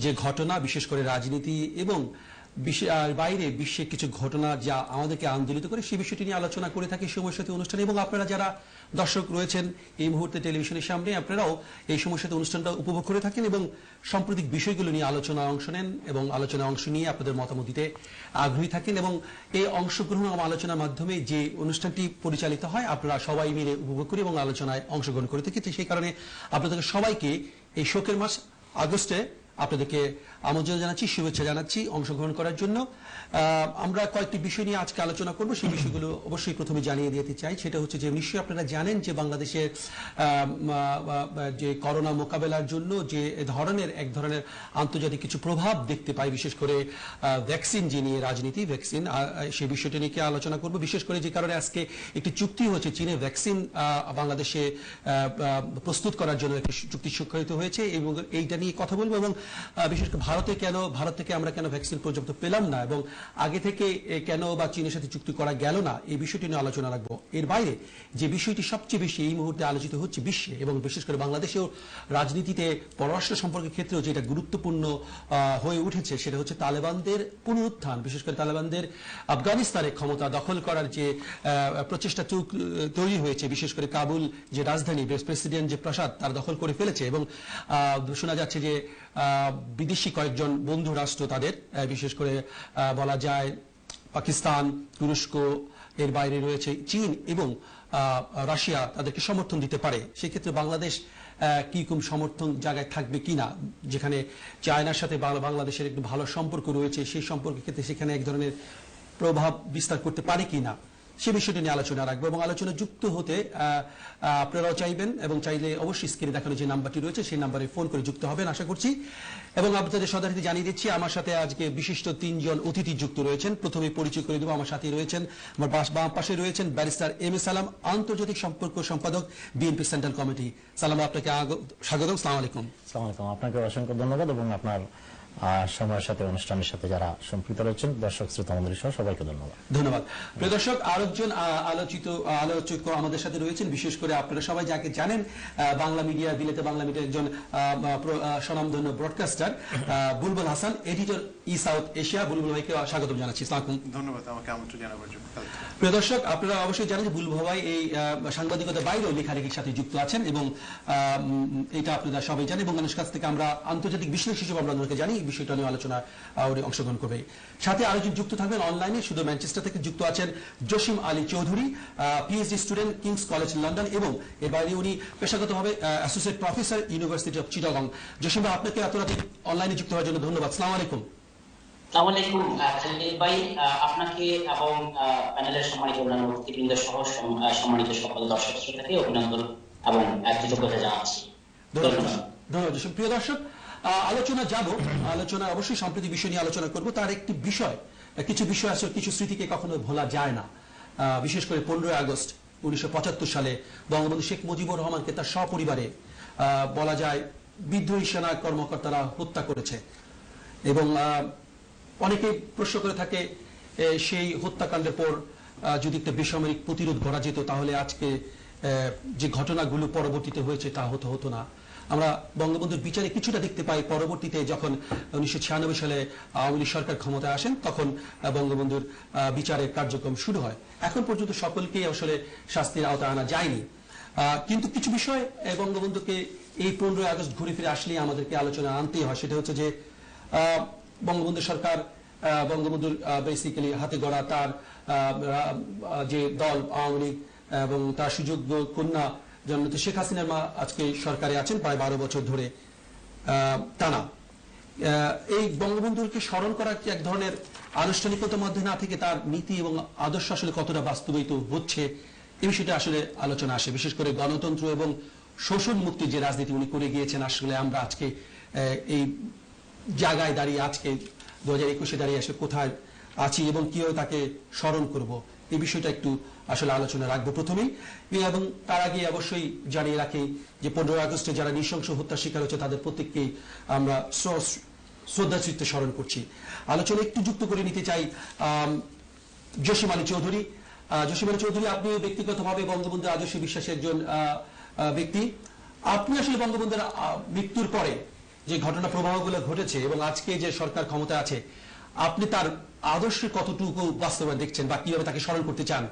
যে ঘটনা, বিশেষ করে রাজনীতি এবং বাইরে বিশ্বের কিছু ঘটনা যা আমাদেরকে আন্দোলিত করে সেই বিষয়টি নিয়ে আলোচনা করে থাকি সময়ের সাথে অনুষ্ঠানে। এবং আপনারা যারা দর্শক রয়েছেন এই মুহূর্তে টেলিভিশনের সামনে, আপনারাও এই সময়ের সাথে অনুষ্ঠানটা উপভোগ করে থাকেন এবং সাম্প্রতিক বিষয়গুলো নিয়ে আলোচনায় অংশ নেন এবং আলোচনায় অংশ নিয়ে আপনাদের মতামত দিতে আগ্রহী থাকেন। এবং এই অংশগ্রহণ এবং আলোচনার মাধ্যমে যে অনুষ্ঠানটি পরিচালিত হয় আপনারা সবাই মিলে উপভোগ করি এবং আলোচনায় অংশগ্রহণ করে থাকি। সেই কারণে আপনাদের সবাইকে এই শোকের মাস আগস্টে আপনাদেরকে আমন্ত্রণ জানাচ্ছি, শুভেচ্ছা জানাচ্ছি অংশগ্রহণ করার জন্য। আমরা কয়েকটি বিষয় নিয়ে আজকে আলোচনা করব। সেই বিষয়গুলো অবশ্যই প্রথমে জানিয়ে দিতে চাই। সেটা হচ্ছে যে নিশ্চয়ই আপনারা জানেন যে বাংলাদেশের যে করোনা মোকাবেলার জন্য যে এক ধরনের আন্তর্জাতিক কিছু প্রভাব দেখতে পাই, বিশেষ করে ভ্যাকসিন যে নিয়ে রাজনীতি, ভ্যাকসিন সেই বিষয়টি নিয়ে আলোচনা করব। বিশেষ করে যে কারণে আজকে একটি চুক্তি হয়েছে, চীনের ভ্যাকসিন বাংলাদেশে প্রস্তুত করার জন্য একটি চুক্তি স্বাক্ষরিত হয়েছে এবং এইটা নিয়ে কথা বলবো। এবং বিশেষ করে ভারত থেকে আমরা কেন ভ্যাকসিন পর্যন্ত পেলাম না এবং আগে থেকে কেন বা চীনের সাথে চুক্তি করা গেল না, এই বিষয়টি নিয়ে আলোচনা রাখবো। এর বাইরে যে বিষয়টি সবচেয়ে বেশি এই মুহূর্তে আলোচিত হচ্ছে বিশ্বে এবং বিশেষ করে বাংলাদেশেও রাজনীতিতে পররাষ্ট্র সম্পর্কের ক্ষেত্রেও যেটা গুরুত্বপূর্ণ হয়ে উঠেছে সেটা হচ্ছে তালেবানদের পুনরুত্থান। বিশেষ করে তালেবানদের আফগানিস্তানে ক্ষমতা দখল করার যে প্রচেষ্টা তৈরি হয়েছে, বিশেষ করে কাবুল যে রাজধানী, প্রেসিডেন্ট যে প্রাসাদ তার দখল করে ফেলেছে এবং শোনা যাচ্ছে যে বিদেশি কয়েকজন বন্ধু রাষ্ট্র তাদের, বিশেষ করে বলা যায় পাকিস্তান, তুরস্ক, এর বাইরে রয়েছে চীন এবং রাশিয়া, তাদেরকে সমর্থন দিতে পারে। সেই ক্ষেত্রে বাংলাদেশ কি কোন সমর্থন জায়গায় থাকবে কিনা, যেখানে চায়নার সাথে বাংলাদেশের একটু ভালো সম্পর্ক রয়েছে, সেই সম্পর্কের ক্ষেত্রে সেখানে এক ধরনের প্রভাব বিস্তার করতে পারে কিনা সে বিষয়টি নিয়ে আলোচনা রাখবো। এবং আলোচনা যুক্ত হতে আপনারাও চাইবেন এবং চাইলে অবশ্যই স্ক্রিনে দেখানো যে নাম্বারটি রয়েছে সেই নাম্বারে ফোন করে যুক্ত হবেন আশা করছি। এবং আপনাদের সদারিতে জানিয়ে দিচ্ছি আমার সাথে আজকে বিশিষ্ট 3 জন অতিথি যুক্ত রয়েছেন। প্রথমে পরিচয় করে দেবো। আমার সাথে রয়েছেন, আমার বাম পাশে রয়েছেন ব্যারিস্টার এম এ সালাম, আন্তর্জাতিক সম্পর্ক সম্পাদক, বিএনপি সেন্ট্রাল কমিটি। সালাম, আপনাকে স্বাগতম। আসসালামু আলাইকুম। আসসালামু আলাইকুম। আপনাকে অসংখ্য ধন্যবাদ এবং আপনার সময়ের সাথে অনুষ্ঠানের সাথে যারা সম্পৃক্ত রয়েছেন দর্শক শ্রোতা মণ্ডলী সহ সবাইকে ধন্যবাদ। ধন্যবাদ। প্রিয় দর্শক, আরেকজন আলোচক আমাদের সাথে রয়েছেন, বিশেষ করে আপনারা সবাই যাকে জানেন, বাংলা মিডিয়া, বিলেতে বাংলা মিডিয়ার একজন স্বনামধন্য ব্রডকাস্টার বুলবুল হাসান, এডিটর ই সাউথ এশিয়া। বুলবুল ভাইকে স্বাগত জানাচ্ছি। ধন্যবাদ আমাকে আমন্ত্রণ জানাবার জন্য। প্রিয় দর্শক, আপনারা অবশ্যই জানেন যে বুলবুল ভাই এই সাংবাদিকতার বাইরেও লেখালেখির সাথে যুক্ত আছেন এবং এটা আপনারা সবাই জানেন এবং মানুষের কাছ থেকে আমরা আন্তর্জাতিক বিশ্লেষক হিসেবে আমরা ওনাকে জানি, বিষয়টা নিয়ে আলোচনা অংশগ্রহণ করবে। সাথে আরেকজন যুক্ত থাকবেন অনলাইনে, শুধু ম্যানচেস্টার থেকে যুক্ত আছেন Jasim Ali Chowdhury, PhD student, King's College London এবং এর বাইরে উনি পেশাগতভাবে associate professor, university of Chittagong. Jasim ভাই, আপনাকে এত রাতে অনলাইনে যুক্ত হওয়ার জন্য ধন্যবাদ। আসসালামু আলাইকুম। আসসালামু আলাইকুম খালিদ ভাই, আপনাকে এবং প্যানেলের সম্মানিত অন্যান্য অতিথিবৃন্দ সহ সম্মানিত সকল দর্শক শ্রোতাকে অভিনন্দন এবং কৃতজ্ঞতা জানাচ্ছি। ধন্যবাদ জসিম। প্রিয় দর্শক, আলোচনা অবশ্যই সাম্প্রতিক বিষয় নিয়ে আলোচনা করব। তার একটি বিষয়, কিছু বিষয় আছে, কিছু স্মৃতিকে কখনো ভোলা যায় না। বিশেষ করে 15 আগস্ট 1975 সালে বঙ্গবন্ধু শেখ মুজিবুর রহমানকে তার সপরিবারে বলা যায় বিদ্রোহী সেনা কর্মকর্তারা হত্যা করেছে এবং অনেকে প্রশ্ন করে থাকে সেই হত্যাকাণ্ডের পর যদি একটা বেসামরিক প্রতিরোধ গড়া যেত তাহলে আজকে যে ঘটনাগুলো পরবর্তীতে হয়েছে তা হতো না। আমরা বঙ্গবন্ধুর বিচারে কিছুটা দেখতে পাই পরবর্তীতে, যখন 1996 সালে আওয়ামী লীগ সরকার ক্ষমতায় আসেন তখন বঙ্গবন্ধুর বিচারের কার্যক্রম শুরু হয়। এখন পর্যন্ত সকলকেই আসলে শাস্তির আওতায় আনা যায়নি, কিন্তু কিছু বিষয় বঙ্গবন্ধুকে এই 15 আগস্ট ঘুরে ফিরে আসলেই আমাদেরকে আলোচনা আনতেই হয়। সেটা হচ্ছে যে বঙ্গবন্ধু সরকার, বঙ্গবন্ধুর বেসিক্যালি হাতে গড়া তার যে দল আওয়ামী লীগ এবং তার সুযোগ্য কন্যা জননেত্রী শেখ হাসিনার মা আজকে সরকারে আছেন প্রায় 12 বছর ধরে টানা। এই বঙ্গবন্ধুকে স্মরণ করা কি এক ধরনের আনুষ্ঠানিকতার মধ্যে না থেকে তার নীতি এবং আদর্শ আসলে কতটা বাস্তবায়িত হচ্ছে এই বিষয়টা আসলে আলোচনা আসে। বিশেষ করে গণতন্ত্র এবং শোষণ মুক্তি যে রাজনীতি উনি করে গিয়েছেন, আসলে আমরা আজকে এই জায়গায় দাঁড়িয়ে, আজকে 2021-এ দাঁড়িয়ে আসে কোথায় আছি এবং কিভাবে তাকে স্মরণ করব, এই বিষয়টা একটু আসলে আলোচনা রাখবো প্রথমেই। এবং তার আগে অবশ্যই জানিয়ে রাখি যে 15 আগস্টে যারা নৃশংস হত্যার শিকার হচ্ছে তাদের প্রত্যেককেই আমরা শ্রদ্ধাচিত্তে স্মরণ করছি। আলোচনা একটু যুক্ত করে নিতে চাই জসিম আলী চৌধুরী। জসিম আলী চৌধুরী, আপনি ব্যক্তিগতভাবে বঙ্গবন্ধুর আদর্শে বিশ্বাসী একজন ব্যক্তি। আপনি আসলে বঙ্গবন্ধুর মৃত্যুর পরে যে ঘটনা প্রবাহগুলো ঘটেছে এবং আজকে যে সরকার ক্ষমতায় আছে, আপনি তার আদর্শের কতটুকু বাস্তবায়ন দেখছেন বা কিভাবে তাকে স্মরণ করতে চান?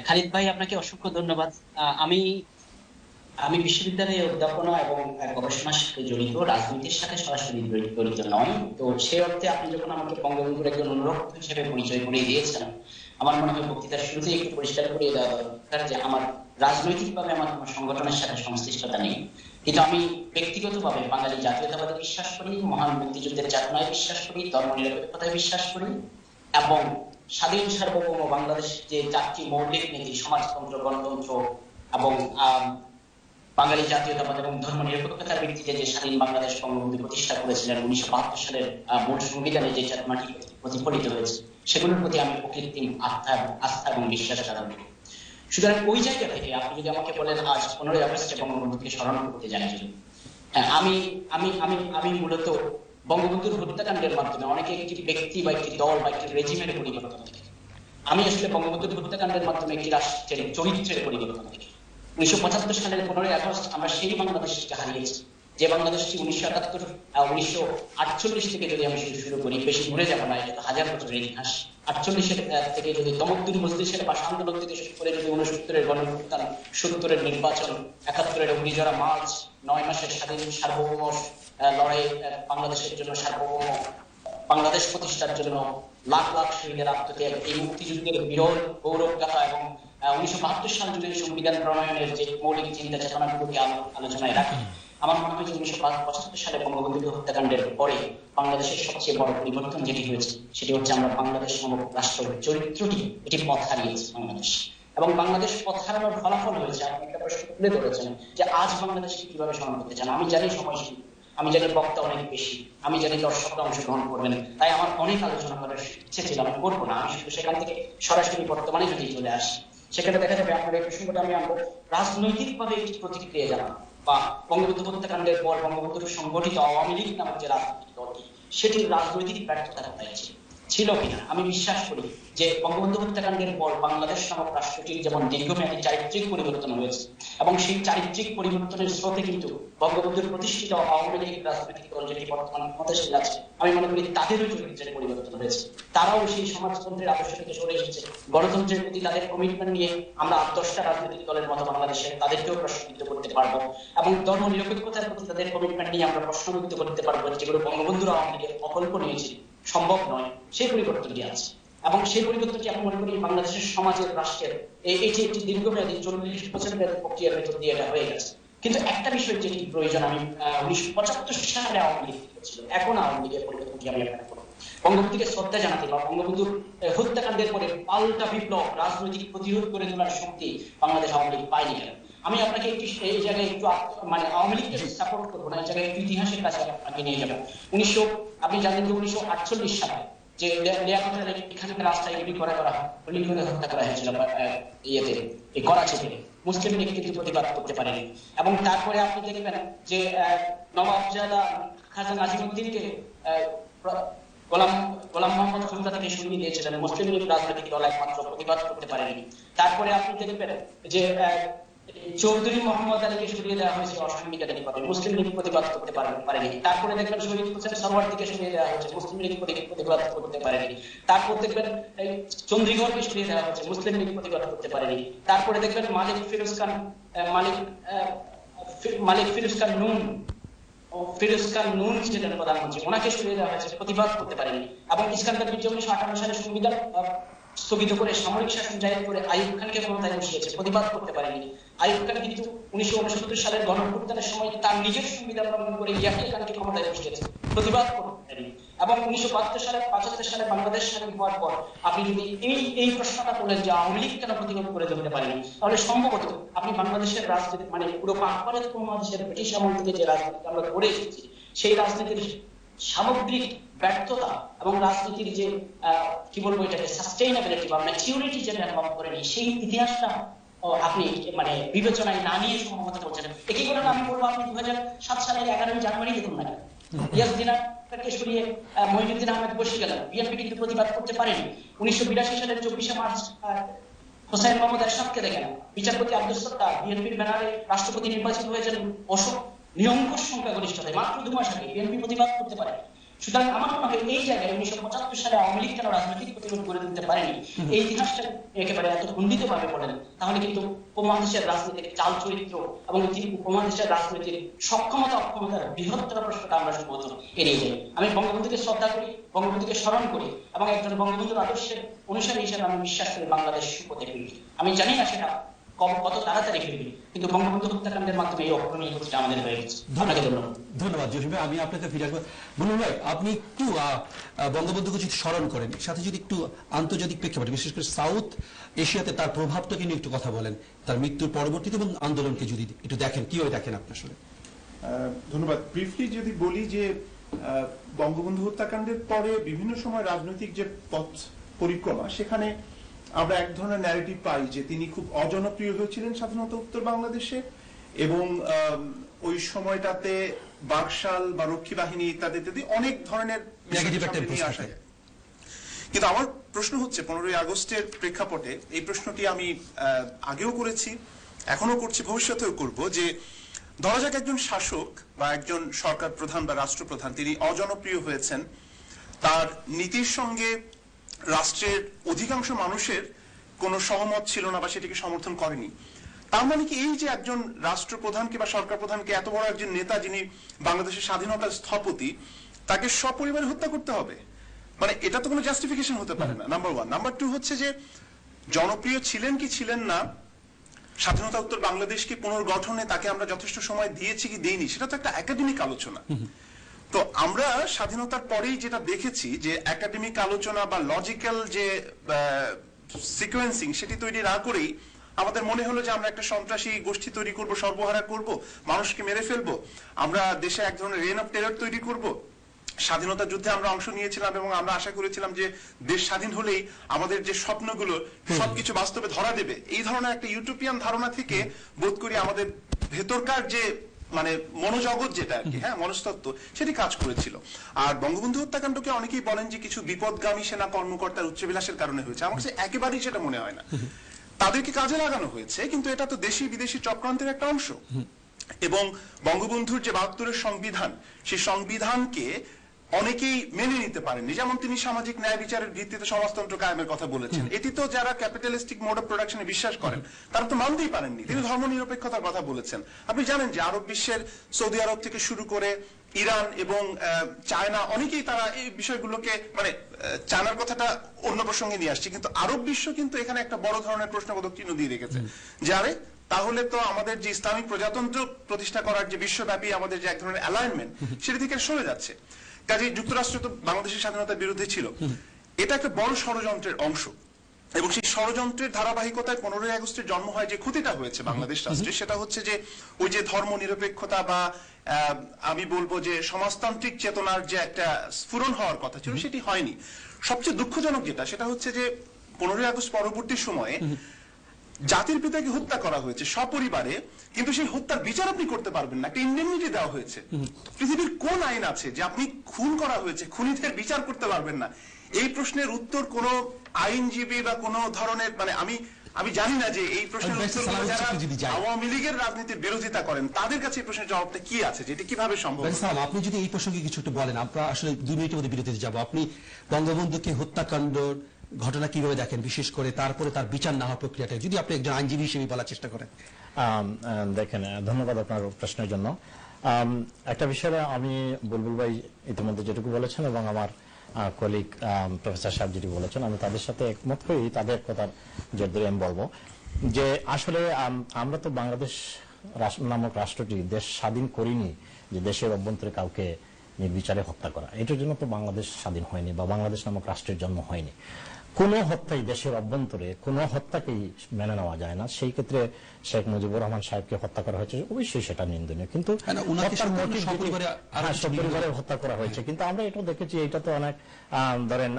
খালিদ ভাই, আপনাকে অসংখ্য ধন্যবাদ। আমি আমি বিশ্ববিদ্যালয়ে অধ্যাপনা এবং গবেষণার সাথে জড়িত, রাজনীতির সাথে সরাসরি জড়িত নয়। তো সেই অর্থে আপনি যখন আমাকে বঙ্গবন্ধুর একজন অনুরক্ত হিসেবে পরিচয় করিয়ে দিয়েছেন, আমার মনে হয় বক্তৃতার শুরুতেই একটু পরিষ্কার করিয়ে দেওয়া দরকার যে আমার রাজনৈতিকভাবে আমার কোনো সংগঠনের সাথে সংশ্লিষ্টতা নেই, কিন্তু আমি ব্যক্তিগতভাবে বাঙালি জাতীয়তাবাদে বিশ্বাস করি, মহান মুক্তিযুদ্ধের চেতনায় বিশ্বাস করি, ধর্মনিরপেক্ষতায় বিশ্বাস করি এবং স্বাধীন সার্বভৌম বাংলাদেশ যে 4টি মৌলিক নীতি, সমাজতন্ত্র, গণতন্ত্র এবং বাঙালি জাতীয়তাবাদ এবং ধর্ম নিরপেক্ষতার ভিত্তিতে যে স্বাধীন বাংলাদেশ বঙ্গবন্ধু প্রতিষ্ঠা করেছিলেন 1972 সালের মূল সংবিধানে যে চেতনাটি প্রতিফলিত হয়েছে, সেগুলোর প্রতি আমি অকৃত্রিম আস্থা এবং বিশ্বাস ধারণ করি। সুতরাং ওই জায়গা থেকে আপনি যদি আমাকে বলেন আজ 15ই আগস্টে বঙ্গবন্ধুকে স্মরণ করতে যাই, হ্যাঁ, আমি আমি আমি আমি মূলত বঙ্গবন্ধুর হত্যাকাণ্ডের মাধ্যমে অনেকে একটি ব্যক্তি বা একটি দল বা একটি রেজিমের পরিবর্তন দেখি। আমি আসলে বঙ্গবন্ধুর হত্যাকাণ্ডের মাধ্যমে একটি রাষ্ট্রের চরিত্রের পরিবর্তন দেখি। 1975 সালের 15ই আগস্ট আমরা সেই বাংলাদেশকে হারিয়েছি, যে বাংলাদেশটি 1948 থেকে যদি আমি শুরু করি, বেশি ঘুরে যাবো না, এটা হাজার বছরের ইতিহাস। 48 থেকে যদি তমদ্দুর মজলিসের ভাষা আন্দোলন থেকে শুরু করে যদি 69-এর গণঅভ্যুত্থান, 70-এর নির্বাচন, 71-এর অগ্নিঝরা মার্চ, 9 মাসের স্বাধীন সার্বভৌম লড়াই, বাংলাদেশের জন্য সার্বভৌম বাংলাদেশ প্রতিষ্ঠার জন্য লাখ লাখ শহীদের আত্মত্যাগ, এই মুক্তিযুদ্ধের বিরল গৌরব গাথা এবং 1972 সাল জুড়ে সংবিধান প্রণয়নের যে মৌলিক চিন্তা চেতনাগুলোকে আলোচনায় রাখি, আমার মনে হয় যে 1975 সালে বঙ্গবন্ধু হত্যাকাণ্ডের পরে বাংলাদেশের সবচেয়ে বড় পরিবর্তন যেটি হয়েছে সেটি হচ্ছে আমরা বাংলাদেশ নামক রাষ্ট্রের চরিত্রটি এটি পথ হারিয়েছে বাংলাদেশ। এবং বাংলাদেশ পথ হারানোর ফলাফল হয়েছে, আপনি একটা প্রশ্ন তুলে ধরেছেন যে আজ বাংলাদেশকে কিভাবে স্মরণ করতে চান। আমি জানি সময় সীমিত, আমি জানি বক্তা অনেক বেশি, আমি জানি দর্শকরা অংশগ্রহণ করবেন, তাই আমার অনেক আলোচনা করার ইচ্ছে ছিল, আমি করবো না। আমি শুধু সেখান থেকে সরাসরি বর্তমানে যদি চলে আসি, সেখানে দেখা যাবে আপনার এই প্রসঙ্গটা আমি আনবো রাজনৈতিকভাবে একটি প্রতিক্রিয়া জানাবো বা বঙ্গবন্ধু হত্যাকাণ্ডের পর বঙ্গবন্ধুর সংগঠিত আওয়ামী লীগ নামক যে রাজনৈতিক দলটি, সেটির রাজনৈতিক ব্যর্থতা কোথায় ছিল কিনা। আমি বিশ্বাস করি যে বঙ্গবন্ধু হত্যাকাণ্ডের পর বাংলাদেশ নামক রাষ্ট্রটির যেমন দীর্ঘমেয়াদী চারিত্রিক পরিবর্তন হয়েছে এবং সেই চারিত্রিক পরিবর্তনের স্রোতে কিন্তু বঙ্গবন্ধুর প্রতিষ্ঠিত আওয়ামী লীগ রাজনৈতিক দল যেটি বর্তমান ক্ষমতাসীন আছে, আমি মনে করি তাদেরও চরিত্রের পরিবর্তন হয়েছে। তারাও সেই সমাজতন্ত্রের আদর্শ থেকে সরে এসেছে, গণতন্ত্রের প্রতি তাদের কমিটমেন্ট নিয়ে আমরা 10টা রাজনৈতিক দলের মতো বাংলাদেশে তাদেরকেও প্রশ্নবিদ্ধ করতে পারবো এবং ধর্ম নিরপেক্ষতার প্রতি তাদের কমিটমেন্ট নিয়ে আমরা প্রশ্নবিদ্ধ করতে পারবো, যেগুলো বঙ্গবন্ধুর আওয়ামী লীগের অকল্পনীয় ছিল, সম্ভব নয়, সেই পরিবর্তনটি আছে। এবং সেই পরিবর্তনটি আমি মনে করি বাংলাদেশের সমাজের, রাষ্ট্রের এটি একটি দীর্ঘমেয়াদী 40 বছরের মেয়াদী প্রক্রিয়ার ভেতর দিয়ে এটা হয়ে গেছে। কিন্তু একটা বিষয় যেটি প্রয়োজন, আমি 1975 সালে আওয়ামী লীগ ছিল, এখন আওয়ামী লীগের পরিবর্তনটি আমি আপনাকে বলবো বঙ্গবন্ধুকে শ্রদ্ধা জানাতে বা বঙ্গবন্ধুর হত্যাকাণ্ডের পরে পাল্টা বিপ্লব, রাজনৈতিক প্রতিরোধ করে তোলার শক্তি বাংলাদেশ আওয়ামী লীগ পায়নি কেন। আমি আপনাকে একটু এই জায়গায় একটু মানে আওয়ামী লীগকে সাপোর্ট করবো না, এই জায়গায় একটু ইতিহাসের কাছে আপনাকে নিয়ে যাবো। আপনি জানেন যে 1948 সালে যে লিয়াকত আলী খানকে রাস্তায় গুলি করে হত্যা করা হয়েছিল ইয়েতে, এই করাচিতে, মুসলিম লীগ কিন্তু প্রতিবাদ করতে পারেনি। এবং তারপরে আপনি দেখবেন যে নবাবজাদা খাজা নাজিমুদ্দিনকে গোলাম মোহাম্মদ খুলনা থেকে সরিয়ে দিয়েছিলেন, মুসলিম লীগ রাজনৈতিক দল একমাত্র প্রতিবাদ করতে পারেনি। তারপরে আপনি দেখবেন যে চৌধুরী মোহাম্মদ আলীকে সরিয়ে দেওয়া হয়েছে অসাংবিধানিক ভাবে, মুসলিম লীগ প্রতিবাদ করতে পারেনি। তারপরে দেখবেন শহীদ হোসেন সরওয়ারদিকে সরিয়ে দেওয়া হয়েছে, মুসলিম লীগ প্রতিবাদ করতে পারেনি। তারপর দেখবেন চন্দ্রীগড়কে সরিয়ে দেওয়া হয়েছে, মুসলিম লীগ প্রতিবাদ করতে পারেনি। তারপরে দেখবেন মালিক ফিরোজ খান নুন ছিলেন প্রধানমন্ত্রী, ওনাকে সরিয়ে দেওয়া হয়েছে, প্রতিবাদ করতে পারেনি। এবং ইস্কান্দার মির্জা 1958 সালে সংবিধান স্থগিত করে সামরিক শাসন জারি করে আইয়ুব খানকে ক্ষমতায় বসিয়েছে, প্রতিবাদ করতে পারেনি। আইয়ুব খান কিন্তু 1969 সালের গণঅভ্যুত্থানের সময় তার নিজের সংবিধান লঙ্ঘন করে ইয়াহিয়া খানকে ক্ষমতায় বসিয়েছে, প্রতিবাদ করতে পারেনি। এবং 1975 সালে বাংলাদেশ স্বাধীন হওয়ার পর আপনি যদি এই প্রশ্নটা বলেন যে আওয়ামী লীগ কেন প্রতিরোধ করে ধরতে পারেনি, তাহলে সম্ভবত আপনি বাংলাদেশের রাজনীতি মানে পুরো পাক ভারত উপমহাদেশের ব্রিটিশ আমল থেকে যে রাজনীতি আমরা করে এসেছি, সেই রাজনীতির সামগ্রিক ব্যর্থতা এবং রাজনীতির যে কি বলবো এটাকে সাস্টেইনেবিলিটি বা ম্যাচিউরিটি যেটা ডেভেলপ করেনি, সেই ইতিহাসটা আপনি মানে বিবেচনায় না নিয়ে সম্ভবত বলছেন। একই ঘটনা আমি বলবো, আপনি 2007 সালের 11 জানুয়ারি দেখুন না, ইয়াস দিনারকে সরিয়ে মঈনুদ্দিন আহমেদ বসে গেলেন, বিএনপি কিন্তু প্রতিবাদ করতে পারেনি। 1982 সালের 24 মার্চ হোসেন মোহাম্মদ এরশাদকে দেখেন, বিচারপতি আব্দুল সত্তার বিএনপির ব্যানারে রাষ্ট্রপতি নির্বাচিত হয়েছেন, অশোক নিরঙ্কুশ সংখ্যাগরিষ্ঠতায় মাত্র 2 মাস আগে বিএনপি প্রতিবাদ করতে পারে। সুতরাং আমার মনে হয় এই জায়গায় 1975 সালে আওয়ামী লীগ কেন রাজনৈতিক প্রতিরোধ গড়ে তুলতে পারেনি, এই ইতিহাসটা একেবারে এত খণ্ডিত ভাবে পড়েন, তাহলে কিন্তু উপমহাদেশের রাজনীতির চাল চরিত্র এবং উপমহাদেশের রাজনীতির সক্ষমতা অক্ষমতার বৃহত্তর প্রশ্নটা আমরা সম্ভবত এড়িয়ে যাই। আমি বঙ্গবন্ধুকে শ্রদ্ধা করি, বঙ্গবন্ধুকে স্মরণ করি এবং একজন বঙ্গবন্ধুর আদর্শের অনুসারী হিসেবে আমি বিশ্বাস করি বাংলাদেশ সুপথে ফিরবে। আমি জানি না সেটা কত তাড়াতাড়ি ফিরবে, কিন্তু বঙ্গবন্ধু হত্যাকাণ্ডের মাধ্যমে এই অগ্রণী গতিটা আমাদের হয়ে গেছে। আপনাকে ধন্যবাদ। ধন্যবাদ জসিম ভাই, আমি আপনাকে ফিরে আসবো। বুলবুল ভাই, আপনি একটু বঙ্গবন্ধুকে যদি স্মরণ করেন, সাথে যদি একটু আন্তর্জাতিক প্রেক্ষাপটে বিশেষ করে সাউথ এশিয়াতে তার প্রভাবটাকে নিয়ে একটু কথা বলেন, তার মৃত্যুর পরবর্তীতে এবং আন্দোলনকে যদি একটু দেখেন, কিভাবে দেখেন আপনি আসলে? ধন্যবাদ। ব্রিফলি যদি বলি যে বঙ্গবন্ধু হত্যাকাণ্ডের পরে বিভিন্ন সময় রাজনৈতিক যে পথ পরিক্রমা, সেখানে আমরা এক ধরনের ন্যারেটিভ পাই যে তিনি খুব অজনপ্রিয় হয়েছিলেন স্বাধীনতা উত্তর বাংলাদেশে, এবং ওই সময়টাতে বাকশাল বা রক্ষী বাহিনী ইত্যাদি ইত্যাদি অনেক ধরনের নিয়ে আসা যায়। কিন্তু আমার প্রশ্ন হচ্ছে 15ই আগস্টের প্রেক্ষাপটে, এই প্রশ্নটি আমি আগেও করেছি, এখনো করছি, ভবিষ্যতেও করব, যে ধরা যাক একজন শাসক বা একজন সরকার প্রধান বা রাষ্ট্রপ্রধান তিনি অজনপ্রিয় হয়েছেন, তার নীতির সঙ্গে রাষ্ট্রের অধিকাংশ মানুষের কোনো সহমত ছিল না বা সেটিকে সমর্থন করেনি। তার মানে কি এই যে একজন রাষ্ট্রপ্রধানকে বা সরকার প্রধানকে, এত বড় একজন নেতা যিনি বাংলাদেশের স্বাধীনতার স্থপতি, তাকে সপরিবারে হত্যা করতে হবে? মানে এটা তো কোনো জাস্টিফিকেশন হতে পারে না, নাম্বার 1। নাম্বার 2 হচ্ছে যে জনপ্রিয় ছিলেন কি ছিলেন না, স্বাধীনতা উত্তর বাংলাদেশকে পুনর্গঠনে তাকে আমরা যথেষ্ট সময় দিয়েছি কি দেইনি, সেটা তো একটা একাডেমিক আলোচনা। তো আমরা স্বাধীনতার পরেই যেটা দেখেছি যে একাডেমিক আলোচনা বা লজিক্যাল যে সিকোয়েন্সিং সেটি তৈরি না করেই আমাদের মনে হলো যে আমরা একটা সন্ত্রাসী গোষ্ঠী তৈরি করব, সর্বহারা করব, মানুষকে মেরে ফেলবো, আমরা দেশে এক ধরনের রেইন অফ টেরর তৈরি করব। স্বাধীনতা যুদ্ধে আমরা অংশ নিয়েছিলাম এবং আমরা আশা করেছিলাম যে দেশ স্বাধীন হলেই আমাদের যে স্বপ্নগুলো সবকিছু বাস্তবে ধরা দেবে, এই ধরনের একটা ইউটোপিয়ান ধারণা থেকে বোধ করি আমাদের ভেতরকার যে মানে মনোজগৎ যেটা আর কি, হ্যাঁ, মনস্তত্ত্ব, সেটি কাজ করেছিল। আর বঙ্গবন্ধু হত্যাকাণ্ডকে অনেকেই বলেন যে কিছু বিপদগামী সেনা কর্মকর্তার উচ্চবিলাসের কারণে হয়েছে। আমার কাছে একেবারেই সেটা মনে হয় না। তাদেরকে কাজে লাগানো হয়েছে, কিন্তু এটা তো দেশি বিদেশি চক্রান্তের একটা অংশ। এবং বঙ্গবন্ধুর যে 72-এর সংবিধান, সেই সংবিধানকে অনেকেই মেনে নিতে পারেননি। যেমন তিনি সামাজিক ন্যায় বিচারের ভিত্তিতে সমাজতন্ত্র কায়েমের কথা বলেছেন, এটি তো যারা ক্যাপিটালিস্টিক মোড অফ প্রোডাকশনে বিশ্বাস করেন তারা তো মানতেই পারেননি। তিনি ধর্মনিরপেক্ষতার কথা বলেছেন। আপনি জানেন যে আরব বিশ্বের সৌদি আরব থেকে শুরু করে ইরান এবং চায়না, অনেকেই তারা এই বিষয়গুলোকে, মানে চায়নার কথাটা অন্য প্রসঙ্গে নিয়ে আসছে, কিন্তু আরব বিশ্ব কিন্তু এখানে একটা বড় ধরনের প্রশ্নবোধক চিহ্ন দিয়ে রেখেছে যে আরে তাহলে তো আমাদের যে ইসলামিক প্রজাতন্ত্র প্রতিষ্ঠা করার যে বিশ্বব্যাপী আমাদের যে এক ধরনের অ্যালাইনমেন্ট, সেটি থেকে সরে যাচ্ছে। কাজে যুক্তরাষ্ট্র তো বাংলাদেশের স্বাধীনতার বিরুদ্ধে ছিল। এটা একটা বড় ষড়যন্ত্রের অংশ, এবং সেই ষড়যন্ত্রের ধারাবাহিকতায় 15ই আগস্টের জন্ম হয়। যে ক্ষতিটা হয়েছে বাংলাদেশ রাষ্ট্রে সেটা হচ্ছে যে ওই যে ধর্ম নিরপেক্ষতা বা আমি বলবো যে সমাজতান্ত্রিক চেতনার যে একটা স্ফুরণ হওয়ার কথা ছিল, সেটি হয়নি। সবচেয়ে দুঃখজনক যেটা, সেটা হচ্ছে যে 15ই আগস্ট পরবর্তী সময়ে জাতির পিতাকে হত্যা করা হয়েছে সপরিবারে, কিন্তু সেই হত্যার বিচার আপনি করতে পারবেন না। একটা ইন্ডেমনিটি দেওয়া হয়েছে। পৃথিবীর কোন আইন আছে যে আপনি খুন করা হয়েছে, খুনিদের বিচার করতে পারবেন না? এই প্রশ্নের উত্তর কোন আইনজীবী বা কোন ধরনের, মানে আমি জানি না যে এই প্রশ্নের উত্তর যারা আওয়ামী লীগের রাজনীতির বিরোধিতা করেন তাদের কাছে এই প্রশ্নের জবাবটা কি আছে, যেটা কিভাবে সম্ভব? আপনি যদি এই প্রসঙ্গে কিছু একটু বলেন, আমরা আসলে 2 মিনিটের মধ্যে বিরতিতে যাব। আপনি বঙ্গবন্ধুকে হত্যাকাণ্ড ঘটনা কিভাবে দেখেন, বিশেষ করে তারপরে তার বিচার না হওয়ার প্রক্রিয়াটা যদি আপনি একজন আইনজীবী হিসেবে বলার চেষ্টা করেন? দেখেন, ধন্যবাদ আপনার প্রশ্নের জন্য। একটা বিষয়ে আমি বুলবুল ভাই ইতিমধ্যে যেটুকু বলেছেন এবং আমার কলিগ প্রফেসর সাহেব যেটি বলেছেন, আমি তাদের সাথে একমত হই। তাদের কথার জোর ধরে আমি বলবো যে আসলে আমরা তো বাংলাদেশ নামক রাষ্ট্রটি দেশ স্বাধীন করিনি যে দেশের অভ্যন্তরে কাউকে নির্বিচারে হত্যা করা। এটার জন্য তো বাংলাদেশ স্বাধীন হয়নি বা বাংলাদেশ নামক রাষ্ট্রের জন্ম হয়নি। কোনো হত্যাই দেশের অভ্যন্তরে কোনো হত্যাকেই মেনে নেওয়া যায় না। সেই ক্ষেত্রে শেখ মুজিবুর রহমান সাহেবকে হত্যা করা হয়েছে, অবশ্যই সেটা নিন্দনীয়, কিন্তু সপরিবারে হত্যা করা হয়েছে। কিন্তু আমরা এটা দেখেছি, এটা তো অনেক ধরেন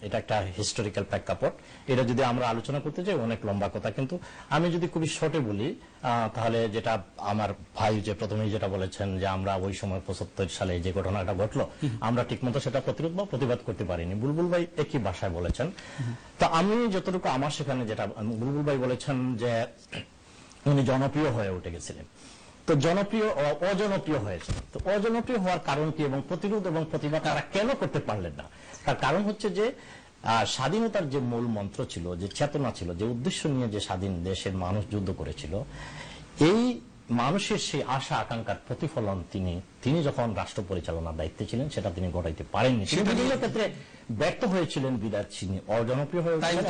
এটা একটা হিস্টোরিক্যাল প্রেক্ষাপট, এটা যদি আমরা আলোচনা করতে চাই অনেক লম্বা কথা। কিন্তু আমি যদি খুবই শর্টে বলি তাহলে যেটা আমার ভাই যে প্রথমেই যেটা বলেছেন যে আমরা ওই সময় 75 সালে যে ঘটনাটা ঘটলো আমরা ঠিকমতো সেটা প্রতিরোধ বা প্রতিবাদ করতে পারিনি। বুলবুল ভাই একই ভাষায় বলেছেন। তো আমি যতটুকু আমার সেখানে যেটা বুলবুল ভাই বলেছেন যে উনি জনপ্রিয় হয়ে উঠে গেছিলেন, তো তো জনপ্রিয় অজনপ্রিয় হয়েছে। তো অজনপ্রিয় হওয়ার কারণ কি এবং প্রতিরোধ এবং প্রতিবাদ তারা কেন করতে পারলেন না? তার কারণ হচ্ছে যে স্বাধীনতার যে মূল মন্ত্র ছিল, যে চেতনা ছিল, যে উদ্দেশ্য নিয়ে যে স্বাধীন দেশের মানুষ যুদ্ধ করেছিল, এই মানুষের সেই আশা আকাঙ্ক্ষার প্রতিফলন তিনি যখন রাষ্ট্র পরিচালনার দায়িত্বে ছিলেন সেটা তিনি ঘটাইতে পারেননি। তিনি বিভিন্ন ক্ষেত্রে ব্যর্থ হয়েছিলেন, বিদায় তিনি অজনপ্রিয় হয়েছিলেন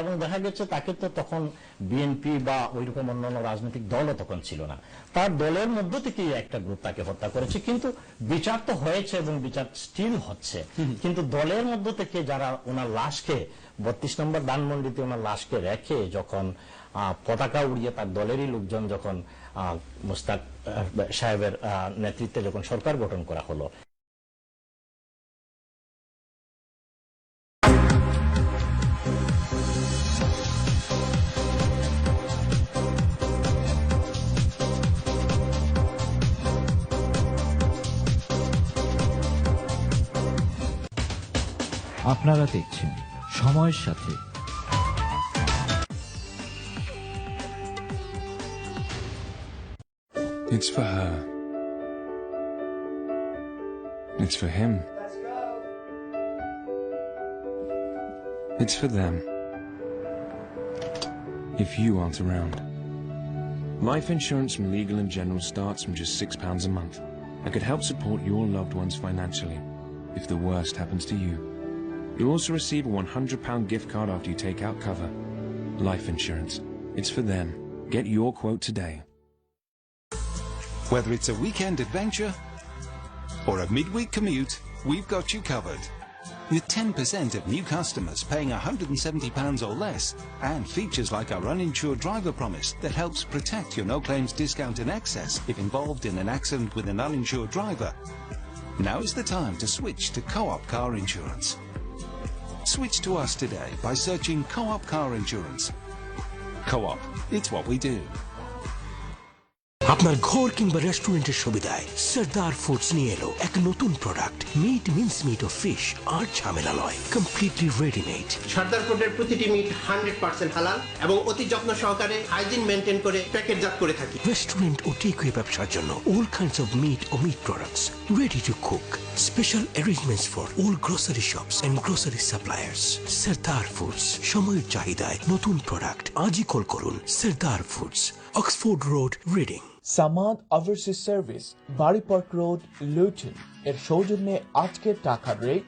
এবং দেখা গেছে তাকে তো তখন বিএনপি বা ওইরকম অন্যান্য রাজনৈতিক দলও তখন ছিল না। তার দলের মধ্য থেকে একটা গ্রুপ তাকে হত্যা করেছে, কিন্তু বিচার তো হয়েছে এবং বিচার স্টিল হচ্ছে। কিন্তু দলের মধ্য থেকে যারা ওনার লাশকে 32 নম্বর ধানমন্ডিতে ওনার লাশকে রেখে যখন পতাকা উড়িয়ে তার দলেরই লোকজন যখন মুস্তাক সাহেবের নেতৃত্বে যখন সরকার গঠন করা হলো, আপনারা দেখছেন সময়ের সাথে। It's for her. It's for him. It's for them. If you aren't around. Life insurance from Legal & General starts from just £6 a month and could help support your loved ones financially if the worst happens to you. You'll also receive a £100 gift card after you take out cover. Life insurance. It's for them. Get your quote today. Whether it's a weekend adventure or a midweek commute, we've got you covered. With 10% of new customers paying £170 or less, and features like our uninsured driver promise that helps protect your no-claims discount in excess if involved in an accident with an uninsured driver. Now is the time to switch to Co-op Car Insurance. Switch to us today by searching Co-op Car Insurance. Co-op, it's what we do. আপনার ঘর কিংবা রেস্টুরেন্টের সুবিধায় Sardar foods নিয়ে এলো এক নতুন product, meet, means meet ও fish আর ঝামেলা নয়, কমপ্লিটলি রেডিমেড। সরদার ফুডের প্রতিটি মিট 100% হালাল এবং অতি যত্ন সহকারে হাইজিন মেনটেন করে প্যাকেটজাত করে থাকি। রেস্টুরেন্ট ও টেকওয়ে ব্যবসার জন্য অল কাইন্ডস অফ মিট ও meat products ready to cook. Special arrangements for all grocery shops and grocery suppliers. Sardar Foods, সময়ের চাহিদায় নতুন প্রোডাক্ট। আজই কল করুন Sardar Foods, Oxford Road, Reading. Samad Overseas Service, Bury Park Road, Luton এর সৌজন্যে আজকের টাকার রেট।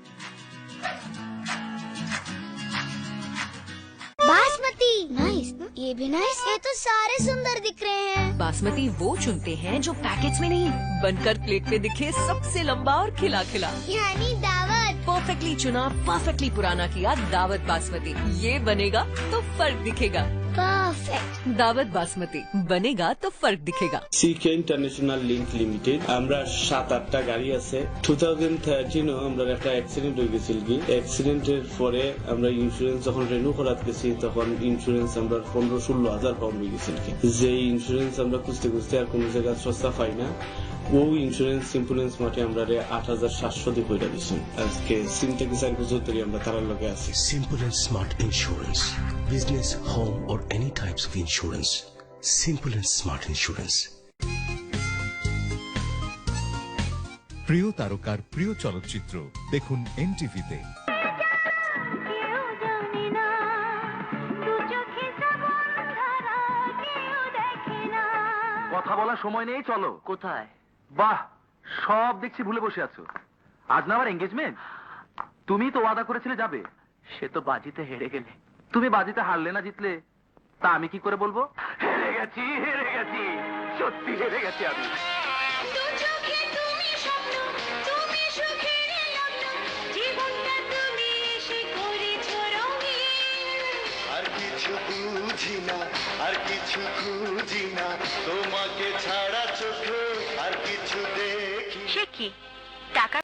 बासमती नाइस, ये भी नाइस। ये तो सारे सुंदर दिख रहे हैं। बासमती वो चुनते हैं जो पैकेट्स में नहीं, बनकर प्लेट पे दिखे सबसे लंबा और खिला खिला। यानी दावत। परफेक्टली चुना, परफेक्टली पुराना किया दावत बासमती। ये बनेगा तो फर्क दिखेगा। परफेक्ट। दावत बासमती बनेगा तो फर्क दिखेगा। সিকে ইন্টারন্যাশনাল লিংক লিমিটেড। আমরা 7-8টা গাড়ি আছে। 2013 আমরা একটা অ্যাক্সিডেন্ট হয়ে গেছিল। কি অ্যাক্সিডেন্টের পরে আমরা ইন্স্যুরেন্স যখন রিনিউ করাতে গেছি তখন ইন্স্যুরেন্স আমরা 15-16 হাজার পাউন্ড হয়ে গেছিল। কি যে ইন্স্যুরেন্স আমরা খুঁজতে খুঁজতে আর কোনো জায়গায় সস্তা পাই না, ও ইন্স্যুরেন্স সিম্পুলেন্স মাঠে আমরা 8,700 দিয়ে কইরা দিছি। আজকে সিনটেক্স 4 বছর ধরে আমরা তার লগে আছি। Simple and smart insurance, business, home or any types of insurance. Simple and smart insurance. প্রিয় তারকার প্রিয় চলচ্চিত্র দেখুন এনটিভিতে। কথা বলার সময় নেই, চলো। কোথায়? বাহ, সব দেখছি ভুলে বসে আছো। আজ না আমার এঙ্গেজমেন্ট। তুমি তো ওয়াদা করেছিলে যাবে। সে তো বাজিতে হেরে গেলে। তুমি বাজিতে হারলে না জিতলে তা আমি কি করে বলবো? হেরে গেছি, হেরে গেছি, সত্যি হেরে গেছি আমি। আর কিছু বুঝি না, আর কিছু খুঁজি না, তোমাকে ছাড়া চোখে আর কিছু দেখি। সে কি টাকা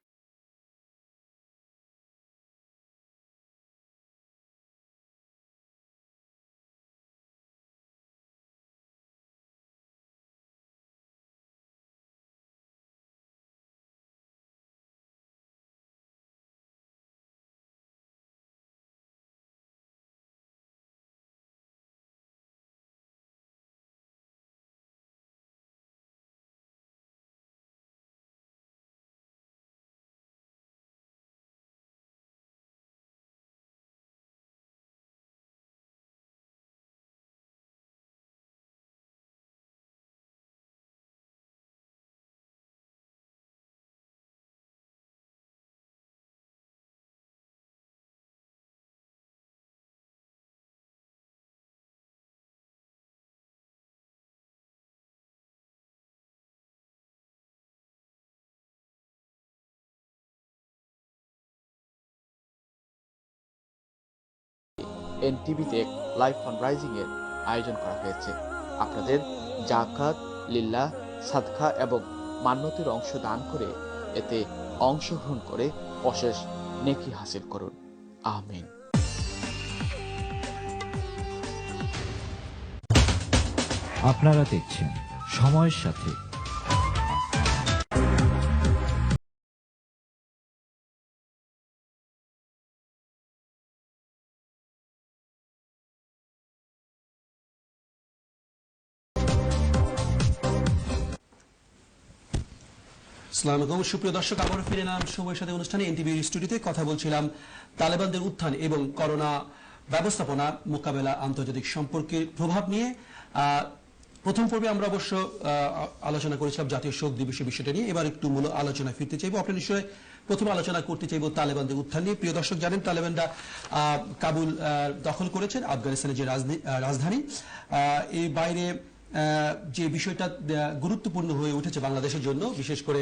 এনটিভিতে লাইভ ফান্ডরাইজিং এর আয়োজন করা হয়েছে। আপনাদের জাকাত, লিল্লাহ, সাদকা এবং মান্যতের অংশ দান করে এতে অংশগ্রহণ করে অশেষ নেকি হাসিল করুন। আমিন। আপনারা দেখছেন সময়ের সাথে। আসসালামু আলাইকুম সুপ্রিয় দর্শক, আবারও ফিরে এলাম সময়ের সাথে অনুষ্ঠানে। এনটিভির স্টুডিওতে কথা বলছিলাম তালেবানদের উত্থান এবং করোনা ব্যবস্থাপনা মোকাবেলা আন্তর্জাতিক সম্পর্কের প্রভাব নিয়ে। প্রথম পর্বে আমরা অবশ্য আলোচনা করেছিলাম জাতীয় শোক দিবসের বিষয়টা নিয়ে। এবার একটু মূল আলোচনা ফিরতে চাইবো। আপনি নিশ্চয়ই প্রথম আলোচনা করতে চাইবো তালেবানদের উত্থান নিয়ে। প্রিয় দর্শক, জানেন তালেবানরা কাবুল দখল করেছেন, আফগানিস্তানের যে রাজধানী। এই বাইরে যে বিষয়টা গুরুত্বপূর্ণ হয়ে উঠেছে বাংলাদেশের জন্য, বিশেষ করে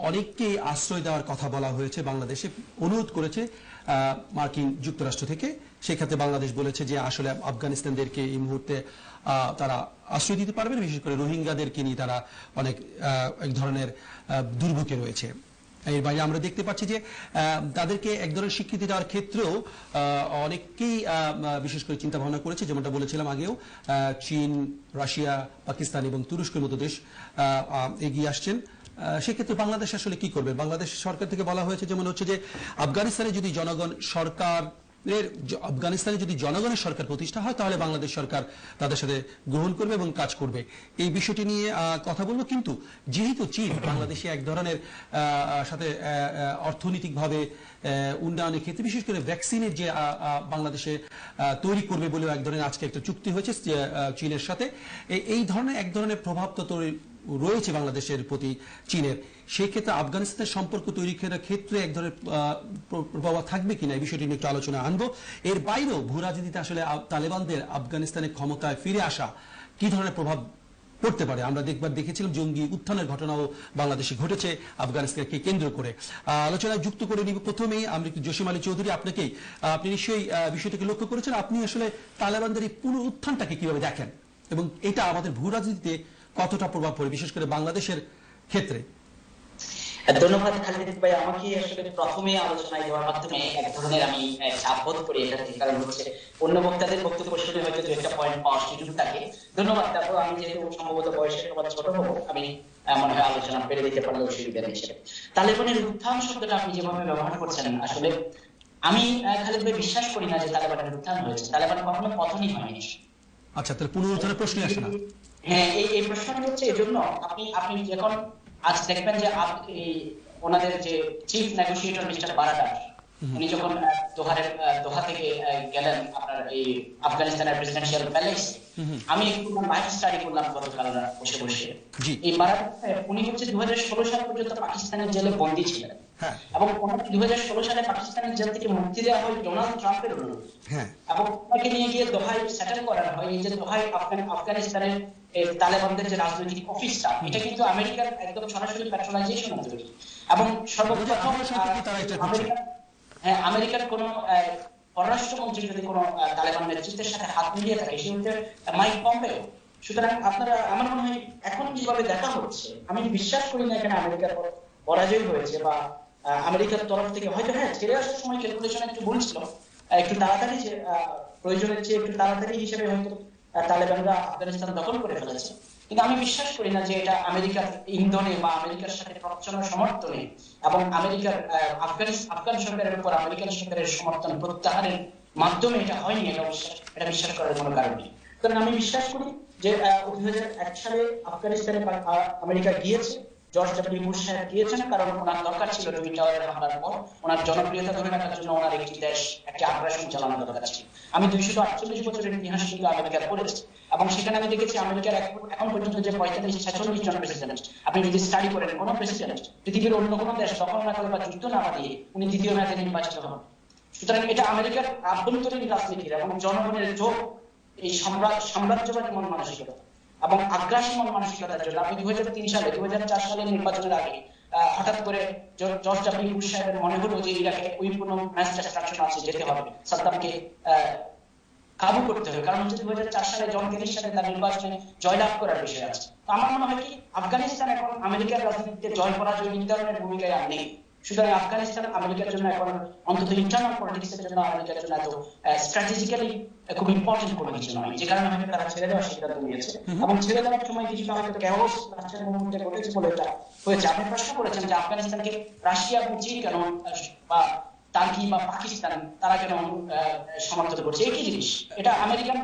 অনেককেই আশ্রয় দেওয়ার কথা বলা হয়েছে, বাংলাদেশে অনুরোধ করেছে মার্কিন যুক্তরাষ্ট্র থেকে। সেক্ষেত্রে বাংলাদেশ বলেছে যে আসলে আফগানিস্তানদেরকে এই মুহূর্তে তারা আশ্রয় দিতে পারবে না, বিশেষ করে রোহিঙ্গাদেরকে নিয়ে তারা অনেক এক ধরনের দুর্ভোগে রয়েছে। এর বাইরে আমরা দেখতে পাচ্ছি যে তাদেরকে এক ধরনের স্বীকৃতি দেওয়ার ক্ষেত্রেও অনেককেই বিশেষ করে চিন্তা ভাবনা করেছে, যেমনটা বলেছিলাম আগেও। চীন, রাশিয়া, পাকিস্তান এবং তুরস্কের মতো দেশ এগিয়ে আসছেন। সেক্ষেত্রে বাংলাদেশ আসলে কি করবে? বাংলাদেশ সরকার থেকে বলা হয়েছে যেমন হচ্ছে যে আফগানিস্তানে যদি জনগণের সরকার প্রতিষ্ঠা হয় তাহলে বাংলাদেশ সরকার তাদের সাথে গ্রহণ করবে এবং কাজ করবে। এই বিষয়টি নিয়ে কথা বলবো। কিন্তু যেহেতু চীন বাংলাদেশে এক ধরনের সাথে অর্থনৈতিকভাবে উন্নয়নের ক্ষেত্রে বিশেষ করে ভ্যাকসিনের যে বাংলাদেশে তৈরি করবে বলেও এক ধরনের আজকে একটা চুক্তি হয়েছে চীনের সাথে, এই ধরনের এক ধরনের প্রভাব তো রয়েছে বাংলাদেশের প্রতি চীনের। সেই ক্ষেত্রে আফগানিস্তানের সম্পর্ক তৈরি করার ক্ষেত্রে এক ধরনের প্রভাব থাকবে কিনা এই বিষয়টি নিয়ে একটু আলোচনা আনবো। এর বাইরেও ভূরাজনীতিতে আসলে তালেবানদের আফগানিস্তানের ক্ষমতায় ফিরে আসা কি ধরনের প্রভাব পড়তে পারে। আমরা দেখেছিলাম জঙ্গি উত্থানের ঘটনাও বাংলাদেশে ঘটেছে আফগানিস্তানকে কেন্দ্র করে। আলোচনায় যুক্ত করে নিব প্রথমেই আমরা জসিম আলী চৌধুরী, আপনাকেই। আপনি নিশ্চয়ই বিষয়টাকে লক্ষ্য করেছেন। আপনি আসলে তালেবানদের এই পুরো উত্থানটাকে কিভাবে দেখেন এবং এটা আমাদের ভূরাজনীতিতে কতটা প্রভাব পড়ে বিশেষ করে বাংলাদেশের ক্ষেত্রে? ধন্যবাদ খালিদ ভাই। আমাকে আসলে প্রথমে আলোচনায় দেওয়ার মাধ্যমে এক ধরনের আমি চাপ বোধ করি। এটা কারণ হচ্ছে অন্য বক্তাদের বক্তব্য শুনে হয়তো দু একটা পয়েন্ট পাওয়ার সুযোগ থাকে। ধন্যবাদ। তারপর আমি যেহেতু সম্ভবত বয়সে ছোট হবো, আমি মনে হয় আলোচনা পেরে দিতে পারলে অসুবিধা নেই। তালেবানের উত্থান শব্দটা আপনি যেভাবে ব্যবহার করছেন, আসলে আমি খালিদ ভাই বিশ্বাস করি না যে তালেবানের উত্থান হয়েছে। তালেবান কখনো পতনই হয়নি। আচ্ছা, তাহলে পুনরুত্থানের প্রশ্নই আসে না। হ্যাঁ, এই প্রশ্নটা হচ্ছে এজন্য আপনি যখন আজ দেখবেন যে ওনাদের যে চিফ নেগোসিয়েটর মিস্টার বারাদার, উনি যখন দোহা থেকে গেলেন আপনার এই আফগানিস্তানের প্রেসিডেন্সিয়াল প্যালেস, আমি একটু লাইভ স্টাডি করলাম গতকাল বসে বসে। এই বারাদার উনি হচ্ছে 2016 সাল পর্যন্ত পাকিস্তানের জেলে বন্দী ছিলেন এবং 2016 সালে পাকিস্তানের জেল থেকে মুক্তি দেওয়া হয় ডোনাল্ড ট্রাম্পের অনুরোধে এবং তাকে নিয়ে গিয়ে দোহায় সেটেল করা হয়। এই যে দোহায় আফগানিস্তানের তালেবানদের যে রাজনৈতিক অফিসটা, এটা কিন্তু আমেরিকার একদম সরাসরি প্যাট্রোনাইজেশন তৈরি এবং সর্বপ্রথম আমেরিকার কোন পররাষ্ট্রমন্ত্রী যদি কোনো তালেবান নেতৃত্বের সাথে হাত মিলিয়ে থাকে সে হচ্ছে মাইক পম্পেও। সুতরাং আপনারা আমার মনে হয় এখন যেভাবে দেখা হচ্ছে, আমি বিশ্বাস করি না এখানে আমেরিকার পরাজয় হয়েছে বা আমেরিকার তরফ থেকে হয়তো ছেড়ে আসার সময় ক্যালকুলেশন একটু বলছিল একটু তাড়াতাড়ি, যে প্রয়োজনের চেয়ে একটু তাড়াতাড়ি হিসেবে হয়তো তালেবানরা আফগানিস্তান দখল করে ফেলেছে। কিন্তু আমি বিশ্বাস করি না যে এটা আমেরিকার ইন্ধনে বা আমেরিকার সাথে প্রচন্ড সমর্থনে এবং আমেরিকার আফগান সরকারের উপর আমেরিকান সরকারের সমর্থন প্রত্যাহারের মাধ্যমে এটা হয়নি। এটা বিশ্বাস করার কোনো কারণ নেই। কারণ আমি বিশ্বাস করি যে 2001 সালে আফগানিস্তানে আমেরিকা গিয়েছে, জর্জ ডব্লিউ বুশ সাহেব গিয়েছেন, কারণ ওনার দরকার ছিল টুইন টাওয়ারের হামলার পর ওনার জনপ্রিয়তা ধরে রাখার জন্য ওনার একটি দেশ একটি আগ্রাসন চালানোর দরকার ছিল। আমি 248 বছরের ইতিহাস কিন্তু আমেরিকার পড়েছি এবং সেখানে আমি দেখেছি আমেরিকার এখন পর্যন্ত যে 45-46 জন প্রেসিডেন্ট, আপনি যদি স্টাডি করেন, কোন প্রেসিডেন্ট পৃথিবীর অন্য কোনো দেশ দখল না করে বা যুদ্ধ না বাড়িয়ে উনি দ্বিতীয় মেয়াদে নির্বাচিত হন। সুতরাং এটা আমেরিকার আভ্যন্তরীণ রাজনীতির এবং জনগণের জোর, এই সাম্রাজ্যবাদী মন মানসিকতা এবং আগ্রাসী মন মানসিকতার জন্য আপনি 2003 সালে 2004 সালের নির্বাচনের আগে হঠাৎ করে জর্জ ডব্লিউ বুশ সাহেবের মনে হলো যে ইরাকে ওই কোনো ম্যাস ডিস্ট্রাকশন আছে, যেতে হবে, সাদ্দামকে কাবু করতে হবে, কারণ হচ্ছে 2004 সালে জন কেনির সাথে তার নির্বাচনে জয়লাভ করার বিষয় আছে। তো আমার মনে হয় কি আফগানিস্তান এখন আমেরিকার রাজনীতিতে জয় পরাজয় নির্ধারণের ভূমিকায় আর নেই। সুতরাং আফগানিস্তান আমেরিকার জন্য এখন অন্তত ইন্টারনাল পলিটিক্সের জন্য আমেরিকার জন্য এত স্ট্র্যাটেজিক্যালি খুব ইম্পর্টেন্ট কোনো কিছু নয়, যে কারণে হয়তো তারা ছেড়ে দেওয়ার সিদ্ধান্ত নিয়েছে। এবং ছেড়ে দেওয়ার সময় কিছুটা হয়তো ক্যাওস রাষ্ট্রের মুহূর্তে ঘটেছে বলে এটা হয়েছে। আপনি প্রশ্ন করেছেন যে আফগানিস্তানকে রাশিয়া এবং চীন কেন বা টার্কি বা পাকিস্তান তারা কেন সমর্থন করছে, একই জিনিস। এটা আমেরিকান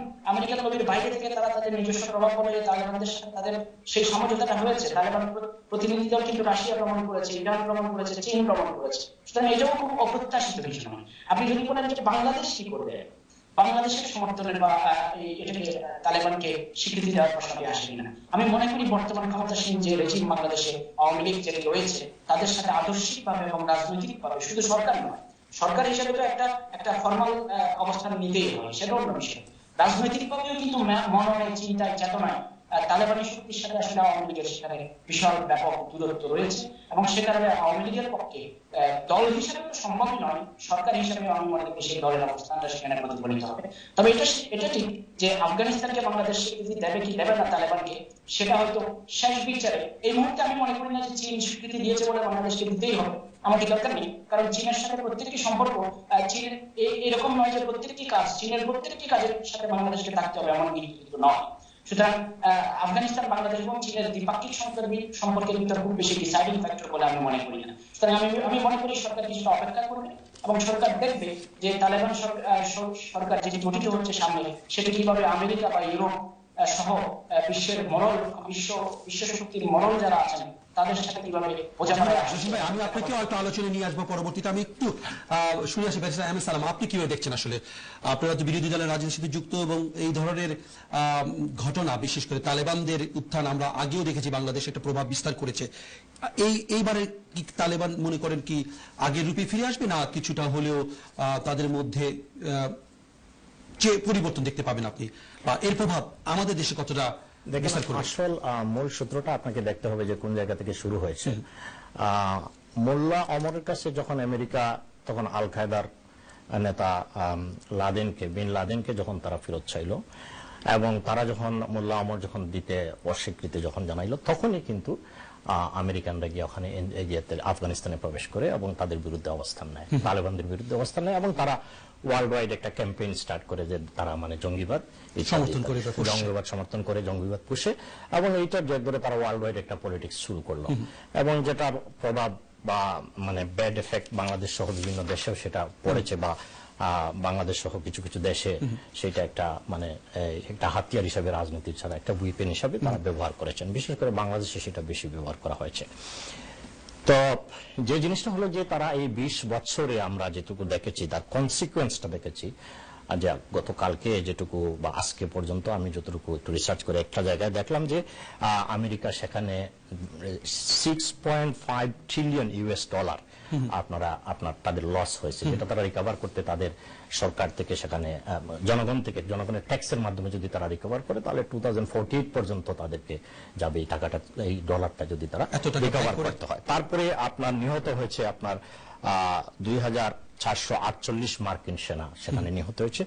লবির বাইরে থেকে তারা তাদের নিজস্ব প্রভাব বলে তালেবানদের সাথে তাদের সেই সমঝোতাটা হয়েছে। তালেবান প্রতিনিধি দল কিন্তু রাশিয়া ভ্রমণ করেছে, ইরান ভ্রমণ করেছে, চীন ভ্রমণ করেছে। সুতরাং এটাও খুব অপ্রত্যাশিত কিছু নয়। আপনি যদি বলেন যে বাংলাদেশ কি করবে, বাংলাদেশের সমর্থনের বা এটাকে তালেবানকে স্বীকৃতি দেওয়ার প্রশ্নটি আসে কিনা, আমি মনে করি বর্তমান ক্ষমতাসীন যে রেজিম বাংলাদেশে আওয়ামী লীগ যে রয়েছে তাদের সাথে আদর্শিকভাবে এবং রাজনৈতিকভাবে, শুধু সরকার নয়, সরকার হিসেবে তো একটা ফর্মাল অবস্থান নিতেই হয়, সেটা অন্য বিষয়। রাজনৈতিকভাবেও কিন্তু মননে, চিন্তায়, চেতনায় তালেবানি শক্তির সাথে আসলে আওয়ামী লীগের সেখানে বিশাল ব্যাপক দূরত্ব রয়েছে। এবং সে কারণে আওয়ামী লীগের পক্ষে দল হিসেবে তো সম্ভবই নয়, সরকার হিসেবে আমি মনে করি সেই দলের অবস্থানটা সেখানে প্রতিফলিত হবে। তবে এটা ঠিক যে আফগানিস্তানকে বাংলাদেশ স্বীকৃতি দেবে কি দেবে না তালেবানকে, সেটা হয়তো শেষ বিচারে। এই মুহূর্তে আমি মনে করি না যে চীন স্বীকৃতি দিয়েছে বলে বাংলাদেশকে দিতেই হবে, আমাদের দরকার নেই। কারণ চীনের সাথে প্রত্যেকটি সম্পর্ক, চীনের এরকম নয় যে প্রত্যেকটি কাজ, চীনের প্রত্যেকটি কাজের সাথে বাংলাদেশকে থাকতে হবে এমন কিন্তু নয়। সুতরাং আফগানিস্তান, বাংলাদেশ এবং চীনের দ্বিপাক্ষিক সম্পর্কের ভিতরে খুব বেশি ডিসাইডিং ফ্যাক্টর বলে আমি মনে করি না। সুতরাং আমি মনে করি সরকার কিছুটা অপেক্ষা করবে এবং সরকার দেখবে যে তালেবান সরকার যেটি গঠিত হচ্ছে সামনে, সেটি কিভাবে আমেরিকা বা ইউরোপ সহ বিশ্বের বিশ্ব শক্তির মরল যারা আছেন তাদের সাথে কিভাবে বোঝাপড়ায় আসছে। আমি আপনাকেও একটা আলোচনা নিয়ে আসবো পরবর্তীতে। আমি একটু শুনে আসি ব্যারিস্টার এম এ সালাম, আপনি কিভাবে দেখছেন? আসলে আপনারা তো বিরোধী দলের রাজনীতির সাথে যুক্ত এবং এই ধরনের ঘটনা, বিশেষ করে তালেবানদের উত্থান আমরা আগেও দেখেছি বাংলাদেশে একটা প্রভাব বিস্তার করেছে। এইবারে কি তালেবান মনে করেন কি আগের রূপে ফিরে আসবে, না কিছুটা হলেও তাদের মধ্যে যে পরিবর্তন দেখতে পাবেন আপনি, বা এর প্রভাব আমাদের দেশে কতটা? আসল মূল সূত্রটা আপনাকে দেখতে হবে যে কোন জায়গা থেকে শুরু হয়েছে। মোল্লা ওমরের কাছে যখন আমেরিকা, তখন আল কায়দার নেতা বিন লাদেনকে যখন তারা ফেরত চাইল এবং তারা যখন মোল্লা ওমর যখন দিতে অস্বীকৃতি যখন জানাইল, তখনই কিন্তু আমেরিকানরা গিয়ে ওখানে আফগানিস্তানে প্রবেশ করে এবং তাদের বিরুদ্ধে অবস্থান নেয়, তালেবানদের বিরুদ্ধে অবস্থান নেয় এবং তারা ওয়ার্ল্ড ওয়াইড একটা ক্যাম্পেইন স্টার্ট করে যে তারা মানে জঙ্গিবাদ সমর্থন করে, জঙ্গিবাদ পুষে, এবং এইটার জের ধরে তারা ওয়ার্ল্ড ওয়াইড একটা পলিটিক্স শুরু করলো। এবং যেটার প্রভাব বা মানে ব্যাড এফেক্ট বাংলাদেশ সহ বিভিন্ন দেশেও সেটা পড়েছে, বা বাংলাদেশ সহ কিছু কিছু দেশে সেটা একটা মানে একটা হাতিয়ার হিসাবে, রাজনীতির ছাড়া একটা উইপেন হিসাবে তারা ব্যবহার করেছেন। বিশেষ করে বাংলাদেশে সেটা বেশি ব্যবহার করা হয়েছে। তো যে জিনিসটা হলো যে তারা এই 20 বছরে আমরা যেটুকু দেখেছি তার কনসিকুয়েন্সটা দেখেছি, যে গতকালকে যেটুকু বা আজকে পর্যন্ত আমি যতটুকু একটু রিসার্চ করে একটা জায়গায় দেখলাম যে আমেরিকা সেখানে 6.5 ট্রিলিয়ন ইউএস ডলার আপনার তাদের লস হয়েছে, যেটা তারা রিকভার করতে তাদের সরকার থেকে, সেখানে জনগণ থেকে, জনগণের ট্যাক্সের মাধ্যমে যদি তারা রিকভার করে তাহলে 2048 পর্যন্ত তাদেরকে যাবে এই টাকাটা, এই ডলারটা যদি তারা রিকভার করতে হয়। তারপরে আপনার নিহত হয়েছে আপনার 2448 মার্কিন সেনা সেখানে নিহত হয়েছে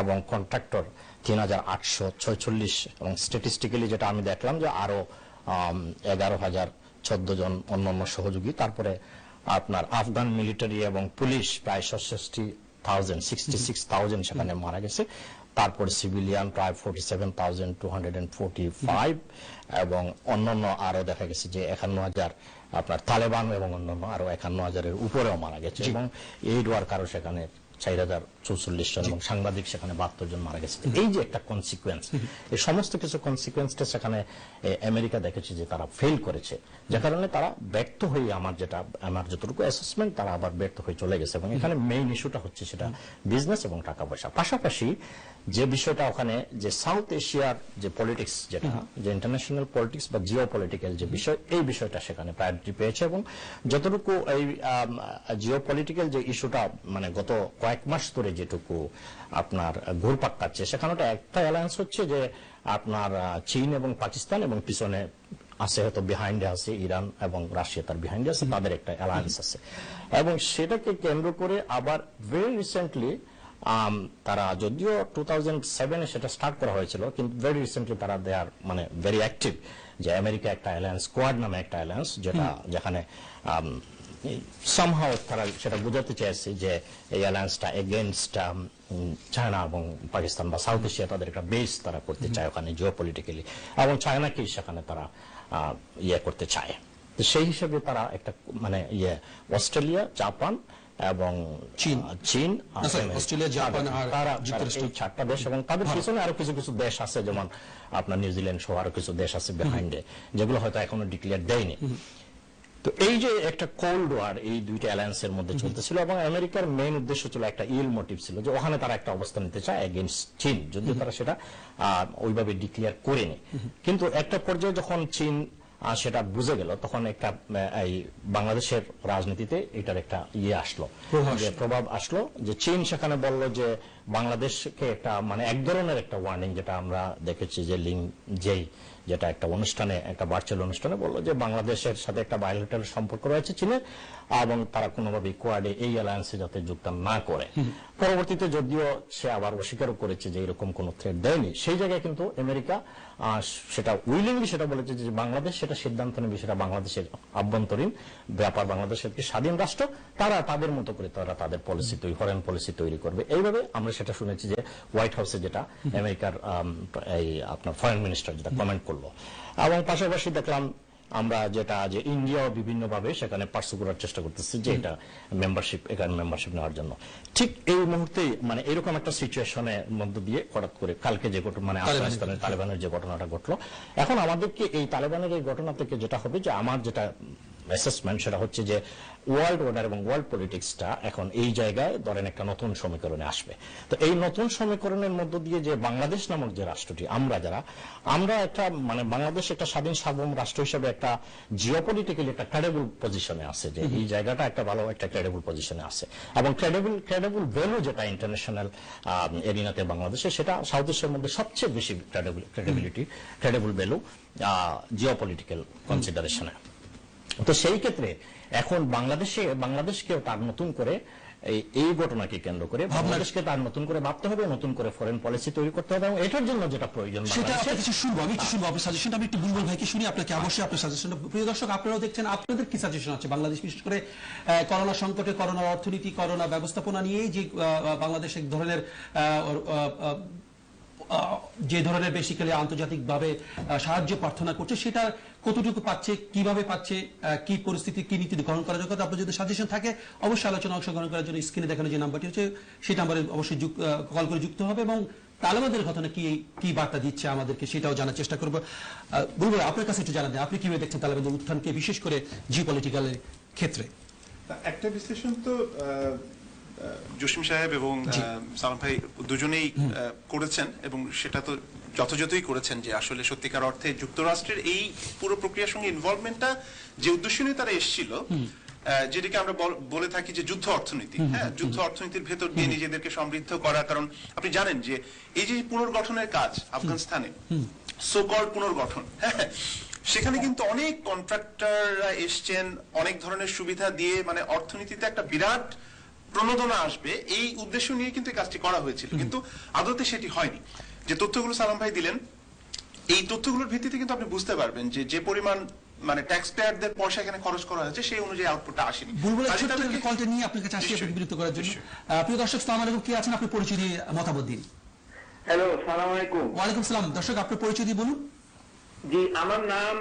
এবং কন্ট্রাক্টর 3846, এবং স্ট্যাটিস্টিক্যালি যেটা আমি দেখলাম যে আরো 11,014 জন অন্যান্য সহযোগী। তারপরে আপনার আফগান মিলিটারি এবং পুলিশ প্রায় 66,000 সেখানে মারা গেছে। তারপর সিভিলিয়ান প্রায় 47,245 এবং অন্যান্য আরো দেখা গেছে যে 51,000 আপনার তালেবান এবং অন্যান্য আরো 51,000-এর উপরেও মারা গেছে, এবং এইড ওয়ার্কারও সেখানে 4,044 জন এবং সাংবাদিক সেখানে 72 জন মারা গেছে। এই যে একটা কনসিকুয়েন্স, এই সমস্ত কিছু কনসিকুয়েন্সটা সেখানে আমেরিকা দেখেছে যে তারা ফেল করেছে, যে কারণে তারা ব্যর্থ হয়ে আমার যতটুকু অ্যাসেসমেন্ট তারা আবার ব্যর্থ হয়ে চলে গেছে। এবং এখানে মেইন ইস্যুটা হচ্ছে সেটা বিজনেস এবং টাকা পয়সা। পাশাপাশি যে বিষয়টা ওখানে যে সাউথ এশিয়ার যে পলিটিক্স, যেটা যে ইন্টারন্যাশনাল পলিটিক্স বা জিও পলিটিক্যাল যে বিষয়, এই বিষয়টা সেখানে প্রায়োরিটি পেয়েছে। এবং যতটুকু এই জিও পলিটিক্যাল যে ইস্যুটা মানে গত কয়েক মাস ধরে যেটুকু আপনার ঘুরপাক কাটছে, সেখানে একটা অ্যালায়েন্স হচ্ছে যে আপনার চীন এবং পাকিস্তান, এবং পিছনে আছে হয়তো বিহাইন্ডে আছে ইরান এবং রাশিয়া, তার বিহাইন্ডে আছে, তাদের একটা অ্যালায়েন্স আছে। এবং সেটাকে কেন্দ্র করে আবার ভেরি রিসেন্টলি তারা যদিও 2007 সেটা স্টার্ট করা হয়েছিল, কিন্তু ভেরি রিসেন্টলি তারা দে আর মানে ভেরি অ্যাক্টিভ, যে আমেরিকা একটা অ্যালায়েন্স, কোয়াড নামে একটা অ্যালায়েন্স, যেখানে সামহাও তারা সেটা বোঝাতে চেয়েছে যে এই অ্যালায়েন্সটা এগেনস্ট চায়না এবং পাকিস্তান বা সাউথ এশিয়া, তাদের একটা বেস তারা করতে চায় ওখানে জিওপলিটিক্যালি, এবং চায়নাকে সেখানে তারা করতে চায়। তো সেই হিসেবে তারা একটা মানে অস্ট্রেলিয়া, জাপান এবং চীন, অস্ট্রেলিয়া, জাপান আর তারা এই 4টা দেশ, এবং তাদের পিছনে আরো কিছু কিছু দেশ আছে, যেমন আপনার নিউজিল্যান্ড সহ আরো কিছু দেশ আছে বিহাইন্ডে, যেগুলো হয়তো এখনো ডিক্লেয়ার দেয়নি। তো এই যে একটা কোল্ড ওয়ার এই দুইটা অ্যালায়েন্সের মধ্যে চলতেছিল, এবং আমেরিকার মেইন উদ্দেশ্য ছিল একটা ইল মোটিভ ছিল যে ওখানে তারা একটা অবস্থান নিতে চায় এগেইনস্ট চীন, যদিও তারা সেটা ওইভাবে ডিক্লেয়ার করেনি। কিন্তু একটা পর্যায়ে যখন চীন সেটা বুঝে গেল, তখন একটা এই বাংলাদেশের রাজনীতিতে এটার একটা আসলো, প্রভাব আসলো, যে চীন সেখানে বলল যে বাংলাদেশকে একটা মানে এক ধরনের একটা ওয়ার্নিং, যেটা আমরা দেখেছি যে যেটা একটা অনুষ্ঠানে, একটা ভার্চুয়াল অনুষ্ঠানে বললো যে বাংলাদেশের সাথে একটা বায়োলেটারাল সম্পর্ক রয়েছে চীনের, এবং তারা কোনোভাবে কোয়াডে এই অ্যালায়েন্সে যাতে যোগদান না করে। পরবর্তীতে যদিও সে আবার অস্বীকারও করেছে যে এরকম কোনো থ্রেট দেয়নি, সেই জায়গায় কিন্তু আমেরিকা সেটা উইলিংলি সেটা বলেছে যে বাংলাদেশ সেটা সিদ্ধান্ত নেবে, সেটা বাংলাদেশের আভ্যন্তরীণ ব্যাপার, বাংলাদেশের কি স্বাধীন রাষ্ট্র, তারা তাদের মতো করে তারা তাদের পলিসি ফরেন পলিসি তৈরি করবে। এইভাবে আমরা সেটা শুনেছি যে হোয়াইট হাউসে যেটা আমেরিকার এই আপনার ফরেন মিনিস্টার যেটা কমেন্ট করলো। এবং পাশাপাশি দেখলাম আমরা যেটা যে ইন্ডিয়াও বিভিন্নভাবে সেখানে পার্সু করার চেষ্টা করতেছে যে এটা এখানে মেম্বারশিপ নেওয়ার জন্য। ঠিক এই মুহূর্তে মানে এরকম একটা সিচুয়েশনের মধ্য দিয়ে হঠাৎ করে কালকে যে মানে আফগানিস্তানের তালেবানের যে ঘটনাটা ঘটলো, এখন আমাদেরকে এই তালেবানের এই ঘটনা থেকে যেটা হবে, যে আমার যেটা অ্যাসেসমেন্ট সেটা হচ্ছে যে ওয়ার্ল্ড অর্ডার এবং ওয়ার্ল্ড পলিটিক্সটা এখন এই জায়গায় ধরেন একটা নতুন সমীকরণে আসবে। তো এই নতুন সমীকরণের মধ্য দিয়ে যে বাংলাদেশ নামক যে রাষ্ট্রটি, আমরা একটা মানে বাংলাদেশ একটা স্বাধীন সার্বভৌম রাষ্ট্র হিসেবে একটা জিওপলিটিক্যালি একটা ক্রেডিবল পজিশনে আছে, যে এই জায়গাটা একটা ভালো একটা ক্রেডিবল পজিশনে আছে, এবং ক্রেডিবল ভ্যালু যেটা ইন্টারন্যাশনাল এরিনাতে বাংলাদেশে, সেটা সাউথ এশিয়ার মধ্যে সবচেয়ে বেশি ক্রেডিবল ভ্যালু জিওপলিটিক্যাল কনসিডারেশনে। তো সেই ক্ষেত্রে এখন বাংলাদেশকে তার নতুন করে এই ঘটনাকে কেন্দ্র করে বাংলাদেশকে তার নতুন করে ভাবতে হবে, নতুন করে ফরেন পলিসি তৈরি করতে হবে, এবং এটার জন্য যেটা প্রয়োজন সেটা কিছু শুনবো, আমি একটু শুনবো আপনার সাজেশনটা, আমি একটু বুলবুল ভাইকে শুনি, আপনাকে অবশ্যই আপনার সাজেশনটা। প্রিয় দর্শক, আপনারাও দেখছেন, আপনাদের কি সাজেশন আছে বাংলাদেশ, বিশেষ করে করোনা সংকটে, করোনা অর্থনীতি, করোনা ব্যবস্থাপনা নিয়ে যে বাংলাদেশ এক ধরনের যে ধরনের বেসিক্যালি আন্তর্জাতিকভাবে সাহায্য প্রার্থনা করছে, সেটা কতটুকু পাচ্ছে, কিভাবে পাচ্ছে, কি পরিস্থিতি, কি নীতি গ্রহণ করা দরকার, আপনার যদি সাজেশন থাকে অবশ্যই আলোচনা অংশগ্রহণ করার জন্য স্ক্রিনে দেখানো যে নাম্বারটি হচ্ছে সেই নাম্বারে অবশ্যই কল করে যুক্ত হবে, এবং তালেবানের ঘটনা কি বার্তা দিচ্ছে আমাদেরকে সেটাও জানার চেষ্টা করবো। বলবো আপনার কাছে একটু জানাতে, আপনি কিভাবে দেখছেন তালেবানের উত্থানকে, বিশেষ করে জিওপলিটিক্যালের ক্ষেত্রে? একটা বিশ্লেষণ তো জসিম সাহেব এবং সালাম ভাই দুজনেই করেছেন, এবং সেটা তো যথাযথই করেছেন যে আসলে সত্যিকার অর্থে যুক্তরাষ্ট্রের এই পুরো প্রক্রিয়ার সঙ্গে ইনভলভমেন্টটা যে উদ্দেশ্য নিয়ে তারা এসেছিল, যেটাকে আমরা বলে থাকি যে যুদ্ধ অর্থনীতি, হ্যাঁ, যুদ্ধ অর্থনীতির ভেতর দিয়ে নিজেদেরকে সমৃদ্ধ করা। কারণ আপনি জানেন যে এই যে পুনর্গঠনের কাজ আফগানিস্তানে, সো-কল্ড পুনর্গঠন, হ্যাঁ, সেখানে কিন্তু অনেক কন্ট্রাক্টররা এসছেন, অনেক ধরনের সুবিধা দিয়ে মানে অর্থনীতিতে একটা বিরাট প্রণোদনা আসবে, এই উদ্দেশ্য নিয়ে কিন্তু কাজটি করা হয়েছিল, কিন্তু আদতে সেটি হয়নি। যে তথ্যগুলো সালাম ভাই দিলেন, এই তথ্যগুলোর ভিত্তিতে কিন্তু আপনি বুঝতে পারবেন যে পরিমাণ মানে ট্যাক্স পেয়ারদের পয়সা এখানে খরচ করা হয়েছে, সেই অনুযায়ী আউটপুটটা আসেনি। কলটা নিয়ে আপনার কাছে আসি বিরক্ত করার জন্য। প্রিয় দর্শক, সালাম আলাইকুম, কি আছেন, আপনি পরিচয় দিয়ে মতামত দিন। হ্যালো, সালাম আলাইকুম। ওয়ালাইকুম সালাম। দর্শক, আপনার পরিচয় দিয়ে বলুন। জি, আমার নাম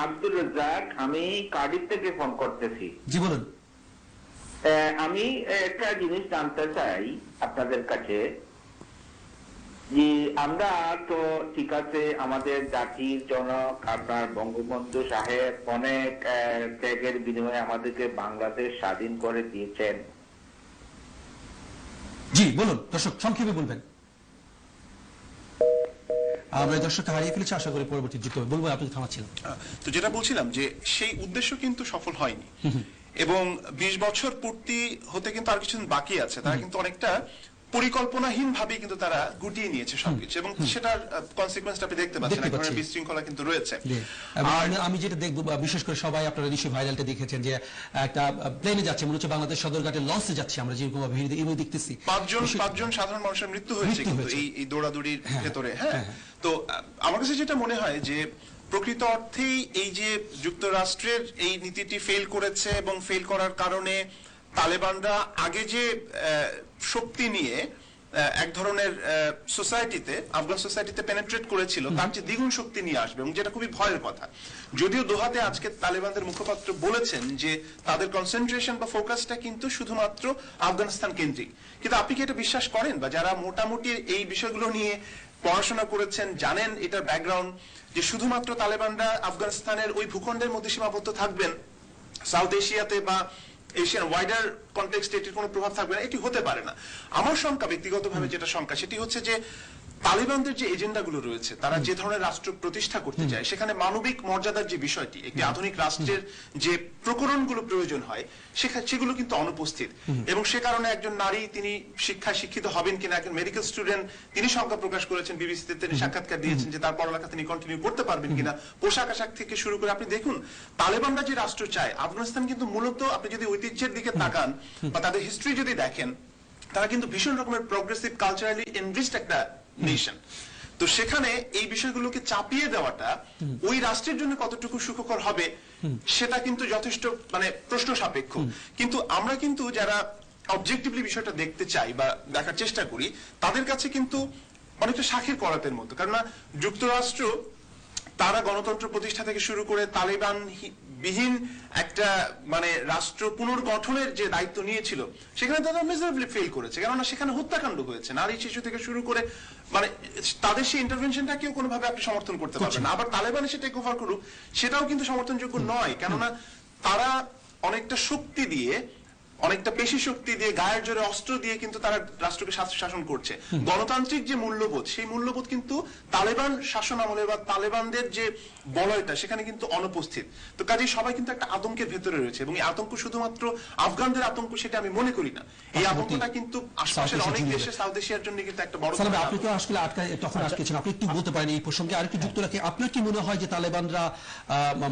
আব্দুল রাজ্জাক, আমি কার্ডিফ থেকে ফোন করতেছি। জি বলুন। আমি একটা জিনিস জানতে চাই আপনাদের কাছে, যে আমরা তো ঠিক আছে, আমাদের জাতির জনক আপনার বঙ্গবন্ধু সাহেব অনেক ত্যাগের বিনিময়ে আমাদেরকে বাংলাদেশ স্বাধীন করে দিয়েছেন। জি বলুন দর্শক, সংক্ষেপে বলবেন। আমরা দর্শক হারিয়ে ফেলেছি, আশা করি পরবর্তী যুক্ত হবে। বলবো, আপনি থামাচ্ছিলেন। তো যেটা বলছিলাম যে সেই উদ্দেশ্য কিন্তু সফল হয়নি, এবং 20 বছর পূর্তি হতে কিন্তু আর কিছুদিন বাকি আছে। তারা কিন্তু অনেকটা পরিকল্পনাহীন ভাবে কিন্তু তারা গুটিয়ে নিয়েছে সবকিছু এবং সেটার কনসিকুয়েন্স আপনি দেখতে পাচ্ছেন, এক ধরনের বিশৃঙ্খলা কিন্তু রয়েছে। আর আমি যেটা দেখবো, বিশেষ করে সবাই আপনারা নিশ্চয়ই ভাইরালটা দেখেছেন যে একটা প্লেনে যাচ্ছে, মনে হচ্ছে বাংলাদেশ সদরঘাটে লঞ্চে যাচ্ছে, আমরা যেরকম ভিডিও দেখতেছি, পাঁচজন সাধারণ মানুষের মৃত্যু হয়েছে কিন্তু এই দৌড়াদৌড়ির ভেতরে। হ্যাঁ, তো আমার কাছে যেটা মনে হয় যে প্রকৃত অর্থেই এই যে যুক্তরাষ্ট্রের এই নীতিটি ফেল করেছে এবং ফেল করার কারণে তালেবানরা আগে যে শক্তি নিয়ে এক ধরনের সোসাইটিতে, আফগান সোসাইটিতে পেনেট্রেট করেছিল, তার যে দ্বিগুণ শক্তি নিয়ে আসবে, এবং যেটা খুবই ভয়ের কথা। যদিও দোহাতে আজকে তালেবানদের মুখপাত্র বলেছেন যে তাদের কনসেন্ট্রেশন বা ফোকাসটা কিন্তু শুধুমাত্র আফগানিস্তান কেন্দ্রিক, কিন্তু আপনি কি এটা বিশ্বাস করেন? বা যারা মোটামুটি এই বিষয়গুলো নিয়ে পড়াশোনা করেছেন, জানেন এটার ব্যাকগ্রাউন্ড, যে শুধুমাত্র তালেবানরা আফগানিস্তানের ওই ভূখণ্ডের মধ্যে সীমাবদ্ধ থাকবেন, সাউথ এশিয়াতে বা এশিয়ান ওয়াইডার কনটেক্সটে এটির কোনো প্রভাব থাকবে না, এটি হতে পারে না। আমার শঙ্কা, ব্যক্তিগতভাবে যেটা শঙ্কা, সেটি হচ্ছে যে তালিবানদের যে এজেন্ডাগুলো রয়েছে, তারা যে ধরনের রাষ্ট্র প্রতিষ্ঠা করতে চায়, সেখানে মানবিক মর্যাদার যে বিষয়টি, একটি আধুনিক রাষ্ট্রের যে প্রকরণগুলো প্রয়োজন হয়, সেগুলো কিন্তু অনুপস্থিত। এবং সে কারণে একজন নারী, তিনি শিক্ষায় শিক্ষিত হবেন কিনা, একজন মেডিকেল স্টুডেন্ট, তিনি শঙ্কা প্রকাশ করেছেন, বিবিসিতে তিনি সাক্ষাৎকার দিয়েছেন যে তার পড়ালেখা তিনি কন্টিনিউ করতে পারবেন কিনা, পোশাক আশাক থেকে শুরু করে। আপনি দেখুন, তালেবানরা যে রাষ্ট্র চায়, আফগানিস্তান কিন্তু মূলত, আপনি যদি ঐতিহ্যের দিকে তাকান বা তাদের হিস্ট্রি যদি দেখেন, তারা কিন্তু ভীষণ রকমের প্রগ্রেসিভ, কালচারালি এনরিচড একটা নেশন। তো সেখানে এই বিষয়গুলোকে চাপিয়ে দেওয়াটা ওই রাষ্ট্রের জন্য কতটুকু সুখকর হবে, সেটা কিন্তু যথেষ্ট প্রশ্ন সাপেক্ষ। কিন্তু আমরা কিন্তু যারা অবজেক্টিভলি বিষয়টা দেখতে চাই বা দেখার চেষ্টা করি, তাদের কাছে কিন্তু অনেকটা শাখের করাতের মতো। কেননা যুক্তরাষ্ট্র তারা গণতন্ত্র প্রতিষ্ঠা থেকে শুরু করে তালেবান বিহীন একটা রাষ্ট্র পুনর্গঠনের যে দায়িত্ব নিয়েছিল, সেখানে তারা মেজারেবলি ফেল করেছে। কেননা সেখানে হত্যাকাণ্ড হয়েছে, নারী শিশু থেকে শুরু করে, তাদের সেই ইন্টারভেনশনটাকেও কোনোভাবে আপনি সমর্থন করতে পারবেন না। আবার তালেবান এসে টেক ওভার করুক, সেটাও কিন্তু সমর্থনযোগ্য নয়। কেননা তারা অনেকটা শক্তি দিয়ে, অনেকটা পেশি শক্তি দিয়ে, গায়ের জোরে অস্ত্র দিয়ে কিন্তু তারা রাষ্ট্রকে শাসন করছে। গণতান্ত্রিক যে মূল্যবোধ, সেই মূল্যবোধ কিন্তু তালেবান শাসন আমলে বা তালেবানদের যে বলয়টা, সেখানে কিন্তু অনুপস্থিত। তো কাজেই সবাই কিন্তু একটা আতঙ্কের ভেতরে রয়েছে, এবং এই আতঙ্ক শুধুমাত্র আফগানদের আতঙ্ক সেটা আমি মনে করি না। এই আতঙ্কটা কিন্তু আশপাশের অনেক দেশে, সাউথ এশিয়ার জন্য কিন্তু একটা বড়। আপনি তো আসলে তখন আটকেছেন, আপনি একটু বলতে পারেন এই প্রসঙ্গে আরেকটু যুক্ত রাখে, আপনার কি মনে হয় যে তালেবানরা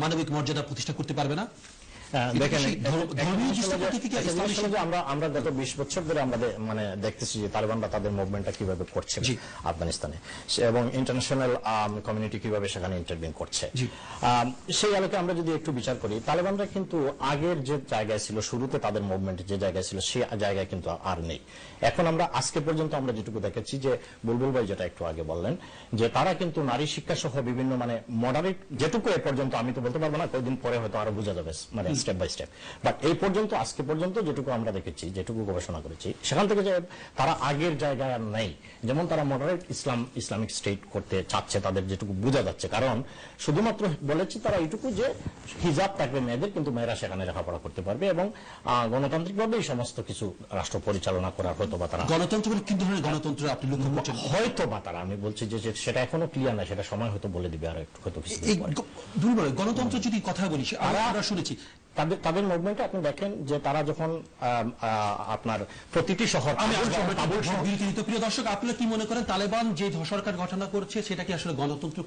মানবিক মর্যাদা প্রতিষ্ঠা করতে পারবে না? দেখেন, আমরা গত 20 বছর ধরে আমরা দেখতেছি যে তালেবানরা তাদের মুভমেন্টটা কিভাবে করছে আফগানিস্তানে, এবং ইন্টারন্যাশনাল কমিউনিটি কিভাবে সেখানে ইন্টারভিউ করছে। সেই আলোকে আমরা যদি একটু বিচার করি, তালেবানরা কিন্তু আগের যে জায়গায় ছিল, শুরুতে তাদের মুভমেন্ট যে জায়গায় ছিল, সেই জায়গায় কিন্তু আর নেই। এখন আমরা আজকে পর্যন্ত আমরা যেটুকু দেখেছি, যে বুলবুল ভাই যেটা একটু আগে বললেন, যে তারা কিন্তু নারী শিক্ষা সহ বিভিন্ন মডারেট, যেটুকু এ পর্যন্ত, আমি তো বলতে পারবো না, কয়েকদিন পরে হয়তো আরো বোঝা যাবে স্টেপ বাই স্টেপ, বাট এই পর্যন্ত, আজকে পর্যন্ত যেটুকু আমরা দেখেছি, যেটুকু গবেষণা করেছি, সেখান থেকে যে তারা আগের জায়গায় আর নেই। যেমন তারা মডারেট ইসলামিক স্টেট করতে চাচ্ছে, তাদের যেটুকু বোঝা যাচ্ছে। কারণ শুধুমাত্র বলেছি তারা এইটুকু যে হিজাব থাকবে মেয়েদের, কিন্তু মেয়েরা সেখানে লেখাপড়া করতে পারবে, এবং গণতান্ত্রিকভাবে এই সমস্ত কিছু রাষ্ট্র পরিচালনা করার হয়তো বা তারা গণতন্ত্র, কি ধরনের গণতন্ত্র আপনি লক্ষ্য করছেন? হয়তো বা তারা, আমি বলছি যে সেটা এখনো ক্লিয়ার না, সেটা সময় হয়তো বলে দিবে। আর একটু হয়তো গণতন্ত্র যদি কথা বলি, আমরা শুনেছি তাদের মুভমেন্টে আপনি দেখেন যে তারা যখন আপনার প্রতিটি শহর, প্রিয় দর্শক, আপনারা কি মনে করেন তালেবান যে সরকার গঠন করছে, সেটা কি আসলে গণতন্ত্র?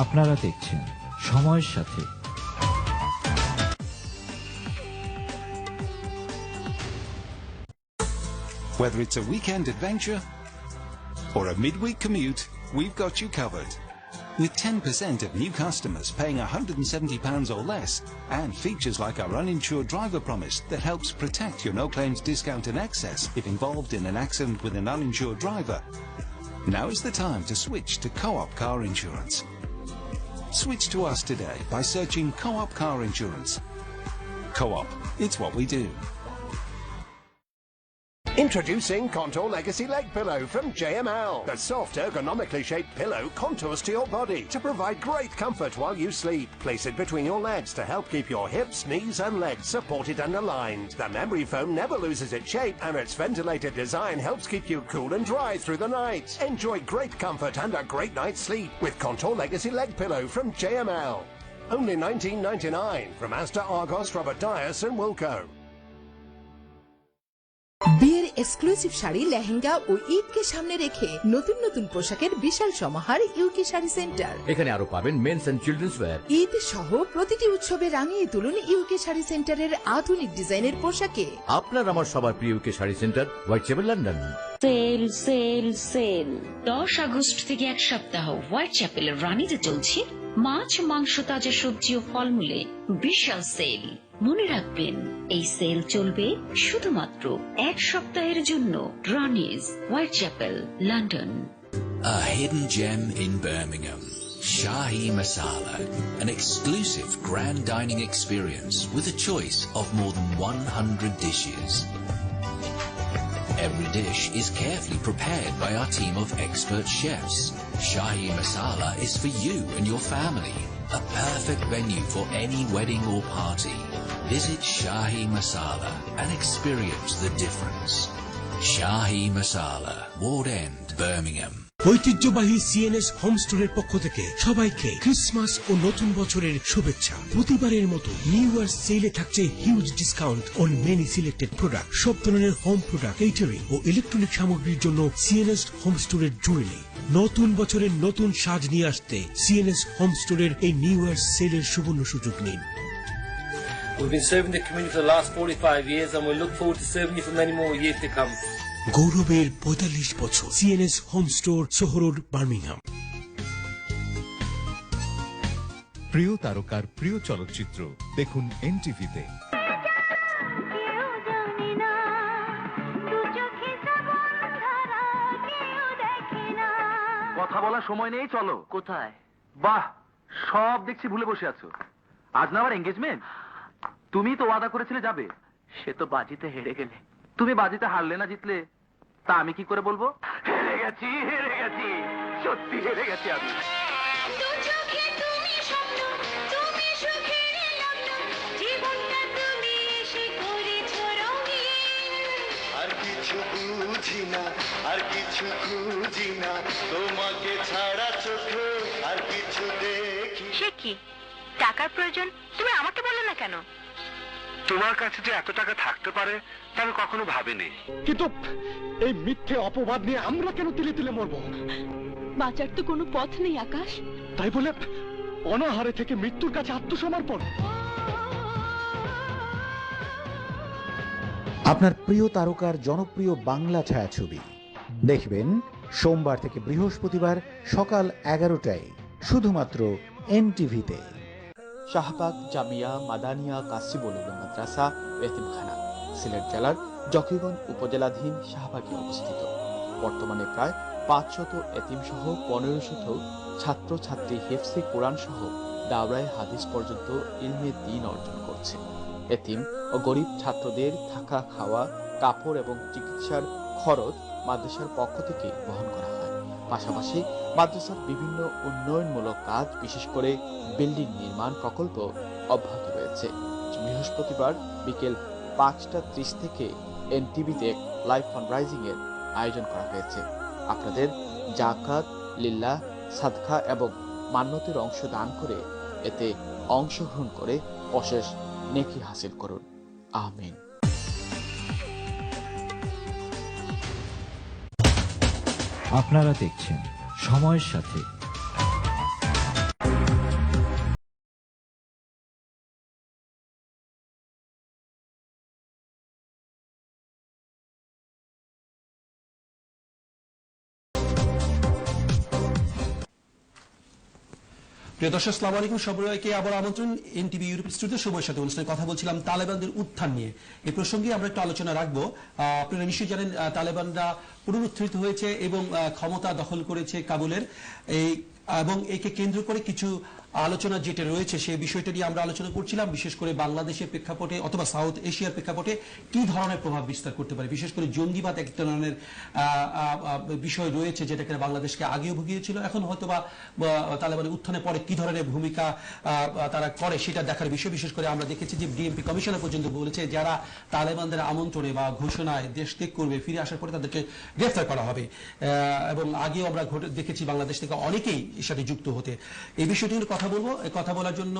আপনারা দেখছেন সময়ের সাথে। Whether it's a weekend adventure or a midweek commute, we've got you covered. With 10% of new customers paying £170 or less, and features like our uninsured driver promise that helps protect your no-claims discount and excess if involved in an accident with an uninsured driver, now is the time to switch to Co-op Car Insurance. Switch to us today by searching Co-op Car Insurance. Co-op, it's what we do. Introducing Contour Legacy Leg Pillow from JML. The soft, ergonomically shaped pillow contours to your body to provide great comfort while you sleep. Place it between your legs to help keep your hips, knees and legs supported and aligned. The memory foam never loses its shape and its ventilated design helps keep you cool and dry through the night. Enjoy great comfort and a great night's sleep with Contour Legacy Leg Pillow from JML. Only $19.99 from Asda, Argos, Robert Dias and Wilco. বিয়ের exclusive sari, lehenga ও ঈদকে সামনে রেখে নতুন নতুন পোশাকের বিশাল সমাহার UK sari centre. এখানে আরো পাবেন men's and children's wear. Eid সহ প্রতিটি উৎসবে রাঙিয়ে তুলুন ইউকে শাড়ি সেন্টারের আধুনিক ডিজাইনের পোশাকে। আপনার আমার সবার প্রিয় UK sari centre, Whitechapel, London. Sale sale sale 10 August থেকে এক সপ্তাহ হোয়াইট চ্যাপেলের রানীতে চলছে মাছ, মাংস, তাজা সবজি ও ফলমূলে বিশাল সেল। মনে রাখবেন, এই সেল চলবে শুধুমাত্র এক সপ্তাহের জন্য। Rani's, Whitechapel, London. A hidden gem in Birmingham. Shahi Masala, an exclusive grand dining experience with a choice of more than 100 dishes. Every dish is carefully prepared by our team of expert chefs. Shahi Masala is for you and your family. A perfect venue for any wedding or party. Visit Shahi Masala and experience the difference. Shahi Masala, Ward End, Birmingham. ঐতিহ্যবাহী CNS home স্টোরের পক্ষ থেকে সবাইকে Christmas ও নতুন বছরের শুভেচ্ছা। প্রতিবারের মতো নিউ ইয়ার সেলে থাকছে huge discount on many selected product. সব ধরনের হোম প্রোডাক্ট, কেটারিং ও ইলেকট্রনিক সামগ্রীর জন্য সিএনএস হোম স্টোরের জুড়ে নেই। নতুন বছরের নতুন সাজ নিয়ে আসতে সিএনএস হোম স্টোরের এই নিউ ইয়ার সেলের সুবর্ণ সুযোগ নিন। We've been serving the community for the last 45 years and we look forward to serving you for many more years to come. গৌরবের 45 বছর, সিএনএস হোম স্টোর, সোহো রোড, বার্মিংহাম। প্রিয় তারকার প্রিয় চলচ্চিত্র দেখুন এনটিভিতে। কথা বলার সময় নেই, চলো। কোথায়? বাহ, সব দেখছি ভুলে বসে আছো। আজ না আমার এঙ্গেজমেন্ট। তুমি তো ওয়াদা করেছিলে যাবে। সে তো বাজিতে হেরে গেলে। তুমি বাজিতে হারলে না, জিতলে তা আমি কি করে বলবো? হেরে গেছি, হেরে গেছি, সত্যি হেরে গেছি আমি। আর কিছু বুঝি না, আর কিছু খুঁজি না, তোমাকে ছাড়া চোখে আর কিছু দেখি। সে কি টাকার প্রয়োজন? তুমি আমাকে বললে না কেন? তোমার কাছে যে এত টাকা থাকতে পারে তা আমি কখনো ভাবিনি। কিন্তু এই মিথ্যে অপবাদ নিয়ে আমরা কেন তিলে তিলে মরবো? বাঁচার তো কোনো পথ নেই আকাশ। তাই বলে অনাহারে থেকে মৃত্যুর কাছে আত্মসমর্পণ? আপনার প্রিয় তারকার জনপ্রিয় বাংলা ছায়াছবি দেখবেন সোমবার থেকে বৃহস্পতিবার সকাল 11টায় শুধুমাত্র এনটিভিতে। শাহবাগ জামিয়া মাদানিয়া কাসিবুল উলুম মাদ্রাসা এতিমখানা সিলেট জেলার জকিগঞ্জ উপজেলাধীন শাহবাগে অবস্থিত। বর্তমানে প্রায় 500 এতিম সহ 1500 ছাত্রছাত্রী হিফজে কোরআন সহ দাওরায়ে হাদিস পর্যন্ত ইলমে দ্বীন অর্জন করছে। এতিম ও গরিব ছাত্রদের থাকা, খাওয়া, কাপড় এবং চিকিৎসার খরচ মাদ্রাসার পক্ষ থেকে বহন করা হয়। পাশাপাশি মাদ্রাসার বিভিন্ন উন্নয়নমূলক কাজ, বিশেষ করে বিল্ডিং নির্মাণ প্রকল্প অব্যাহত রয়েছে। বৃহস্পতিবার বিকেল 5:30 থেকে এনটিভিতে লাইভ ফান্ডরাইজিং এর আয়োজন করা হয়েছে। আপনাদের জাকাত, লিল্লাহ, সাদকা এবং মান্যতের অংশ দান করে এতে অংশগ্রহণ করে অশেষ নেকি হাসিল করুন। আমিন। আপনারা দেখছেন সময়ের সাথে। প্রিয় দর্শক, আসসালামু আলাইকুম। সবাইকে আবার আমন্ত্রণ এনটিভি ইউরোপ স্টুডিও সময়ের সাথে অনুষ্ঠানে কথা বলছিলাম তালেবানদের উত্থান নিয়ে। এই প্রসঙ্গে আমরা একটু আলোচনা রাখবো। আপনারা নিশ্চয়ই জানেন তালেবানরা পুনরুত্থিত হয়েছে এবং ক্ষমতা দখল করেছে কাবুলের, এবং একে কেন্দ্র করে কিছু আলোচনা যেটা রয়েছে সেই বিষয়টা নিয়ে আমরা আলোচনা করছিলাম, বিশেষ করে বাংলাদেশের প্রেক্ষাপটে অথবা সাউথ এশিয়ার প্রেক্ষাপটে কি ধরনের প্রভাব বিস্তার করতে পারে। বিশেষ করে জঙ্গিবাদ এক ধরনের বিষয় রয়েছে যেটাকে বাংলাদেশকে আগেও ভুগিয়েছিল, এখন হয়তোবা তালেবানের উত্থানের পরে কি ধরনের ভূমিকা তারা করে সেটা দেখার বিষয়। বিশেষ করে আমরা দেখেছি যে ডিএমপি কমিশনার পর্যন্ত বলেছে যারা তালেবানদের আমন্ত্রণে বা ঘোষণায় দেশ ত্যাগ করবে ফিরে আসার পরে তাদেরকে গ্রেফতার করা হবে, এবং আগেও আমরা দেখেছি বাংলাদেশ থেকে অনেকেই এর সাথে যুক্ত হতে। এই বিষয়টি নিয়ে কথা বলবো, কথা বলার জন্য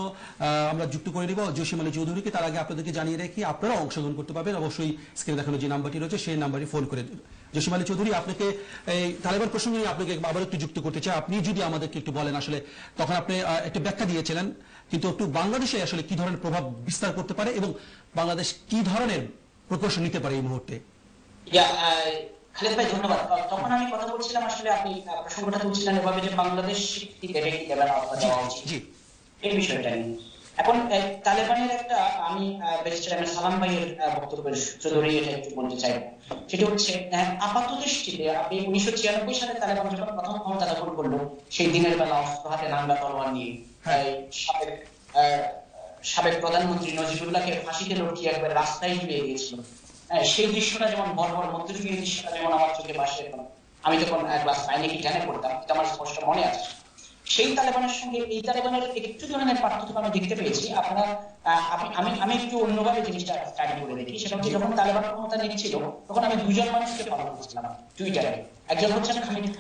আমরা যুক্ত করে নেব জসিম আলী চৌধুরীকে। তার আগে আপনাদেরকে জানিয়ে রাখি আপনারা অংশগ্রহণ করতে পারবেন অবশ্যই স্ক্রিনে দেখানো যে নাম্বারটি রয়েছে সেই নাম্বারে ফোন করে। জসিম আলী চৌধুরী, আপনাকে এই তালেবান প্রসঙ্গে নিয়ে আপনাকে আবার একটু যুক্ত করতে চাই। আপনি যদি আমাদেরকে একটু বলেন, আসলে তখন আপনি একটু ব্যাখ্যা দিয়েছিলেন, কিন্তু একটু বাংলাদেশে আসলে কি ধরনের প্রভাব বিস্তার করতে পারে এবং বাংলাদেশ কি ধরনের প্রকৌশল নিতে পারে এই মুহূর্তে। খালেদ ভাই ধন্যবাদ। তখন আমি কথা বলছিলাম, আসলে আপনি প্রসঙ্গটা তুলছিলেন এভাবে যে বাংলাদেশ স্বীকৃতি দেবে কি দেবে না এই বিষয়টা নিয়ে। এখন তালেবানের একটা আমি ব্যারিস্টার সালাম ভাইয়ের বক্তব্যের সূত্র ধরে এটা একটু বলতে চাই। সেটা হচ্ছে আপাত দৃষ্টিতে আপনি 1996 সালে তালেবান যখন প্রথম ক্ষমতা দখল করলো, সেই দিনের বেলা অস্ত্র হাতে নাঙ্গা তলোয়ার নিয়ে সাবেক প্রধানমন্ত্রী নজিবুল্লাহকে ফাঁসিতে লটকিয়ে একবার রাস্তায় ঝুলিয়ে দিয়েছিল। সেই দৃশ্যটা যেমন বর্বর মধ্যযুগীয় দৃশ্যটা যেমন আমার চোখে ভাসে। এখন আমি যখন ক্লাস 9 কি 10 পড়তাম, এটা আমার স্পষ্ট মনে আছে। সেই তালেবানের সঙ্গে এই তালেবানের একটু ধরনের পার্থক্য আমি দেখতে পেয়েছি। আপনারা আমি একটু অন্যভাবে জিনিসটা স্টাডি করে দেখি। সেটা হচ্ছে যখন তালেবান ক্ষমতা নিচ্ছিল তখন আমি দুজন মানুষকে ফলো করছিলাম টুইটারে। একজন হচ্ছেন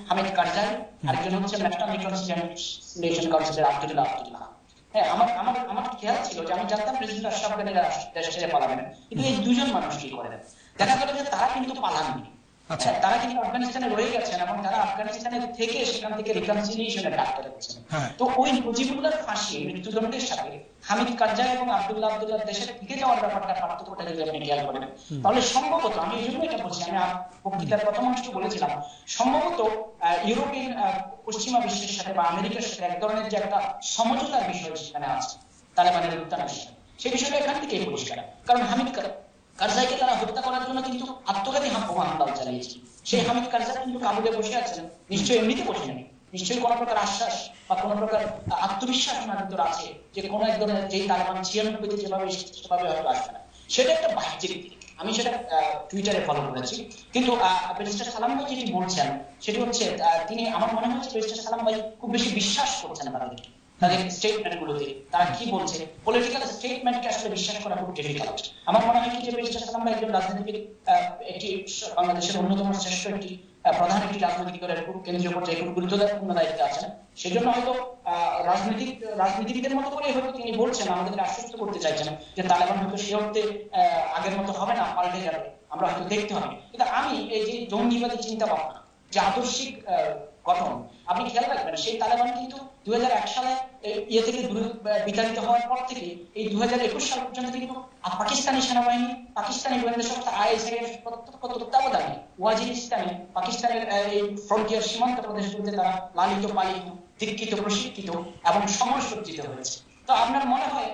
হামিদ কারজাই, আরেকজন হচ্ছেন ন্যাশনাল রিকনসিলিয়েশন কাউন্সিলের আব্দুল্লাহ। হ্যাঁ, আমার খেয়াল ছিল যে আমি জানতাম প্রেসিডেন্ট আশরাফ গানি দেশ ছেড়ে পালাবেন, কিন্তু এই দুজন মানুষ কি করেন? দেখা গেল যে তারা কিন্তু পালাননি, তারা কিন্তু আফগানিস্তানে রয়ে গেছেন এবং তারা আফগানিস্তানের থেকে সেখান থেকে রিকনসিলিয়েশনের ডাক্তার হচ্ছেন। তো ওই মুজিবুল্লাহর ফাঁসি মৃত্যুদণ্ডের সাথে হামিদ কারজাই এবং আব্দুল্লাহ দেশের থেকে যাওয়ার ব্যাপারটা পার্থক্যটা যদি আপনি খেয়াল করেন, তাহলে সম্ভবত আমি এই জন্য এটা বলছি, আমি বক্তৃতার প্রথম অংশ বলেছিলাম, সম্ভবত ইউরোপিয়ান পশ্চিমা বিশ্বের সাথে বা আমেরিকার সাথে এক ধরনের যে একটা সমঝোতার বিষয় সেখানে আছে তালেবানের উত্থানের সাথে, সেই বিষয়টা এখান থেকেই পরিষ্কার। কারণ হামিদ কারজাইকে তারা হত্যা করার জন্য কিন্তু আত্মঘাতী হামলা চালিয়েছে। সেই হামিদ কারজাই কিন্তু কাবুলে বসে আছেন, নিশ্চয়ই এমনিতে বসে নেই, নিশ্চয়ই কোন প্রকার আশ্বাস বা কোন প্রকার আত্মবিশ্বাস ওনার ভিতরে আছে যে কোন এক ধরনের যেই তালেবান 96 যেভাবে সেভাবে হয়তো আসবে না। সেটা একটা বাহ্যিক দিক, আমি সেটা টুইটারে ফলো করেছি। কিন্তু ব্যারিস্টার সালাম ভাই যেটি বলছেন সেটি হচ্ছে তিনি, আমার মনে হচ্ছে ব্যারিস্টার সালাম ভাই খুব বেশি বিশ্বাস করছেন তাদেরকে, তাদের স্টেটমেন্ট গুলোতে তারা কি বলছে। পলিটিক্যাল স্টেটমেন্টকে আসলে বিশ্বাস করা খুব ডিফিকাল্ট। আমার মনে হয় কি যে ব্যারিস্টার সালাম ভাই একজন রাজনীতিবিদ, একটি বাংলাদেশের অন্যতম শ্রেষ্ঠ একটি প্রধান একটি রাজনৈতিক দলের কেন্দ্রীয় পর্যায়ে খুব গুরুত্বপূর্ণ দায়িত্বে আছেন। সেজন্য হয়তো রাজনীতিবিদের মতো করে হয়তো তিনি বলছেন, আমাদেরকে আশ্বস্ত করতে চাইছেন যে তালেবান হয়তো সে অর্থে আগের মতো হবে না, পাল্টে যাবে, আমরা হয়তো দেখতে হবে। কিন্তু আমি এই যে জঙ্গিবাদী চিন্তা ভাবনা, যে আদর্শিক গঠন, আপনি খেয়াল রাখবেন সেই তালেবান কিন্তু 2001 সালে ইয়ে থেকে বিতাড়িত হওয়ার পর থেকে এই 2021 সাল পর্যন্ত কিন্তু পাকিস্তানি সেনাবাহিনী, পাকিস্তানি গোয়েন্দা সংস্থা আইএসআই এর তত্ত্বাবধানে ওয়াজিরিস্তানে পাকিস্তানের এই ফ্রন্টিয়ার সীমান্ত প্রদেশগুলিতে তারা লালিত পালিত, দীক্ষিত, প্রশিক্ষিত এবং সমরসজ্জিত হয়েছে। তো আমার মনে হয়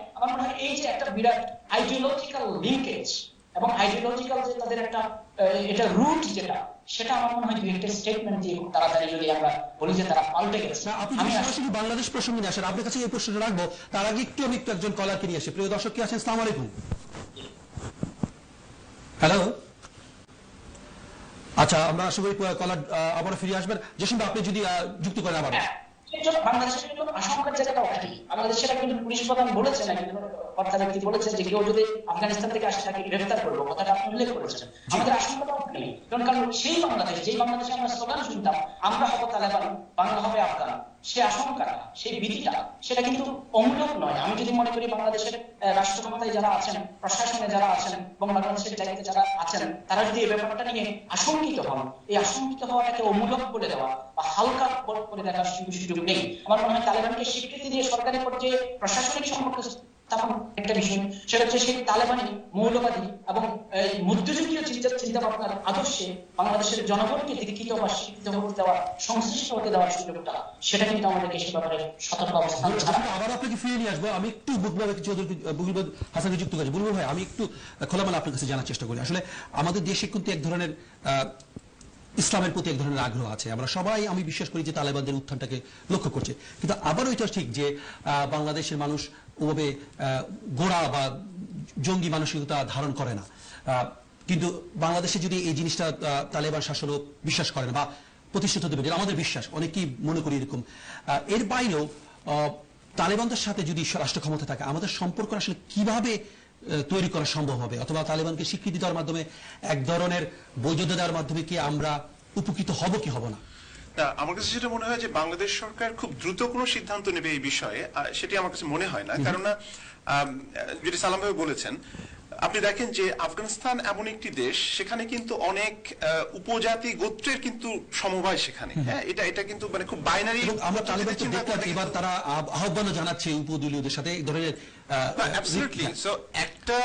এই যে একটা বিরাট আইডিওলজিক্যাল লিঙ্কেজ এবং আইডিওলজিক্যাল যে তাদের একটা এটা রুট যেটা, সেটা আমার মনে হয় একটা স্টেটমেন্ট দিয়ে খুব তাড়াতাড়ি যদি আমরা বলি যে তারা পাল্টে গেছে। আমি সরাসরি বাংলাদেশ প্রসঙ্গে নিয়ে আসেন, আপনার কাছে এই প্রশ্নটা রাখবো, তার আগে আমি একটু একজন কলারকে নিয়ে আসি। প্রিয় দর্শক কি আছেন? আসসালামু আলাইকুম। হ্যালো, আচ্ছা, আমরা আশা করি কলার আবার ফিরে আসবেন। জসিম আপনি যদি যুক্ত করেন আবার। বাংলাদেশের আশঙ্কার জায়গাটা ওখানে, বাংলাদেশের একজন পুলিশ প্রধান বলেছেন, একজন কর্তা ব্যক্তি বলেছেন যে কেউ যদি আফগানিস্তান থেকে আসে তাকে গ্রেফতার করবো, কথাটা আপনি উল্লেখ করেছেন। আমাদের আশঙ্কাটা ওখানে, কারণ সেই বাংলাদেশ, যেই বাংলাদেশে আমরা স্লোগান শুনতাম আমরা হবো তালেবান, বাংলা হবে আফগান, সে আশঙ্কাটা, সেই ভীতিটা, সেটা কিন্তু অমূলক নয়। আমি যদি মনে করি বাংলাদেশের রাষ্ট্র ক্ষমতায় যারা আছেন, প্রশাসনে যারা আছেন এবং বাংলাদেশের জায়গাতে যারা আছেন, তারা যদি এই ব্যাপারটা নিয়ে আশঙ্কিত হন, এই আশঙ্কিত হওয়াটাকে অমূলক বলে দেওয়া বা হালকা করে দেখার সুযোগ নেই। আমার মনে হয় তালেবানকে স্বীকৃতি দিয়ে সরকারি পর্যায়ে প্রশাসনিক সম্পর্ক তখন একটা বিষয়, সেটা হচ্ছে সেই তালেবানি মৌলবাদী এবং মধ্যযুগীয় চিন্তা ভাবনার আদর্শে বাংলাদেশের জনগণকে দীক্ষিত বা শিক্ষিত হতে দেওয়া, সংশ্লিষ্ট হতে দেওয়ার সুযোগটা, সেটা কিন্তু আমাদেরকে সে ব্যাপারে সতর্ক অবস্থান ছাড়া। আবার আপনাকে ফিরে নিয়ে আসবো। আমি একটু বুলবুল হাসানকে যুক্ত করেছি। বুলবুল ভাই, আমি একটু খোলামেলা আপনার কাছে জানার চেষ্টা করি। আসলে আমাদের দেশে কিন্তু এক ধরনের ইসলামের প্রতি এক ধরনের আগ্রহ আছে। আমরা সবাই, আমি বিশ্বাস করি যে তালেবানদের উত্থানটাকে লক্ষ্য করছে, কিন্তু আবারও এটা ঠিক যে বাংলাদেশের মানুষ ওভাবে গোড়া বা জঙ্গি মানসিকতা ধারণ করে না। কিন্তু বাংলাদেশে যদি এই জিনিসটা তালেবান শাসনও বিশ্বাস করে না বা প্রতিষ্ঠিত হতে পারে, আমাদের বিশ্বাস, অনেকেই মনে করি এরকম। এর বাইরেও তালেবানদের সাথে যদি রাষ্ট্র ক্ষমতা থাকে, আমাদের সম্পর্ক আসলে কিভাবে তৈরি করা সম্ভব হবে, অথবা তালেবানকে স্বীকৃতি দেওয়ার মাধ্যমে এক ধরনের বৈধতা দেওয়ার মাধ্যমে কি আমরা উপকৃত হব কি হব না? আমার কাছে যেটা মনে হয় যে বাংলাদেশ সরকার খুব দ্রুত কোনো সিদ্ধান্ত নেবে এই বিষয়ে, সেটি আমার কাছে মনে হয় না। কেননা যেটি সালাম ভাই বলেছেন, আপনি দেখেন যে আফগানিস্তান এমন একটি দেশ, সেখানে কিন্তু অনেক উপজাতি গোত্রের কিন্তু সমবায় সেখানে। হ্যাঁ, এটা কিন্তু মানে খুব বাইনারি। আমরা তালেবানকে দেখতে এবার তারা আহ্বানও জানাচ্ছে উপদলীয়দের সাথে এই ধরনের। অ্যাবসলিউটলি। সো একটা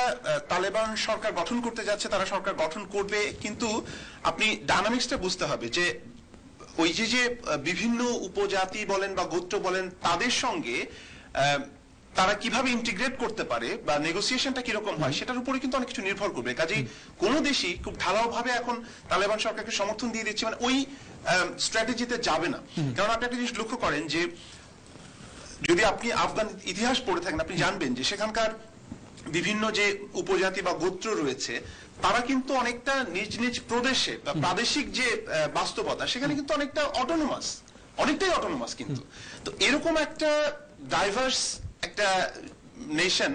তালেবান সরকার গঠন করতে যাচ্ছে, তারা সরকার গঠন করবে, কিন্তু আপনি ডায়নামিক্সটা বুঝতে হবে যে ওই যে বিভিন্ন উপজাতি বলেন বা গোত্র বলেন, তাদের সঙ্গে তারা কিভাবে ইন্টিগ্রেট করতে পারে বা নেগোসিয়েশনটা কিরকম হয়, সেটার উপরে কিন্তু অনেক কিছু নির্ভর করবে। কাজেই কোন দেশই খুব ঢালাও ভাবে এখন তালেবান সরকারকে সমর্থন দিয়ে দিচ্ছে মানে ওই স্ট্র্যাটেজিতে যাবে না। কারণ আপনি একটা জিনিস লক্ষ্য করেন যে যদি আপনি আফগান ইতিহাস পড়ে থাকেন, আপনি জানবেন যে সেখানকার বিভিন্ন যে উপজাতি বা গোত্র রয়েছে, তারা কিন্তু অনেকটা নিজ নিজ প্রদেশে বা প্রাদেশিক যে বাস্তবতা, সেখানে কিন্তু অনেকটাই অটোনোমাস কিন্তু। তো এরকম একটা ডাইভার্স একটা নেশন,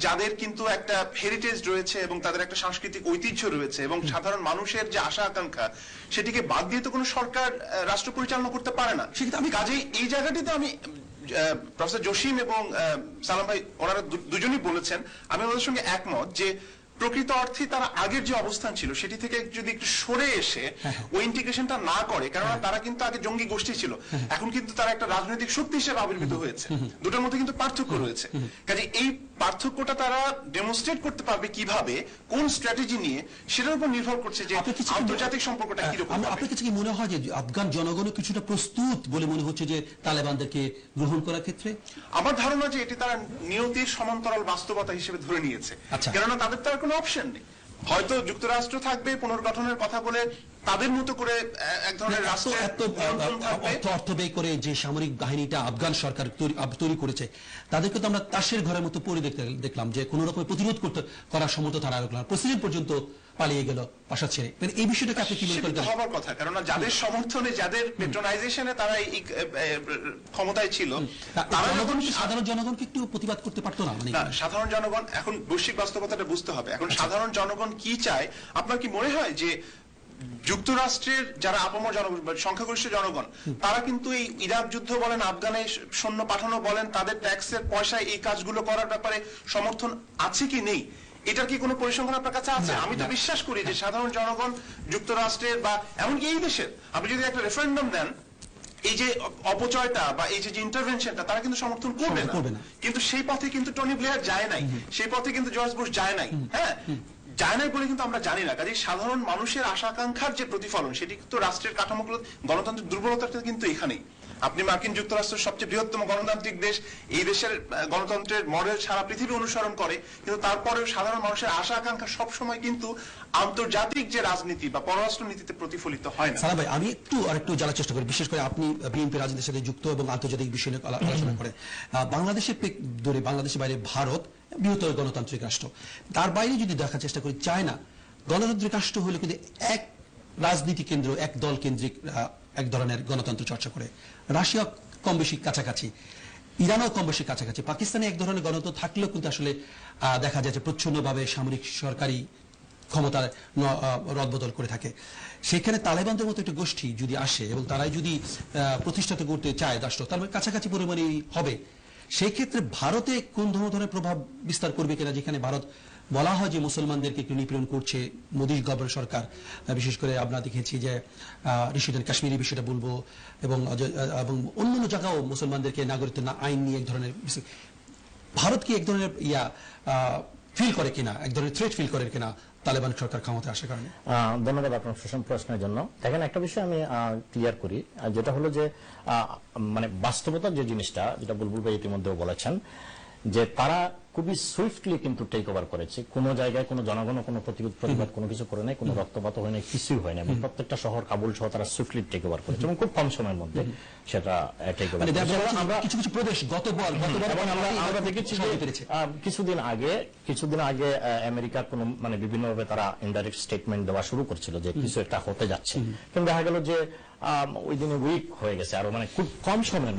যাদের কিন্তু একটা হেরিটেজ রয়েছে এবং তাদের একটা সাংস্কৃতিক ঐতিহ্য রয়েছে এবং সাধারণ মানুষের যে আশা আকাঙ্ক্ষা, সেটিকে বাদ দিয়ে তো কোনো সরকার রাষ্ট্র পরিচালনা করতে পারে না। কাজেই এই জায়গাটিতে আমি প্রফেসর জসিম এবং সালাম ভাই ওনারা দুজনই বলেছেন, আমি ওনাদের সঙ্গে একমত যে প্রকৃত অর্থে তারা আগের যে অবস্থান ছিল সেটি থেকে যদি একটু সরে এসে ওই ইন্টিগ্রেশনটা না করে, কারণ তারা কিন্তু আগে জঙ্গি গোষ্ঠী ছিল, এখন কিন্তু তারা একটা রাজনৈতিক শক্তি হিসেবে আবির্ভূত হয়েছে। দুটোর মধ্যে কিন্তু পার্থক্য রয়েছে। কাজে এই পার্থক্যটা তারা ডেমনস্ট্রেট করতে পারবে কিভাবে, কোন স্ট্র্যাটেজি নিয়ে, সেটার উপর নির্ভর করছে যে আন্তর্জাতিক সম্পর্কটা কিরকম। আপনার কাছে কি মনে হয় যে আফগান জনগণও কিছুটা প্রস্তুত বলে মনে হচ্ছে যে তালেবানদেরকে গ্রহণ করার ক্ষেত্রে? আমার ধারণা যে এটি তারা নিয়তির সমান্তরাল বাস্তবতা হিসেবে ধরে নিয়েছে, কেননা তাদের তো আর কোনো অপশন নেই। হয়তো যুক্তরাষ্ট্র থাকবে পুনর্গঠনের কথা বলে, তাদের মতো করে এক ধরনের অর্থ ব্যয় করে যে সামরিক বাহিনীটা আফগান সরকার তৈরি করেছে, তাদেরকে তো আমরা তাসের ঘরের মতো পড়ে দেখলাম যে কোন রকম প্রতিরোধ করার সমর্থ তারা রাখলাম, প্রেসিডেন্ট পর্যন্ত পালিয়ে গেল বাসা ছেড়ে। এই বিষয়টাকে আপনি কি মনে করেন? হবার কথা, কারণ যাদের সমর্থনে, যাদের পেট্রোনাইজেশনে তারা এই ক্ষমতায় ছিল, সাধারণ জনগণকে একটু প্রতিবাদ করতে পারতো না? সাধারণ জনগণ এখন বৈশ্বিক বাস্তবতাটা বুঝতে হবে। এখন সাধারণ জনগণ কি চায়? আপনার কি মনে হয় যে যুক্তরাষ্ট্রের যারা আপামর জনগণ, সংখ্যাগরিষ্ঠ জনগণ, তারা কিন্তু এই ইরাক যুদ্ধ বলেন, আফগানে সৈন্য পাঠানো বলেন, তাদের ট্যাক্সের পয়সায় এই কাজগুলো করার ব্যাপারে সমর্থন আছে কি নেই, এটার কি কোনো পরিসংখ্যান আপনার কাছে আছে? আমি তো বিশ্বাস করি যে সাধারণ জনগণ যুক্তরাষ্ট্রের বা এমনকি এই দেশের, আপনি যদি একটা রেফারেন্ডাম দেন, এই যে অপচয়টা বা এই যে ইন্টারভেনশনটা তারা কিন্তু সমর্থন করবে না। কিন্তু সেই পথে কিন্তু টনি ব্লেয়ার যায় নাই, সেই পথে কিন্তু জর্জ বুশ যায় নাই। হ্যাঁ, যায় নাই বলে কিন্তু আমরা জানি না। কাজে সাধারণ মানুষের আশা আকাঙ্ক্ষার যে প্রতিফলন, সেটি কিন্তু রাষ্ট্রের কাঠামোগুলো, গণতন্ত্রের দুর্বলতাটা কিন্তু এখানেই। আপনি মার্কিন যুক্তরাষ্ট্রের সবচেয়ে বৃহত্তম গণতান্ত্রিক দেশ, এই দেশের গণতন্ত্রের মডেল সারা পৃথিবী অনুসরণ করে, কিন্তু তারপরেও সাধারণ মানুষের আশা আকাঙ্ক্ষা সবসময় কিন্তু আন্তর্জাতিক যে রাজনীতি বা পররাষ্ট্র নীতিতে প্রতিফলিত হয় না। সালাম ভাই, আমি আরেকটু জানার চেষ্টা করি, বিশেষ করে আপনি বিএনপি রাজনীতির সাথে যুক্ত এবং আন্তর্জাতিক বিষয় নিয়ে আলোচনা করেন। বাংলাদেশের বাইরে ভারত বৃহত্তর গণতান্ত্রিক রাষ্ট্র, তার বাইরে যদি দেখার চেষ্টা করি, চায়না গণতান্ত্রিক রাষ্ট্র হলে কিন্তু এক রাজনীতি কেন্দ্র, এক দল কেন্দ্রিক এক ধরনের গণতন্ত্র চর্চা করে। রাশিয়া কম বেশি কাছাকাছি, ইরানও কম বেশি কাছাকাছি, পাকিস্তানে এক ধরনের গণতন্ত্র থাকলেও কিন্তু আসলে দেখা যায় যে প্রচ্ছন্নভাবে সামরিক সরকারি ক্ষমতার রদবদল করে থাকে। সেখানে তালেবানদের মতো একটা গোষ্ঠী যদি আসে এবং তারাই যদি প্রতিষ্ঠাতা করতে চায় রাষ্ট্র, তার মানে কাছাকাছি পরিমাণে হবে। সেই ক্ষেত্রে ভারতে কোন ধরনের প্রভাব বিস্তার করবে কিনা, যেখানে ভারত বলা হয় যে মুসলমানদেরকে একটু নিপীড়ন করছে মোদী গভর্নমেন্ট সরকার, বিশেষ করে আমরা দেখেছি যে ঋষিদের কাশ্মীরি বিষয়টা বলবো, এবং অন্যান্য জায়গাও মুসলমানদেরকে নাগরিকত্ব আইন নিয়ে এক ধরনের, ভারত কি এক ধরনের ফিল করে কিনা, এক ধরনের থ্রেট ফিল করে কিনা তালেবান সরকার ক্ষমতায় আসার কারণে? ধন্যবাদ আপনার সুষম প্রশ্নের জন্য। দেখেন, একটা বিষয় আমি ক্লিয়ার করি, যেটা হলো যে মানে বাস্তবতার যে জিনিসটা, যেটা বুলবুল ভাই ইতিমধ্যেও বলেছেন, যে তারা খুবই সুইফটলি কিন্তু টেক ওভার করেছে, কোনো জায়গায় কোনো জনগণ কোনো প্রতিবাদ কোনো কিছু করে নাই, কোনো রক্তপাত হয় নাই, কিছুই হয় না, এবং প্রত্যেকটা শহর কাবুল সহ তারা সুইফটলি টেক ওভার করেছে এবং খুব কম সময়ের মধ্যে সেটা টেক ওভার আমরা কিছু কিছু প্রদেশ গতবার আমরা দেখেছি কিছুদিন আগে আমেরিকা কোনো মানে বিভিন্নভাবে তারা ইনডাইরেক্ট স্টেটমেন্ট দেওয়া শুরু করছিল যে কিছু একটা হতে যাচ্ছে, কিন্তু দেখা গেল যে ওই দিনে উইক হয়ে গেছে, আরো মানে খুব কম সময়ের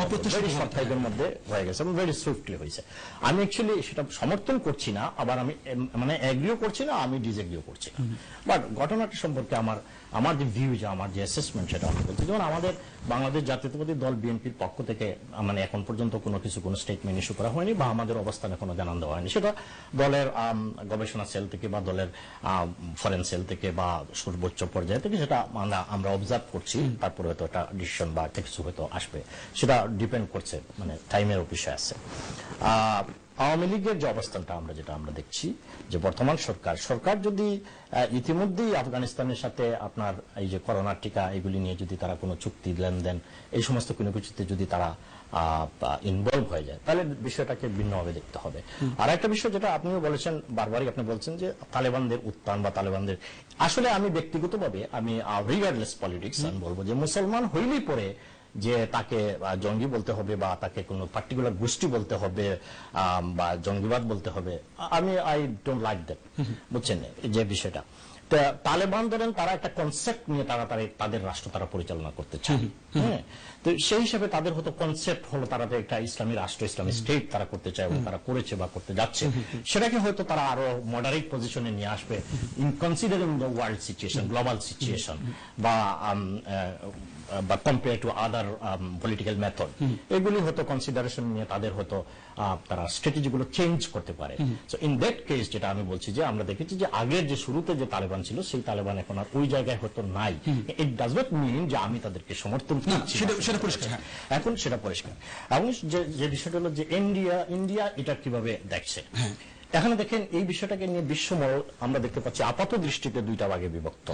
মধ্যে হয়ে গেছে এবং ভেরি সুইফটলি হয়েছে। আমি অ্যাকচুয়ালি সেটা সমর্থন করছি না, আবার আমি মানে এগ্রিও করছি না, আমি ডিসএগ্রিও করছি না, বাট ঘটনাটা সম্পর্কে আমার যে ভিউ, যে আমার যে অ্যাসেসমেন্ট সেটা আমি বলছি। যেমন আমাদের বাংলাদেশ জাতীয়তাবাদী দল বিএনপির পক্ষ থেকে মানে এখন পর্যন্ত কোনো স্টেটমেন্ট ইস্যু করা হয়নি বা আমাদের অবস্থান এখনো জানান দেওয়া হয়নি। সেটা দলের গবেষণা সেল থেকে বা দলের ফরেন সেল থেকে বা সর্বোচ্চ পর্যায়ে থেকে সেটা আমরা অবজার্ভ করছি, তারপরে হয়তো একটা ডিসিশন বা একটা কিছু হয়তো আসবে, সেটা ডিপেন্ড করছে, মানে টাইমের বিষয় আছে। আওয়ামী লীগের যে অবস্থানটা আমরা দেখছি যে বর্তমান সরকার যদি ইতিমধ্যেই আফগানিস্তানের সাথে আপনার এই যে করোনার টিকা এগুলি নিয়ে যদি তারা কোনো চুক্তি লেনদেন এই সমস্ত কোনো কিছুতে যদি তারা ইনভলভ হয়ে যায়, তাহলে বিষয়টাকে ভিন্নভাবে দেখতে হবে। আর একটা বিষয় যেটা আপনিও বলেছেন, বারবারই আপনি বলছেন যে তালেবানদের উত্থান বা তালেবানদের, আসলে আমি ব্যক্তিগতভাবে আমি রিগার্ডলেস পলিটিক্স আমি বলবো যে মুসলমান হইলেই পরে যে তাকে জঙ্গি বলতে হবে বা তাকে কোনো পার্টিকুলার গোষ্ঠী বলতে হবে বা জঙ্গিবাদ বলতে হবে, আমি আই ডোন্ট লাইক দ্যাট, বুঝছেন যে বিষয়টা। তালেবান ধরেন তারা একটা কনসেপ্ট নিয়ে তাদের রাষ্ট্র তারা পরিচালনা করতে চায়, হ্যাঁ, তো সেই হিসাবে তাদের হয়তো কনসেপ্ট হলো তারা একটা ইসলামী রাষ্ট্র, ইসলামী স্টেট তারা করতে চায় এবং তারা করেছে বা করতে যাচ্ছে, সেটাকে হয়তো তারা আরো মডারেট পজিশনে নিয়ে আসবে in considering the world situation, global situation বা compare to other political method, এগুলি হয়তো কনসিডারেশন নিয়ে তাদের হয়তো তারা স্ট্র্যাটেজিগুলো চেঞ্জ করতে পারে। সো ইন দ্যাট কেস যেটা আমি বলছি যে আমরা দেখেছি যে আগের যে শুরুতে যে তালেবান ছিল সেই তালেবান এখন আর ওই জায়গায় হয়তো নাই। ইট ডাজ নট মিন যে আমি তাদেরকে সমর্থন করছি, সেটা পরিষ্কার, এখন সেটা পরিষ্কার। এবং যে বিষয়টা হলো যে ইন্ডিয়া এটা কিভাবে দেখছে, এখানে দেখেন এই বিষয়টাকে নিয়ে বিশ্বমহল আমরা দেখতে পাচ্ছি আপাত দৃষ্টিতে দুইটা ভাগে বিভক্ত।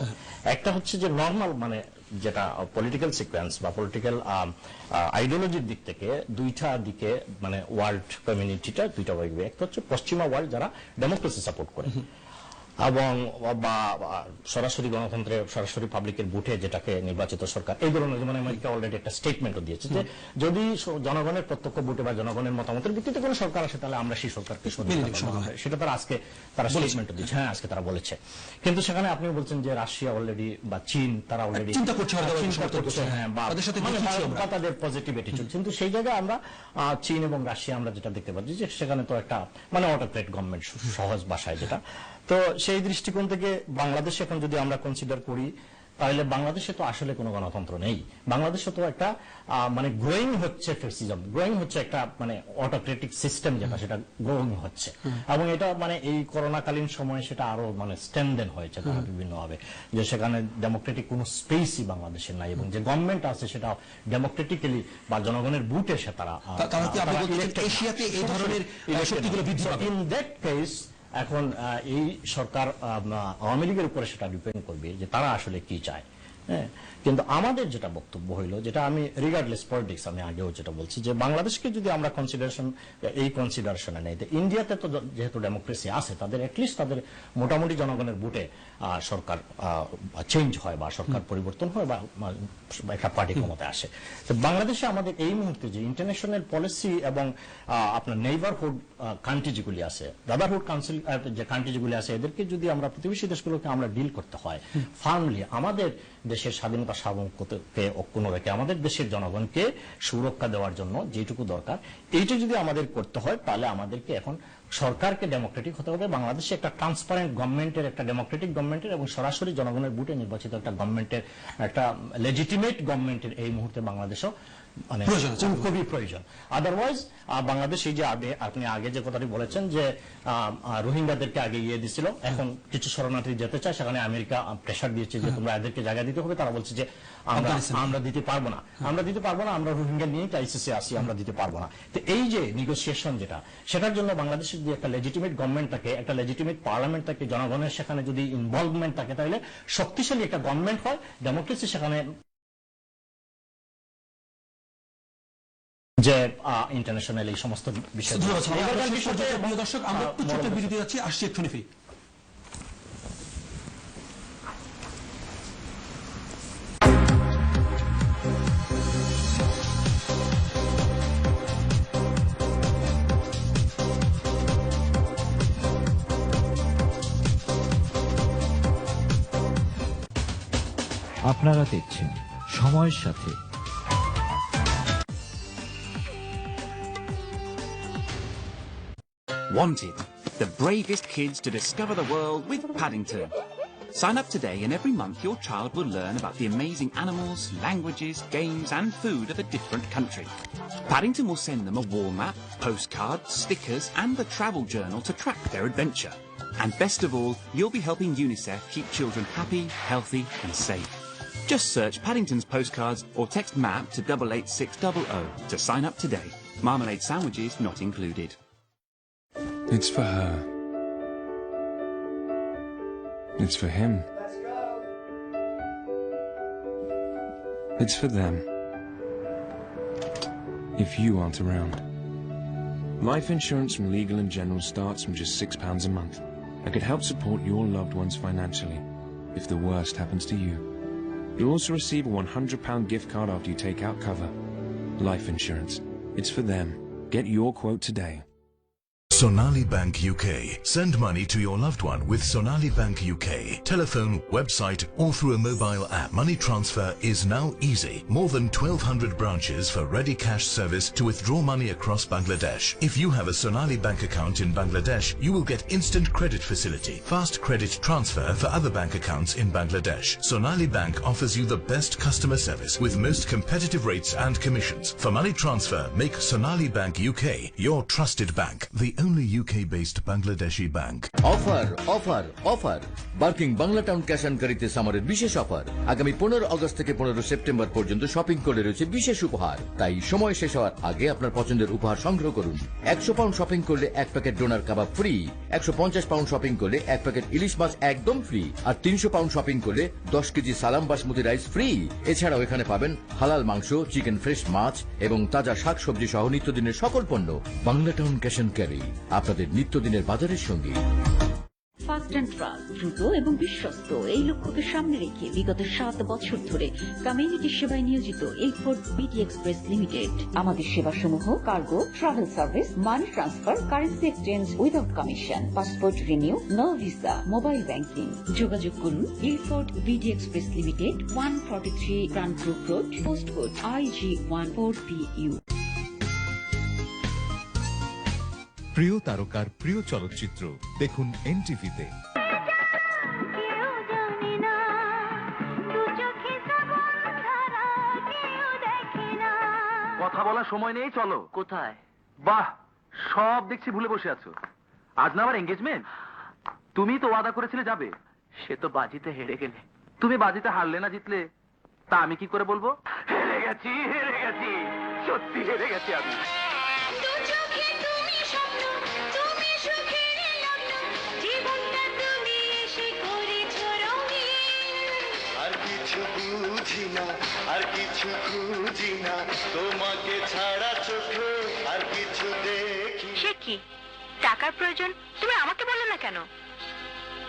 একটা হচ্ছে যে নর্মাল মানে যেটা পলিটিক্যাল সিকোয়েন্স বা পলিটিক্যাল আইডিওলজির দিক থেকে দুইটা দিকে মানে ওয়ার্ল্ড কমিউনিটিটা দুইটা ভাগে, একটা হচ্ছে পশ্চিমা ওয়ার্ল্ড যারা ডেমোক্রেসি সাপোর্ট করে এবং বা সরাসরি গণতন্ত্রে সরাসরি পাবলিকের ভোটে যেটাকে নির্বাচিত সরকার, এই ধরনের, যেমন আমেরিকা অলরেডি একটা স্টেটমেন্টও দিয়েছে যে যদি জনগণের প্রত্যক্ষ ভোটে বা জনগণের মতামতের ভিত্তিতে কোনো সরকার আসে তাহলে আমরা সেই সরকারকে সেটা তারা আজকে তারা স্টেটমেন্টও দিয়েছে, হ্যাঁ আজকে তারা বলেছে। কিন্তু সেখানে আপনি বলছেন যে রাশিয়া অলরেডি বা চীন তারা অলরেডি চিন্তা করছে, হ্যাঁ, বা তাদের পজিটিভ অ্যাটিটিউড, কিন্তু সেই জায়গায় আমরা চীন এবং রাশিয়া আমরা যেটা দেখতে পাচ্ছি যে সেখানে তো একটা মানে অটোক্রেট গভর্নমেন্ট, সহজ ভাষায় যেটা। তো সেই দৃষ্টিকোণ থেকে বাংলাদেশ এখন যদি আমরা কনসিডার করি তাহলে বাংলাদেশে তো আসলে কোনো গণতন্ত্র নেই, বাংলাদেশে তো একটা মানে গ্রোয়িং হচ্ছে ফ্যাসিজম, গ্রোয়িং হচ্ছে একটা মানে অটোক্রেটিক সিস্টেম যেটা সেটা গ্রোয়িং হচ্ছে, এবং এটা মানে এই করোনাকালীন সময়ে সেটা আরো মানে স্ট্রেনদেন হয়েছে তারা বিভিন্নভাবে, যে সেখানে ডেমোক্রেটিক কোনো স্পেসই বাংলাদেশের নাই এবং যে গভর্নমেন্ট আছে সেটা ডেমোক্রেটিক্যালি বা জনগণের ভোটে সে তারা এশিয়াতে এই ধরনের শক্তিগুলো বৃদ্ধি পাবে। ইন দ্যাট কেস এখন এই সরকার আওয়ামী লীগের উপরে সেটা ডিপেন্ড করবে যে তারা আসলে কি চায়, হ্যাঁ। কিন্তু আমাদের যেটা বক্তব্য হইলো, যেটা আমি রিগার্ডলেস পলিটিক্স আমি আগেও যেটা বলছি যে বাংলাদেশকে যদি আমরা কনসিডারেশনে নেই, ইন্ডিয়াতে তো যেহেতু ডেমোক্রেসি আছে তাদের অ্যাটলিস্ট তাদের মোটামুটি জনগণের ভোটে সরকার চেঞ্জ হয় বা সরকার পরিবর্তন হয় বা একটা পার্টি ক্ষমতায় আসে। তো বাংলাদেশে আমাদের এই মুহূর্তে যে ইন্টারন্যাশনাল পলিসি এবং আপনার নেইবারহুড কান্ট্রি যেগুলি আছে, ব্রাদারহুড কাউন্সিল যে কান্ট্রি যেগুলি আছে, এদেরকে যদি আমরা প্রতিবেশী দেশগুলোকে আমরা ডিল করতে হয় ফার্মলি, আমাদের দেশের স্বাধীনতা সার্বভৌমত্বকে অক্ষুণ্ণ রেখে আমাদের দেশের জনগণকে সুরক্ষা দেওয়ার জন্য যেটুকু দরকার এইটা যদি আমাদের করতে হয় তাহলে আমাদেরকে এখন সরকারকে ডেমোক্রেটিক হতে হবে। বাংলাদেশে একটা ট্রান্সপারেন্ট গভর্নমেন্টের, একটা ডেমোক্রেটিক গভর্নমেন্টের এবং সরাসরি জনগণের ভোটে নির্বাচিত একটা গভর্নমেন্টের, একটা লেজিটিমেট গভর্নমেন্টের এই মুহূর্তে বাংলাদেশও মানে খুবই প্রয়োজন। আদারওয়াইজ বাংলাদেশ এই যে আপনি আগে যে কথাটি বলেছেন যে রোহিঙ্গাদেরকে আগে ইয়ে দিছিল, এখন কিছু শরণার্থী যেতে চায়, সেখানে আমেরিকা প্রেশার দিয়েছে যে তোমরা এদেরকে জায়গা দিতে হবে, তারা বলছে যে আমরা দিতে পারবো না, আমরা রোহিঙ্গা নিয়ে আইসিসি আসি, আমরা দিতে পারবো না। তো এই যে নেগোসিয়েশন যেটা, সেটার জন্য বাংলাদেশের যদি একটা লেজিটিমেট গভর্নমেন্ট থাকে, একটা লেজিটিমেট পার্লামেন্ট থাকে, জনগণের সেখানে যদি ইনভলভমেন্ট থাকে, তাহলে শক্তিশালী একটা গভর্নমেন্ট হয়, ডেমোক্রেসি সেখানে যে ইন্টারন্যাশনাল এই সমস্ত বিষয় ধন্যবাদ। প্রিয় দর্শক, আমরা একটু ছোট্ট বিরতি যাচ্ছি, আসছি এক্ষুনি ফিরি। আপনারা দেখছেন সময়ের সাথে। Wanted, the bravest kids to discover the world with Paddington. Sign up today and every month your child will learn about the amazing animals, languages, games and food of a different country. Paddington will send them a wall map, postcards, stickers and the travel journal to track their adventure. And best of all, you'll be helping UNICEF keep children happy, healthy and safe. Just search Paddington's postcards or text MAP to 88600 to sign up today. Marmalade sandwiches not included. It's for her. It's for him. It's for them. If you aren't around. Life insurance from Legal & General starts from just £6 a month and could help support your loved ones financially if the worst happens to you. You'll also receive a £100 gift card after you take out cover. Life insurance. It's for them. Get your quote today. Sonali Bank UK. Send money to your loved one with Sonali Bank UK. Telephone, website or through a mobile app. Money transfer is now easy. More than 1,200 branches for ready cash service to withdraw money across Bangladesh. If you have a Sonali Bank account in Bangladesh, you will get instant credit facility, fast credit transfer for other bank accounts in Bangladesh. Sonali Bank offers you the best customer service with most competitive rates and commissions. For money transfer, make Sonali Bank UK your trusted bank. The only UK-based Bangladeshi bank. Offer offer offer Barking Bangla town cash and ক্যারিতে সামারের বিশেষ offer. আগামী 15 August থেকে 15 September পর্যন্ত shopping করে রয়েছে বিশেষ উপহার। তাই সময় শেষ হওয়ার আগে আপনার পছন্দের উপহার সংগ্রহ করুন। 100 পাউন্ড শপিং করলে 1 প্যাকেট ডোনার কাবাব ফ্রি, 150 পাউন্ড শপিং করলে 1 প্যাকেট ইলিশ মাছ একদম ফ্রি, আর 300 পাউন্ড শপিং করলে 10 কেজি সালাম বাসমতি রাইস ফ্রি। এছাড়াও এখানে পাবেন হালাল মাংস, চিকেন, ফ্রেশ মাছ এবং তাজা শাকসবজি সহ নিত্যদিনের সকল পণ্য। Bangla town cash and carry, আপনাদের নিত্যদিনের বাজারের সঙ্গী। ফাস্ট অ্যান্ড ট্রাস্ট, দ্রুত এবং বিশ্বস্ত এই লক্ষ্যকে সামনে রেখে বিগত 7 বছর ধরে কমিউনিটি সেবায় নিয়োজিত এয়ারপোর্ট বিটি এক্সপ্রেস লিমিটেড। আমাদের সেবাসমূহ cargo, travel service, money transfer, currency exchange without commission, passport renew, no visa, mobile banking. যোগাযোগ করুন airport BT Express Limited, 143 grand group road, post code IG14PU। প্রিয় তারকার প্রিয় চলচ্চিত্র দেখুন এনটিভিতে। কথা বলার সময় নেই, চলো। কোথায়? বাহ, সব দেখছি ভুলে বসে আছো। আজ না আমার এঙ্গেজমেন্ট। তুমি তো ওয়াদা করেছিলে যাবে। সে তো বাজিতে হেরে গেলে। তুমি বাজিতে হারলে না জিতলে তা আমি কি করে বলবো? হেরে গেছি, হেরে গেছি, সত্যি হেরে গেছি আমি। আর কিছু বুঝি না, আর কিছু খুঁজি না, তোমাকে ছাড়া চোখে আর কিছু দেখি। সে কি টাকার প্রয়োজন, তুমি আমাকে বলো না কেন?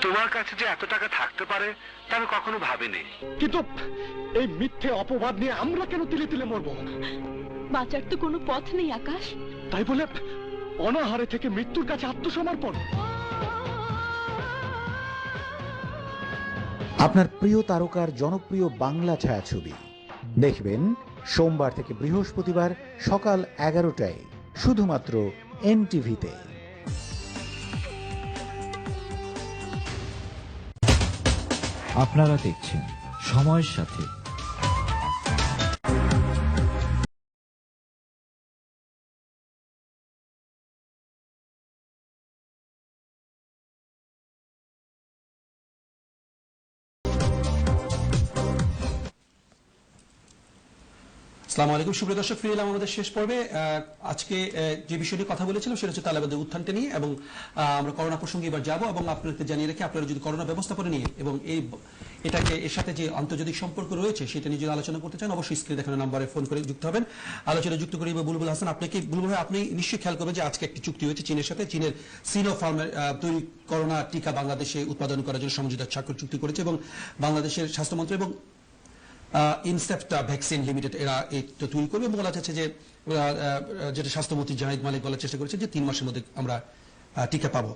তোমার কাছে যে এত টাকা থাকতে পারে তা আমি কখনো ভাবিনি। কিন্তু এই মিথ্যে অপবাদ নিয়ে আমরা কেন তিলে তিলে মরবো? বাঁচার তো কোনো পথ নেই আকাশ। তাই বলে অনাহারে থেকে মৃত্যুর কাছে আত্মসমর্পণ? আপনার প্রিয় তারকার জনপ্রিয় বাংলা ছায়াছবি দেখবেন সোমবার থেকে বৃহস্পতিবার সকাল 11টায় শুধুমাত্র এনটিভিতে। আপনারা দেখছেন সময়ের সাথে। আসসালামু আলাইকুম সুপ্রিয় দর্শক, ফিরে এলাম আমাদের শেষ পর্বে। আজকে যে বিষয়টি কথা বলেছিলাম সেটা হচ্ছে তালেবানদের উত্থানটা নিয়ে, এবং আমরা করোনা প্রসঙ্গে এবার যাব, এবং আপনাদেরকে জানিয়ে রাখি আপনারা যদি করোনা ব্যবস্থাপনা নিয়ে এবং এর সাথে যে আন্তর্জাতিক সম্পর্ক রয়েছে সেটা নিয়ে যদি আলোচনা করতে চান অবশ্যই স্ক্রিনে দেখানো নম্বরে ফোন করে যুক্ত হবেন। আলোচনা যুক্ত করিব বুলবুল হাসান। বুলবুল ভাই, আপনি নিশ্চয়ই খেয়াল করবেন যে আজকে একটি চুক্তি হয়েছে চীনের সাথে। চীনের সিনোফার্মের তৈরি করোনা টিকা বাংলাদেশে উৎপাদন করার জন্য সমঝোতা স্বাক্ষর চুক্তি করেছে, এবং বাংলাদেশের স্বাস্থ্যমন্ত্রী এবং ইনসেপ্টা ভ্যাকসিন লিমিটেড এরা এটা তৈরি করবে, এবং বলা যাচ্ছে যে যেটা স্বাস্থ্যমন্ত্রী জাহিদ মালিক বলার চেষ্টা করেছে যে 3 মাসের মধ্যে আমরা টিকা পাবো।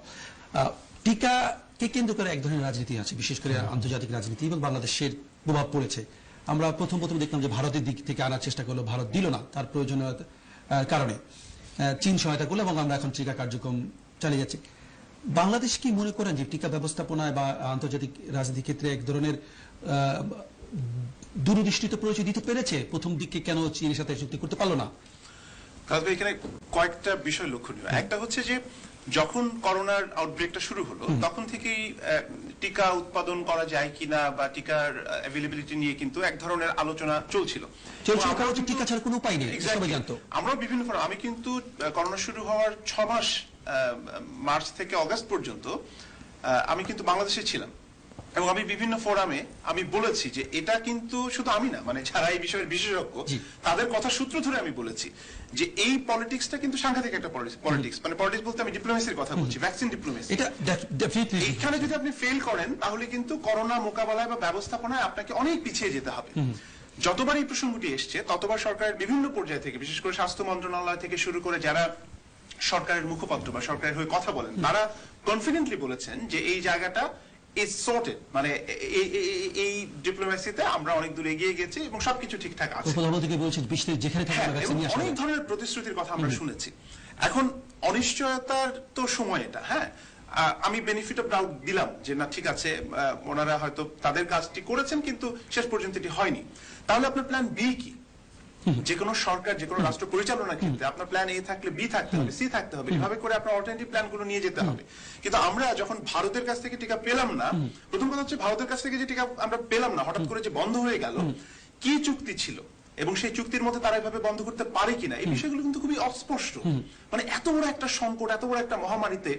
টিকাকে কেন্দ্র করে এক ধরনের রাজনীতি আছে, বিশেষ করে আন্তর্জাতিক রাজনীতি, এবং বাংলাদেশের প্রভাব পড়েছে। আমরা প্রথম দেখলাম যে ভারতের দিক থেকে আনার চেষ্টা করলো, ভারত দিল না, তার প্রয়োজনীয়তার কারণে চীন সহায়তা করলো, এবং আমরা এখন টিকা কার্যক্রম চালিয়ে যাচ্ছি। বাংলাদেশ কি মনে করেন যে টিকা ব্যবস্থাপনায় বা আন্তর্জাতিক রাজনীতির ক্ষেত্রে এক ধরনের দূরদৃষ্টিতে পরিচয় দিতে পেরেছে? প্রথম দিকে কেন চীনের সাথে চুক্তি করতে পারলো না? এখানে কয়েকটা বিষয় লক্ষণীয়। একটা হচ্ছে যে যখন করোনার আউটব্রেকটা শুরু হলো তখন থেকেই টিকা উৎপাদন করা যায় কিনা বা টিকার অ্যাভেলেবিলিটি নিয়ে কিন্তু এক ধরনের আলোচনা চলছিল। টিকা ছাড়া কোনো উপায় নেই, সবাই জানতো। আমরা বিভিন্ন ফোরাম, আমি কিন্তু করোনা শুরু হওয়ার 6 মাস মার্চ থেকে অগাস্ট পর্যন্ত আমি কিন্তু বাংলাদেশে ছিলাম, এবং আমি বিভিন্ন ফোরামে আমি বলেছি যে এটা কিন্তু শুধু আমি না, মানে যারা এই বিষয়ের বিশেষজ্ঞ তাদের কথা সূত্র ধরে আমি বলেছি যে এই পলিটিক্সটা কিন্তু সাংঘাতিক একটা পলিটিক্স। মানে পলিটিক্স বলতে আমি ডিপ্লোমেসির কথা বলছি, ভ্যাকসিন ডিপ্লোমেসি। এখানে যদি আপনি ফেল করেন তাহলে কিন্তু করোনা মোকাবেলায় বা ব্যবস্থাপনায় আপনাকে অনেক পিছিয়ে যেতে হবে। যতবার এই প্রসঙ্গটি এসছে ততবার সরকারের বিভিন্ন পর্যায় থেকে, বিশেষ করে স্বাস্থ্য মন্ত্রণালয় থেকে শুরু করে যারা সরকারের মুখপাত্র বা সরকারের হয়ে কথা বলেন, তারা কনফিডেন্টলি বলেছেন যে এই জায়গাটা is sorted, মানে এই ডিপ্লোমেসিতে আমরা অনেক দূর এগিয়ে গেছি এবং সবকিছু ঠিকঠাক আছে। অনেক ধরনের প্রতিশ্রুতির কথা আমরা শুনেছি। এখন অনিশ্চয়তার তো সময় এটা। হ্যাঁ, আমি বেনিফিট অফ ডাউট দিলাম যে না ঠিক আছে, ওনারা হয়তো তাদের কাজটি করেছেন কিন্তু শেষ পর্যন্ত এটি হয়নি। তাহলে আপনার প্ল্যান বি কি? যে কোনো সরকার, যে কোনো রাষ্ট্র পরিচালনার ক্ষেত্রে আপনার প্ল্যান এ থাকলে বি থাকতে হবে, সি থাকতে হবে, এভাবে করে আপনার অল্টারনেটিভ প্ল্যানগুলো নিয়ে যেতে হবে। কিন্তু আমরা যখন ভারতের কাছ থেকে টিকা পেলাম না, প্রথম কথা হচ্ছে ভারতের কাছ থেকে যে টিকা আমরা পেলাম না, হঠাৎ করে যে বন্ধ হয়ে গেল, কি চুক্তি ছিল এবং সেই চুক্তির মধ্যে তারা এভাবে বন্ধ করতে পারে কিনা, এই বিষয়গুলো কিন্তু খুবই অস্পষ্ট। মানে এত বড় একটা সংকট, এত বড় একটা মহামারীতে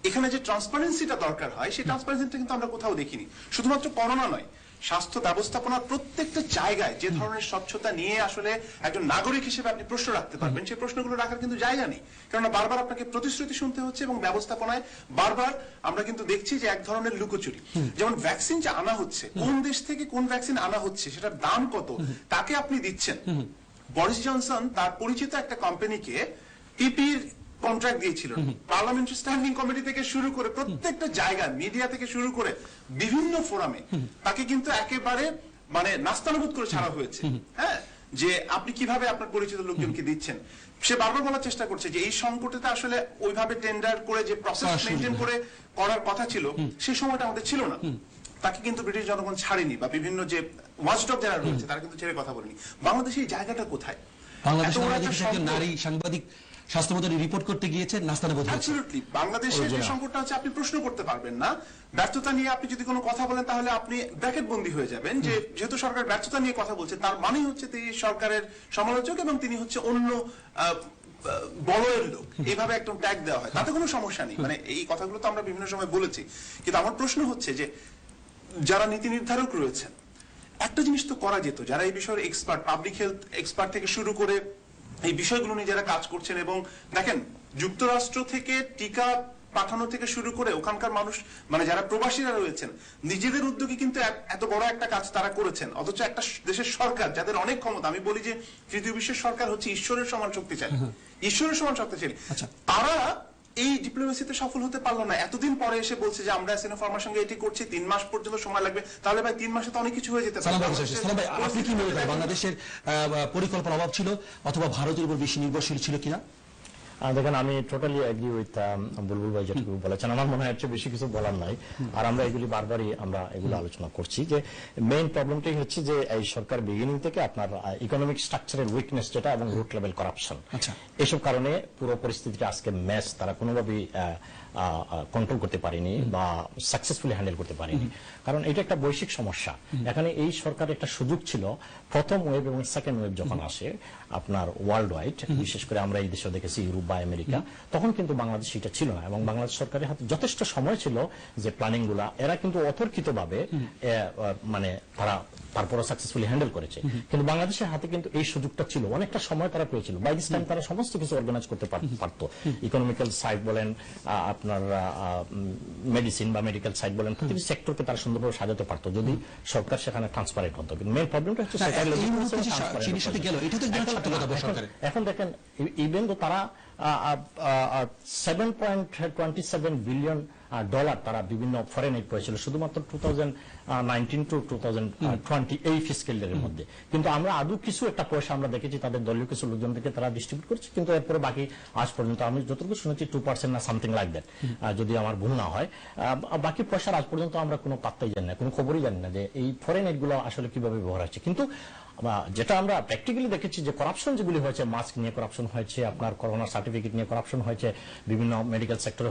এখানে যে ট্রান্সপারেন্সিটা দরকার হয় সেই ট্রান্সপারেন্সিটা কিন্তু আমরা কোথাও দেখিনি। শুধুমাত্র করোনা নয়, স্বাস্থ্য ব্যবস্থাপনার প্রত্যেকটা জায়গায় যে ধরনের স্বচ্ছতা নিয়ে আসলে একজন নাগরিক হিসেবে আপনি প্রশ্ন রাখতে পারবেন, সেই প্রশ্নগুলো রাখার কিন্তু জায়গা নেই। কেননা বারবার আপনাকে প্রতিশ্রুতি শুনতে হচ্ছে এবং ব্যবস্থাপনায় বারবার আমরা কিন্তু দেখছি যে এক ধরনের লুকোচুরি। যেমন ভ্যাকসিন যে আনা হচ্ছে, কোন দেশ থেকে কোন ভ্যাকসিন আনা হচ্ছে, সেটার দাম কত, তাকে আপনি দিচ্ছেন। বরিস জনসন তার পরিচিত একটা কোম্পানিকে পিপির কন্ট্রাক্ট দিয়েছিল, পার্লামেন্টারি স্ট্যান্ডিং কমিটি থেকে শুরু করে প্রত্যেকটা জায়গায়, মিডিয়া থেকে শুরু করে বিভিন্ন ফোরামে তাকে কিন্তু একেবারে মানে নাস্তানুবোধ করে ছাড়া হয়েছে। হ্যাঁ, যে আপনি কিভাবে আপনার পরিচিত লোকজনকে দিচ্ছেন। সে বারবার বলার চেষ্টা করছে যে এই সংকটে আসলে ওইভাবে টেন্ডার করে যে প্রসেস মেনটেন করে করার কথা ছিল সেই সময়টা আমাদের ছিল না। তাকে কিন্তু ব্রিটিশ জনগণ ছাড়েনি, বা বিভিন্ন যে ওয়াচডগ যারা রয়েছে তারা কিন্তু ছেড়ে কথা বলেনি। বাংলাদেশে এই জায়গাটা কোথায়? নারী সাংবাদিক স্বাস্থ্যমন্ত্রী রিপোর্ট করতে গিয়েছে, নাস্তানুবোধ হয়েছে। অ্যাবসলিউটলি। বাংলাদেশের যে সংকটটা হচ্ছে আপনি প্রশ্ন করতে পারবেন না, ব্যর্থতা নিয়ে আপনি যদি কোনো কথা বলেন তাহলে আপনি ব্র্যাকেট বন্দী হয়ে যাবেন, যে যেহেতু সরকার ব্যর্থতা নিয়ে কথা বলছে তার মানে হচ্ছে তিনি সরকারের সমালোচক এবং তিনি হচ্ছে অন্য বড়ের লোক, এইভাবে একটা ট্যাগ দেওয়া হয়। তাতে কোনো সমস্যা নেই, মানে এই কথাগুলো তো আমরা বিভিন্ন সময় বলেছি। কিন্তু আমার প্রশ্ন হচ্ছে যে যারা নীতি নির্ধারক রয়েছেন, একটা জিনিস তো করা যেত, যারা এই বিষয়ের এক্সপার্ট, পাবলিক হেলথ এক্সপার্ট থেকে শুরু করে এই বিষয়গুলো নিয়ে যারা কাজ করছেন, এবং দেখেন যুক্তরাষ্ট্র থেকে টিকা পাঠানো থেকে শুরু করে ওখানকার মানুষ, মানে যারা প্রবাসীরা রয়েছেন, নিজেদের উদ্যোগে কিন্তু এত বড় একটা কাজ তারা করেছেন। অথচ একটা দেশের সরকার যাদের অনেক ক্ষমতা, আমি বলি যে তৃতীয় বিশ্বের সরকার হচ্ছে ঈশ্বরের সমান শক্তিশালী, ঈশ্বরের সমান শক্তিশালী, তারা এই ডিপ্লোমেসিতে সফল হতে পারলো না। এতদিন পরে এসে বলছে যে আমরা সিনোফার্মার সঙ্গে এটি করছি, 3 মাস পর্যন্ত সময় লাগবে। তাহলে ভাই 3 মাসে তো অনেক কিছু হয়ে যেতে পারে। আপনি কি মনে করেন বাংলাদেশের পরিকল্পনার অভাব ছিল অথবা ভারতের উপর বেশি নির্ভরশীল ছিল কিনা? দেখেন, আমি টোটালি এগ্রি উইথ বুলবুল ভাই যেটুকু বলেছেন। আমার মনে হয় হচ্ছে বেশি কিছু বলার নাই, আর আমরা এগুলি বারবারই আমরা এগুলো আলোচনা করছি যে মেইন প্রবলেমটাই হচ্ছে যে এই সরকার বিগিনিং থেকে আপনার ইকোনমিক স্ট্রাকচারের উইকনেস যেটা এবং রুট লেভেল করাপশন, এসব কারণে পুরো পরিস্থিতিটা আজকে ম্যাচ তারা কোনোভাবেই কন্ট্রোল করতে পারিনি বা সাকসেসফুলি হ্যান্ডেল করতে পারিনি, কারণ এটা একটা বৈশ্বিক সমস্যা। এখানে এই সরকারের একটা সুযোগ ছিল, প্রথম ওয়েভ এবং সেকেন্ড ওয়েভ যখন আসে আপনার ওয়ার্ল্ড ওয়াইড, বিশেষ করে আমরা এই দেশে দেখেছি ইউরোপ বা আমেরিকা, তখন কিন্তু বাংলাদেশ এটা ছিল না, এবং বাংলাদেশ সরকারের হাতে যথেষ্ট সময় ছিল যে প্ল্যানিং গুলা এরা কিন্তু অতর্কিতভাবে মানে তারা তারপরে সাকসেসফুলি হ্যান্ডেল করেছে। কিন্তু বাংলাদেশের হাতে কিন্তু এই সুযোগটা ছিল, অনেকটা সময় তারা পেয়েছিল। বাই দিস টাইম তারা সমস্ত কিছু অর্গানাইজ করতে পারতো, ইকোনমিক্যাল সাইড বলেন, আপনার মেডিসিন বা মেডিকেল সাইড বলেন, প্রতিটি সেক্টরকে তারা সুন্দরভাবে সাজাতে পারতো যদি সরকার সেখানে ট্রান্সপারেন্ট হতো। কিন্তু মেইন প্রবলেমটা হচ্ছে এখন দেখেন, ইভেন তো তারা $7.27 বিলিয়ন তারা বিভিন্ন ফরেন এইড করেছিল শুধুমাত্র 2019 to 2020 এই ফিসক্যাল ইয়ারের মধ্যে। কিন্তু আমরা আদৌ কিছু একটা পয়সা আমরা দেখেছি তাদের দলীয় কিছু লোকজন থেকে তারা ডিস্ট্রিবিউট করছে, কিন্তু এরপরে বাকি আজ পর্যন্ত আমি যতটুকু শুনেছি 2% না সামথিং লাইক দ্যাট, যদি আমার ভুল না হয়। বাকি পয়সার আজ পর্যন্ত আমরা কোনো পাত্তাই জানি না, কোনো খবরই জানি না যে এই ফরেন এইড গুলো আসলে কিভাবে ব্যবহার হচ্ছে। কিন্তু যেটা আমরা প্র্যাকটিক্যালি দেখেছি যে করাপশন যেগুলি হয়েছে, মাস্ক নিয়ে করাপশন হয়েছে, আপনার করোনা সার্টিফিকেট নিয়ে করাপশন হয়েছে, বিভিন্ন মেডিকেল সেক্টরে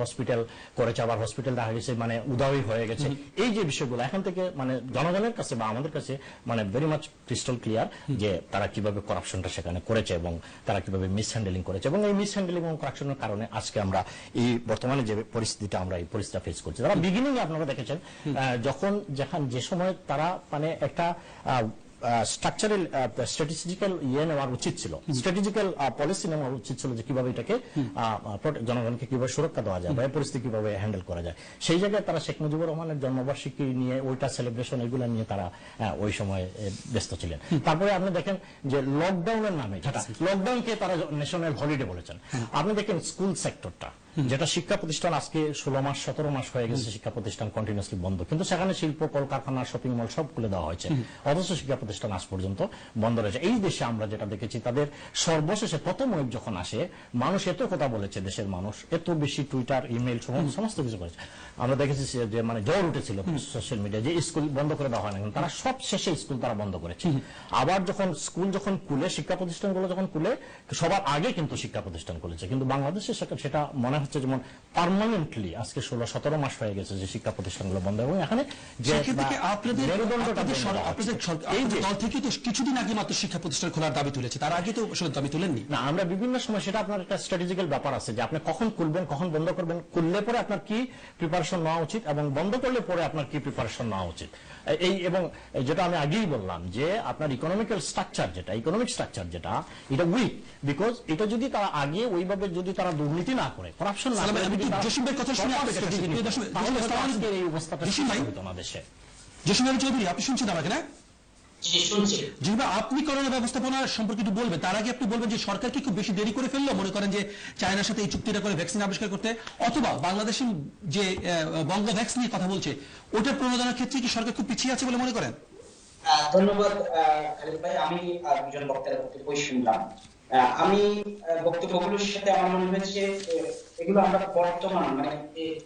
হসপিটাল করেছে, আবার হসপিটাল দেখা গেছে মানে উদাহরণ হয়ে গেছে। এই যে বিষয়গুলো এখন থেকে মানে জনগণের কাছে বা আমাদের কাছে মানে ভেরি মাচ ক্রিস্টাল ক্লিয়ার যে তারা কিভাবে করাপশনটা সেখানে করেছে এবং তারা কিভাবে মিসহ্যান্ডেলিং করেছে, এবং এই মিসহ্যান্ডেলিং এবং করাপশনের কারণে আজকে আমরা এই বর্তমানে যে পরিস্থিতিটা আমরা এই পরিস্থিতিটা ফেস করছি। তারা বিগিনিং আপনারা দেখেছেন যখন যে সময় তারা মানে একটা স্ট্রাকচারাল স্ট্র্যাটেজিক্যাল নেওয়ার উচিত ছিল, স্ট্র্যাটেজিক্যাল পলিসি নেওয়া উচিত ছিল যে কিভাবে এটাকে জনগণকে কিভাবে সুরক্ষা দেওয়া যায় বা এই পরিস্থিতি কিভাবে হ্যান্ডেল করা যায়। সেই জায়গায় তারা শেখ মুজিবুর রহমানের জন্মবার্ষিকী নিয়ে ওইটা সেলিব্রেশন এগুলো নিয়ে তারা ওই সময় ব্যস্ত ছিলেন। তারপরে আপনি দেখেন যে লকডাউনের নামে লকডাউনকে তারা ন্যাশনাল হলিডে বলেছেন। আপনি দেখেন স্কুল সেক্টরটা, যেটা শিক্ষা প্রতিষ্ঠান আজকে 16 মাস 17 মাস হয়ে গেছে শিক্ষা প্রতিষ্ঠান কন্টিনিউসলি বন্ধ, কিন্তু সেখানে শিল্প কলকারখানা শপিং মল সব খুলে দেওয়া হয়েছে, অথচ শিক্ষা প্রতিষ্ঠান আজ পর্যন্ত বন্ধ রয়েছে। এই দেশে আমরা যেটা দেখেছি তাদের সর্বশেষে প্রথম ওয়েভ যখন আসে মানুষ এত কথা বলেছে, দেশের মানুষ এত বেশি টুইটার ইমেইল সমস্ত কিছু করেছে। আমরা দেখেছি যে মানে জ্বর উঠেছিল সোশ্যাল মিডিয়া যে স্কুল বন্ধ করে দেওয়া হয় না, তারা সব শেষে স্কুল তারা বন্ধ করেছে। আবার যখন স্কুল যখন খুলে শিক্ষা প্রতিষ্ঠানগুলো যখন খুলে সবার আগে কিন্তু শিক্ষা প্রতিষ্ঠান খুলেছে, কিন্তু বাংলাদেশে সেটা মনে হচ্ছে যেমন পার্মানেন্টলি আজকে 16-17 মাস হয়ে গেছে যে শিক্ষা প্রতিষ্ঠানগুলো বন্ধ। এবং এখানে কিছুদিন আগে মাত্র শিক্ষা প্রতিষ্ঠান খোলার দাবি তুলেছে, তার আগে তো দাবি তুলেননি না। আমরা বিভিন্ন সময় সেটা আপনার একটা স্ট্র্যাটেজিক্যাল ব্যাপার আছে যে আপনি কখন খুলবেন কখন বন্ধ করবেন, খুললে পরে আপনার কি প্রিপারেশন নেওয়া উচিত এবং বন্ধ করলে পরে আপনার কি প্রিপারেশন নেওয়া উচিত। এই এবং যেটা আমি আগেই বললাম যে আপনার ইকোনমিক স্ট্রাকচার যেটা এটা উইক, বিকজ এটা যদি তারা আগে ওইভাবে যদি তারা দুর্নীতি না করে, করাপশন না করে, এই অবস্থাটা হতো না দেশে। জসিম চৌধুরী, আপনি শুনছেন আমাকে না? আপনি করোনা ব্যবস্থাপনা সম্পর্কে একটু বলবেন, তার আগে আপনি বলবেন যে সরকার কি খুব বেশি দেরি করে ফেললো, মনে করেন যে চায়নার সাথে এই চুক্তিটা করে ভ্যাকসিন আবিষ্কার করতে, অথবা বাংলাদেশের যে বঙ্গ ভ্যাক্স নিয়ে কথা বলছে ওটার প্রণোদনার ক্ষেত্রে কি সরকার খুব পিছিয়ে আছে বলে মনে করেন? ধন্যবাদ খালিদ ভাই। আমি দুজন বক্তার বক্তব্য শুনলাম, আমি বক্তব্যগুলোর সাথে আমার মনে হয়েছে এগুলো আমরা বর্তমান মানে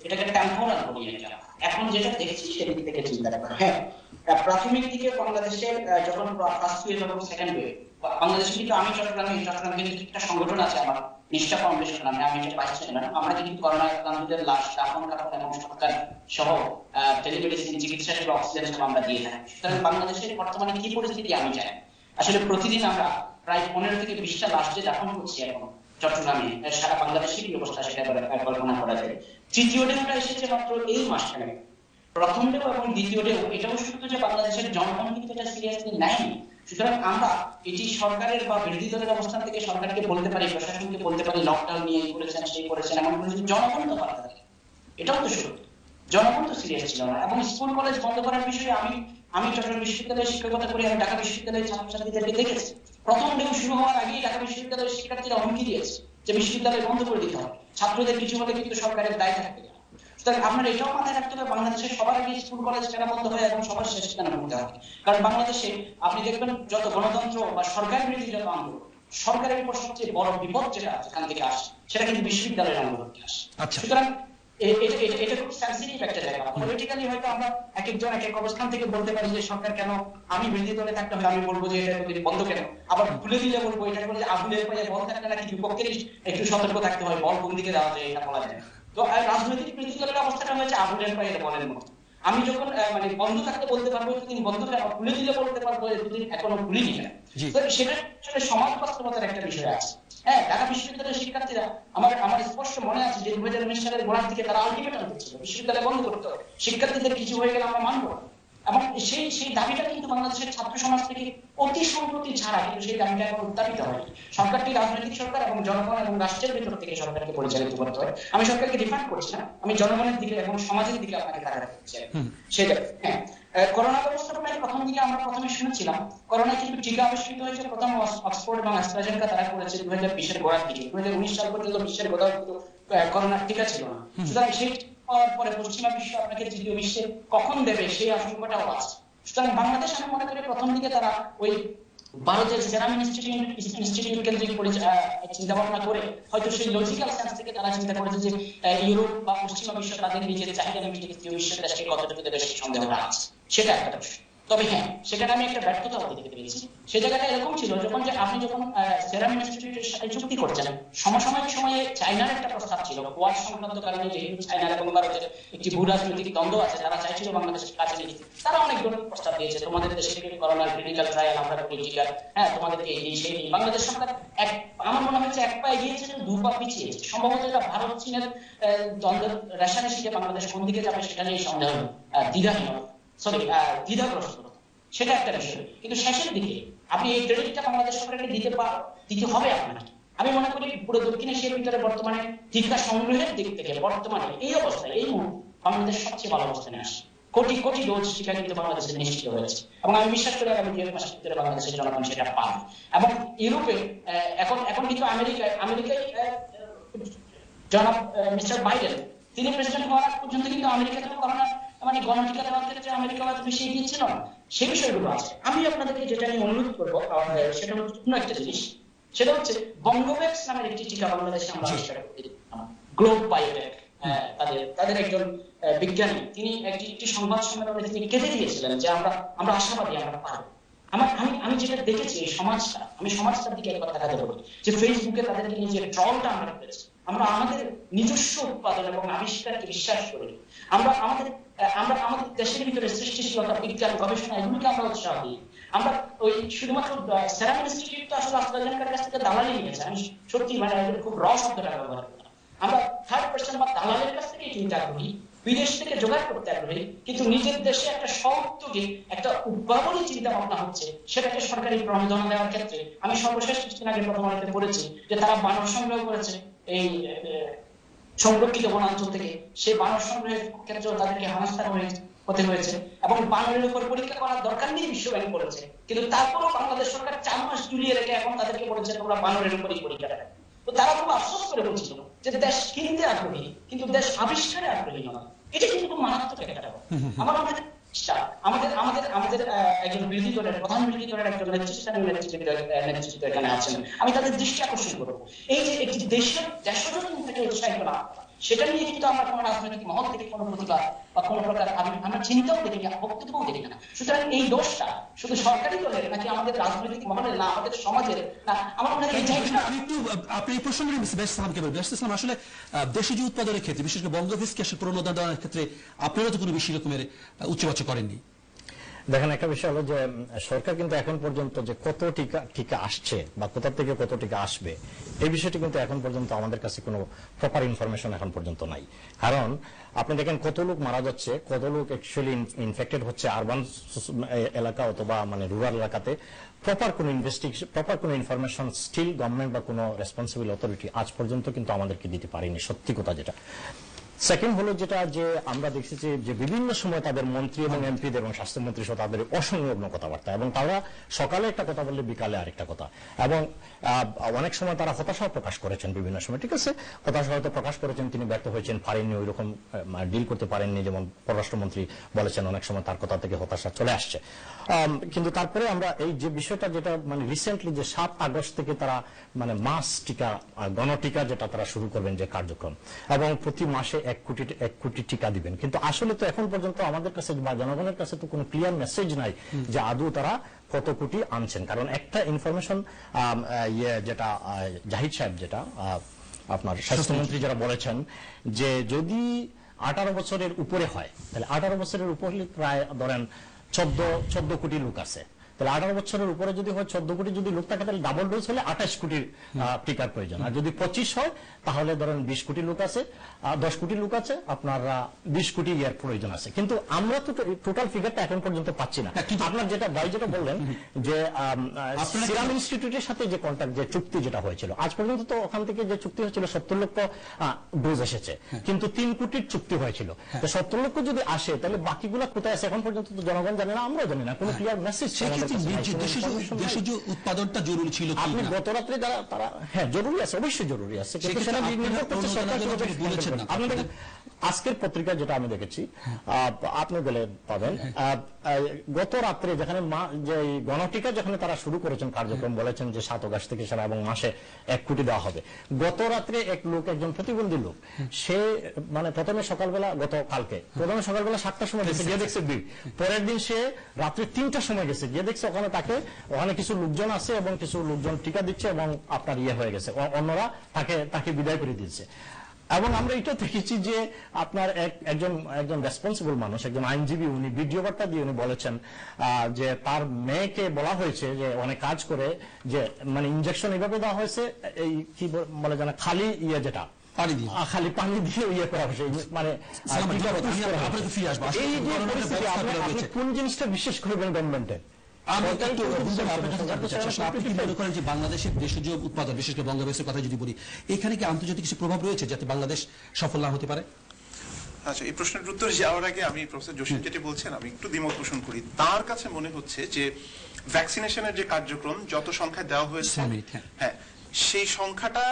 এটাকে টেম্পোরাল বলি, এখন যেটা দেখছি সেদিক থেকে চিন্তা করা। হ্যাঁ, প্রাথমিক দিকে বাংলাদেশের যখন ফার্স্ট ওয়েভ এবং সেকেন্ড ওয়েভ, বাংলাদেশে কিন্তু আমি চট্টগ্রামে কিন্তু একটা সংগঠন আছে আমার, নিষ্ঠা ফাউন্ডেশন নামে, আমি এটা পাইছি না, আমরা কিন্তু করোনা আক্রান্তদের লাশ দাফন কাফন এবং সরকার সহ টেলিমেডিসিন চিকিৎসা সেবা অক্সিজেন সেবা আমরা দিয়ে থাকি। সুতরাং বাংলাদেশের বর্তমানে কি পরিস্থিতি আমি জানি। আসলে প্রতিদিন আমরা প্রায় 15 থেকে 20টা লাশ যে দাফন করছি এখন চট্টগ্রামে, সারা বাংলাদেশের কি অবস্থা সেটা কল্পনা করা যায়। তৃতীয় ঢেউটা এসেছে মাত্র এই মাসখানে, প্রথম ঢেউ এবং দ্বিতীয় ঢেউ এটাও সত্য যে বাংলাদেশের জনগণ কিন্তু এটা সিরিয়াসলি নেয়নি। সুতরাং আমরা এটি সরকারের বা বিরোধী দলের অবস্থান থেকে সরকারকে বলতে পারি, প্রশাসনকে বলতে পারি লকডাউন নিয়ে এই করেছেন সেই করেছেন, এমন করে জনগণ তো পারতে থাকে, এটাও তো সত্য। জনগণ তো সিরিয়াস ছিল না। এবং স্কুল কলেজ বন্ধ করার বিষয়ে আমি চট্টগ্রাম বিশ্ববিদ্যালয়ে শিক্ষকতা করি, আমি ঢাকা বিশ্ববিদ্যালয়ের ছাত্রছাত্রীদেরকে দেখেছি প্রথম ঢেউ শুরু হওয়ার আগেই ঢাকা বিশ্ববিদ্যালয়ের শিক্ষার্থীরা হুমকি দিয়েছে যে বিশ্ববিদ্যালয় বন্ধ করে দিতে হবে, ছাত্রদের কিছু হলে কিন্তু সরকারের দায় থাকবে। সুতরাং আপনার এটাও মাথায় রাখতে হবে বাংলাদেশের সবার আগে স্কুল কলেজ কেন বন্ধ হয় এবং সবার শেষে কেন বন্ধ হয়। কারণ বাংলাদেশে আপনি দেখবেন যত গণতন্ত্র বা সরকার বিরোধী যত আন্দোলন, সরকারের উপর সবচেয়ে বড় বিপদ যেটা সেখান থেকে আসে সেটা কিন্তু বিশ্ববিদ্যালয়ের আন্দোলন থেকে আসে। সুতরাং এটা খুব সেনসিটিভ একটা জায়গা। পলিটিক্যালি হয়তো আমরা এক একজন এক এক অবস্থান থেকে বলতে পারি যে সরকার কেন, আমি বিরোধী দলে থাকতে হবে আমি বলবো যে এটা বন্ধ কেন, আবার খুলে দিলে বলবো এটা করে যে আগুনের পরে বল থাকলে নাকি বিপক্ষের একটু সতর্ক থাকতে হয়, বল কোন দিকে দেওয়া যায় এটা বলা যায়। তো রাজনৈতিক প্রীতি দলের অবস্থাটা হয়েছে আবু জাহেল বলের মতো। আমি যখন মানে বন্ধ থাকতে বলতে পারবো, তিনি বন্ধ খুলে দিলে বলতে পারবো এতদিন এখনো খুলিনি কেন। তো সেটা আসলে সমাজ বাস্তবতার একটা বিষয় আছে। হ্যাঁ, ঢাকা বিশ্ববিদ্যালয়ের শিক্ষার্থীরা আমার স্পষ্ট মনে আছে যে 2019 সালের গোড়ার দিকে তারা আলটিমেটাম দিচ্ছিল বিশ্ববিদ্যালয় বন্ধ করতে হবে, শিক্ষার্থীদের কিছু হয়ে গেলে আমরা মানবো। এবং সেই দাবিটা কিন্তু বাংলাদেশের ছাত্র সমাজ থেকে অতি সম্প্রতি ছাড়া কিন্তু সেই দাবিটা এখন উত্থাপিত হয়। সরকারটি রাজনৈতিক সরকার এবং জনগণ এবং রাষ্ট্রের ভিতর থেকে সরকারকে পরিচালিত করতে হয়। আমি সরকারকে ডিফারেন্ট করছি না, আমি জনগণের দিকে এবং সমাজের দিকে আপনাকে তাকাতে চাচ্ছি। সেটা হ্যাঁ, করোনা ব্যবস্থাপনায় প্রথম দিকে আমরা প্রথমে শুনেছিলাম করোনা কিন্তু টিকা আবিষ্কৃত হয়েছে প্রথম অক্সফোর্ড এবং অ্যাস্ট্রাজেনেকা তারা করেছে 2020 এর গোড়ার দিকে। 2019 সাল পর্যন্ত বিশ্বের কোথাও কিন্তু করোনার টিকা ছিল না। সুতরাং সেই পরে পশ্চিমা বিশ্ব আপনাকে তৃতীয় বিশ্বে কখন দেবে সেই আশঙ্কাটাও আছে। সুতরাং বাংলাদেশ আমি মনে করি প্রথম দিকে তারা ওই ভারতের সেরাম ইনস্টিটিউট কেন্দ্রিক চিন্তা ভাবনা করে হয়তো সেই লজিক্যাল সেন্স থেকে তারা চিন্তা করেছে যে ইউরোপ বা পশ্চিমা বিশ্ব তাদের নিজের চাহিদা মিটিয়ে তৃতীয় বিশ্বের দেশকে কতটুকু দেবে সেই সন্দেহটা আছে, সেটা একটা বিষয়। তবে হ্যাঁ, সেখানে আমি একটা ব্যর্থতাও দেখতে পেয়েছি। সেই জায়গাটা এরকম ছিল যখন যে আপনি যখন সেরাম ইনস্টিটিউটের সাথে চুক্তি করছেন, সমসাময়িক সময়ে চায়নার একটা প্রস্তাব ছিল কোয়াড সংক্রান্ত কারণে, যেহেতু চায়নার এবং ভারতের একটি ভূ রাজনৈতিক দ্বন্দ্ব আছে, তারা চাইছিল বাংলাদেশের কাছে নিতে। তারা অনেক ধরনের প্রস্তাব দিয়েছে, তোমাদের দেশে থেকে করোনার ক্লিনিক্যাল ট্রায়াল আমরা পলিটিক্যাল, হ্যাঁ তোমাদেরকে এই সেই। বাংলাদেশ সরকার আমার মনে হচ্ছে এক পা এগিয়েছে, দু পা পিছিয়েছে। সম্ভবত এটা ভারত চীনের দ্বন্দ্বের রেশারেশিতে বাংলাদেশ কোন দিকে যাবে সেটা নিয়ে সন্দেহ দ্বিধাগ্রস্ত, সেটা একটা বিষয়। কিন্তু শেষের দিকে আপনি এই ক্রেডিটটা বাংলাদেশ সরকারকে দিতে হবে আপনাকে। আমি মনে করি পুরো দক্ষিণ এশিয়ার ভিতরে বর্তমানে টিকা সংগ্রহের দিক থেকে বর্তমানে এই অবস্থায় এই মুহূর্তে বাংলাদেশ সবচেয়ে ভালো অবস্থানে আসে। কোটি কোটি ডোজ টিকা কিন্তু বাংলাদেশে নিশ্চিত হয়েছে এবং আমি বিশ্বাস করি আগামী 2 মাসের ভিতরে বাংলাদেশের জনগণ সেটা পাবে। এবং ইউরোপে এখন কিন্তু আমেরিকায় জনাব মিস্টার বাইডেন তিনি প্রেসিডেন্ট হওয়ার আগ পর্যন্ত কিন্তু আমেরিকাতে করোনা মানে গণটিকা দেওয়ার ক্ষেত্রে আমেরিকা হয়তো বেশি এগিয়ে ছিল না, সেই বিষয়গুলো আছে। আমি আপনাদেরকে যেটা আমি অনুরোধ করবো সেটা হচ্ছে অন্য একটা জিনিস, সেটা হচ্ছে বঙ্গোভ্যাক্স নামের একটি টিকা বাংলাদেশে আমরা আবিষ্কার করি। গ্লোব বায়োটেক তাদের একজন বিজ্ঞানী তিনি একটি সংবাদ সম্মেলনে তিনি কেঁদে দিয়েছিলেন যে আমরা আশাবাদী, আমরা পারবো। আমি যেটা দেখেছি এই সমাজটার দিকে একবার তাকাতে পারি যে ফেসবুকে তাদেরকে নিয়ে যে ট্রলটা আমরা করেছি, আমরা আমাদের নিজস্ব উৎপাদন এবং আবিষ্কারকে বিশ্বাস করি। আমরা আমাদের দেশের ভিতরে সৃষ্টিশীলতা, বিজ্ঞান, গবেষণা এগুলোকে আমরা উৎসাহ দিই। আমরা ওই শুধুমাত্র সেরাম ইনস্টিটিউট তো আসলে অ্যাস্ট্রাজেনেকার কাছ থেকে দালালি নিয়েছে, আমি সত্যি মানে খুব র শব্দটা ব্যবহার করি। আমরা থার্ড পার্সন বা দালালের কাছ থেকে চিন্তা করি, বিদেশ থেকে জোগাড় করতে আগ্রহী, কিন্তু নিজের দেশে একটা সউদ্যোগে একটা উদ্ভাবনী চিন্তা ভাবনা হচ্ছে, সেটাকে সরকারি প্রণোদনা দেওয়ার ক্ষেত্রে আমি সর্বশেষ কিছুদিন আগে প্রথম আলোতে পড়েছি যে তারা বানর সংগ্রহ করেছে এই সংরক্ষিত বনাঞ্চল থেকে। সেই বানর সংগ্রহের ক্ষেত্রেও তাদেরকে হেনস্থা হতে হয়েছে এবং বানরের উপর পরীক্ষা করার দরকার নেই বিশ্ব ব্যাংক বলেছে, কিন্তু তারপরেও বাংলাদেশ সরকার 4 মাস ঝুলিয়ে রেখে এখন তাদেরকে বলেছে তোমরা বানরের উপরই পরীক্ষা দেবে। তো তারা খুব আফসোস করে বলছিল যে দেশ কিনতে আগ্রহী কিন্তু দেশ আবিষ্কারে আগ্রহী নয়। এটা কিন্তু খুব মারাত্মক একটা ব্যাপার। আমাদের একজন বিরোধী দলের প্রধান বিরোধী দলের একজন নেতৃত্ব এখানে আছেন, আমি তাদের দৃষ্টি আকর্ষণ করবো এই যে একটি দেশের দেশজ থেকে উৎসাহিত না, সেটা নিয়ে কিন্তু আমরা কোনো রাজনৈতিক মহল থেকে কোনো প্রতিবাদ বা কোনো প্রকার আমরা চিন্তাও দেখি না, বক্তব্যও দেখি না। সুতরাং এই দোষটা শুধু সরকারি দলের নাকি আমাদের রাজনৈতিক মহলের না আমাদের সমাজের না, আমার মনে হয় আপনি এই প্রসঙ্গে বেশ সালামকে বলবেন। বেশ সালাম, আসলে দেশজ উৎপাদনের ক্ষেত্রে বিশেষ করে বঙ্গোভ্যাক্সকে প্রণোদনা দেওয়ার ক্ষেত্রে আপনারা তো কোনো বেশি রকমের উচ্চবাচ্য করেননি। দেখেন, একটা বিষয় হলো যে সরকার কিন্তু এখন পর্যন্ত যে কত টিকা আসছে বা কোথা থেকে কত টিকা আসবে এই বিষয়টি কিন্তু এখন পর্যন্ত আমাদের কাছে কোনো প্রপার ইনফরমেশন এখন পর্যন্ত নাই। কারণ আপনি দেখেন কত লোক মারা যাচ্ছে, কত লোক অ্যাকচুয়ালি ইনফেক্টেড হচ্ছে আরবান এলাকা অথবা মানে রুরাল এলাকাতে, প্রপার কোনো ইনভেস্টিগেশন, প্রপার কোনো ইনফরমেশন স্টিল গভর্নমেন্ট বা কোনো রেসপন্সিবল অথরিটি আজ পর্যন্ত কিন্তু আমাদেরকে দিতে পারেনি, সত্যি কথা যেটা। সেকেন্ড হলো যেটা যে আমরা দেখছি যে বিভিন্ন সময় তাদের মন্ত্রী এবং এমপিদের এবং স্বাস্থ্যমন্ত্রী সহ তাদের অসংলগ্ন কথাবার্তা, এবং তারা সকালে একটা কথা বললে বিকালে আরেকটা কথা, এবং অনেক সময় তারা হতাশা প্রকাশ করেছেন বিভিন্ন সময়। ঠিক আছে, হতাশা হয়তো প্রকাশ করেছেন, তিনি ব্যর্থ হয়েছেন, পারেননি ওই রকম ডিল করতে পারেননি, যেমন পররাষ্ট্রমন্ত্রী বলেছেন অনেক সময় তার কথা থেকে হতাশা চলে আসছে। কিন্তু তারপরে আমরা এই যে বিষয়টা যেটা মানে রিসেন্টলি যে 7 আগস্ট থেকে তারা মানে মাস টিকা গণটিকা যেটা তারা শুরু করবেন যে কার্যক্রম, এবং প্রতি মাসে 1 কোটি টিকা দিবেন, কিন্তু আসলে তো এখন পর্যন্ত আমাদের কাছে বা জনগণের কাছে তো কোনো ক্লিয়ার মেসেজ নাই যে আদৌ তারা কত কোটি আনছেন। কারণ একটা ইনফরমেশন যেটা জাহিদ সাহেব যেটা আপনার স্বাস্থ্যমন্ত্রী যারা বলেছেন যে যদি 18 বছরের উপরে হয় তাহলে 18 বছরের উপরে প্রায় ধরেন 14 কোটি লোক আছে, তাহলে 18 বছরের উপরে যদি হয় 14 কোটি যদি লোক থাকে তাহলে ডাবল ডোজ হলে 28 কোটির টিকার প্রয়োজন, আর যদি 25 হয় তাহলে ধরেন 20 কোটি লোক আছে, 10 কোটি লোক আছে, আপনার 20 কোটি ইয়ার প্রয়োজন আছে। কিন্তু আমরা তো টোটাল ফিগারটা এখন পর্যন্ত পাচ্ছি না। আপনার যেটা বললেন যে সিরাম ইনস্টিটিউটের সাথে যে কন্ট্রাক্ট যে চুক্তি যেটা হয়েছিল আজ পর্যন্ত তো ওখান থেকে যে চুক্তি হয়েছিল 70 লক্ষ ডোজ এসেছে, কিন্তু 3 কোটির চুক্তি হয়েছিল। তো 70 লক্ষ যদি আসে তাহলে বাকিগুলো কোথায় আছে এখন পর্যন্ত তো জনগণ জানে না, আমরাও জানি না, কোনো ক্লিয়ার মেসেজ দেশজ উৎপাদনটা জরুরি ছিল কি আপনি গত রাত্রে তারা হ্যাঁ জরুরি আছে, অবশ্যই জরুরি আছে, কিন্তু সেটা নির্ভর করছে সরকার বলেছেন না। আপনি দেখেন আজকের পত্রিকা যেটা আমি দেখেছি আপনি গেলে পাবেন, গত রাত্রে যেখানে যে গণটিকা যেখানে তারা শুরু করেছেন কার্যক্রম বলেছেন যে 7 আগস্ট থেকে সারা এবং মাসে 1 কোটি দেওয়া হবে। গত রাত্রে একজন প্রতিবন্ধী লোক সে মানে প্রথমে সকালবেলা প্রথমে সকালবেলা 7টার সময় গেছে গিয়ে দেখছে ভিড়, পরের দিন সে রাত্রে 3টার সময় গেছে গিয়ে দেখছে ওখানে কিছু লোকজন আছে এবং কিছু লোকজন টিকা দিচ্ছে এবং আপনার হয়ে গেছে, অন্যরা তাকে বিদায় করে দিয়েছে। এবং আমরা এটা দেখেছি যে আপনার একজন রেসপন্সিবল মানুষ, একজন আইনজীবী, উনি ভিডিও বার্তা দিয়ে উনি বলেছেন যে তার মেয়েকে বলা হয়েছে যে অনেক কাজ করে যে মানে ইনজেকশন এইভাবে দেওয়া হয়েছে, এই কি বলে জানা খালি যেটা খালি পানি দিয়ে করা হয়েছে, মানে এই যে পরিস্থিতি আপনি কোন জিনিসটা বিশেষ করবেন গভর্নমেন্টের? আপনি কি মনে করেন যে বাংলাদেশের দেশজ উৎপাদন বিশেষ করে বঙ্গবন্ধুর কথা যদি বলি এখানে কি আন্তর্জাতিক কিছু প্রভাব রয়েছে যাতে বাংলাদেশ সফল না হতে পারে? আচ্ছা, এই প্রশ্নের উত্তরে যাওয়ার আগে আমি প্রফেসর জসিম যেটি বলছেন আমি একটু দ্বিমত পোষণ করি। তার কাছে মনে হচ্ছে যে ভ্যাকসিনেশনের যে কার্যক্রম যত সংখ্যা দেওয়া হয়েছে হ্যাঁ সেই সংখ্যাটা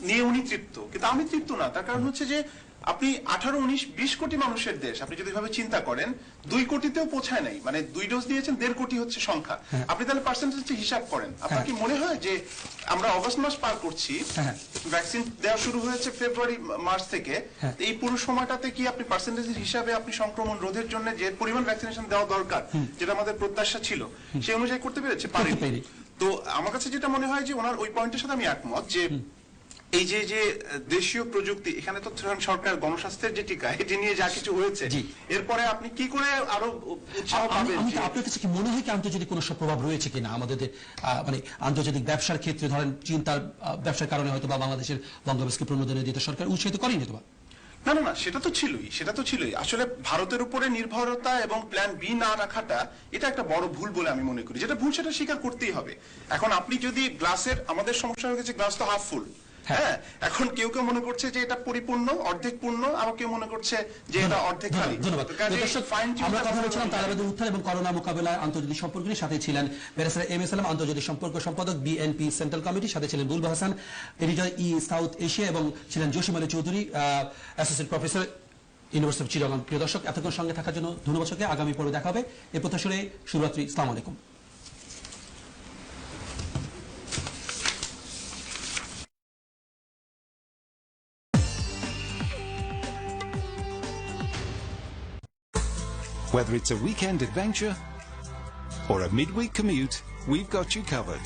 নিয়ে উনি তৃপ্ত, কিন্তু আমি তৃপ্ত না। তার কারণ হচ্ছে যে আপনি 18, 19, 20 কোটি মানুষের দেশ, আপনি যদি ভাবে চিন্তা করেন 2 কোটিতেও পৌঁছায় নাই, মানে 2 ডোজ দিয়েছেন 1.5 কোটি হচ্ছে সংখ্যা। আপনি তাহলে পার্সেন্টেজ হিসাব করেন, আপনার কি মনে হয় যে আমরা অগস্ট মাস পার করছি, ভ্যাকসিন দেওয়া শুরু হয়েছে ফেব্রুয়ারি মার্চ থেকে, এই পুরো সময়টাতে কি আপনি পার্সেন্টেজের হিসাবে আপনি সংক্রমণ রোধের জন্য যে পরিমাণ ভ্যাকসিনেশন দেওয়া দরকার যেটা আমাদের প্রত্যাশা ছিল সেই অনুযায়ী করতে পেরেছে? পারেনি। তো আমার কাছে যেটা মনে হয় যে ওনার ওই পয়েন্টের সাথে আমি একমত যে এই যে দেশীয় প্রযুক্তি, এখানে তো সরকার গণস্বাস্থ্যের যে টিকা এটি নিয়ে যা কিছু হয়েছে এরপরে আপনি কি করে আরো উৎসাহ পাবেন? আপনার কাছে কি মনে হয় কি আন্তর্জাতিক কোনো প্রভাব রয়েছে কিনা আমাদের মানে আন্তর্জাতিক ব্যবসার ক্ষেত্রে? ধরেন চীন তার ব্যবসার কারণে হয়তো বা বাংলাদেশের বঙ্গবন্ধুকে প্রণোদনে দিতে সরকার উৎসাহিত করেনি তো? না, সেটা তো ছিলই। আসলে ভারতের উপরে নির্ভরতা এবং প্ল্যান বি না রাখাটা এটা একটা বড় ভুল বলে আমি মনে করি। যেটা ভুল সেটা স্বীকার করতেই হবে। এখন আপনি যদি গ্লাসের, আমাদের সমস্যা হয়ে গেছে গ্লাস তো হাফ ফুল, হ্যাঁ, এখন কেউ মনে করছে যে এটা পরিপূর্ণ, অর্ধেক পূর্ণ, আবার কেউ মনে করছে যে এটা অর্ধেক খালি। ধন্যবাদ। আমরা কথা বলছিলাম তালেবানের উত্থান এবং করোনা মোকাবেলায় আন্তর্জাতিক সম্পর্ক নিয়ে, সাথে ছিলেন ব্যারিস্টার এম.এ. সালাম, আন্তর্জাতিক সম্পর্ক সম্পাদক বিএনপি সেন্ট্রাল কমিটি, সাথে ছিলেন বুলবুল হাসান, এডিটর সাউথ এশিয়া, এবং ছিলেন Jasim Ali Chowdhury, associate professor, university of Chittagong. প্রিয় দর্শক, এতক্ষণ সঙ্গে থাকার জন্য ধন্যবাদ। আগামী পর্বে দেখা হবে। এ প্রত্যাশায় শুভরাত্রি। আসসালামু আলাইকুম। Whether it's a weekend adventure or a midweek commute, we've got you covered.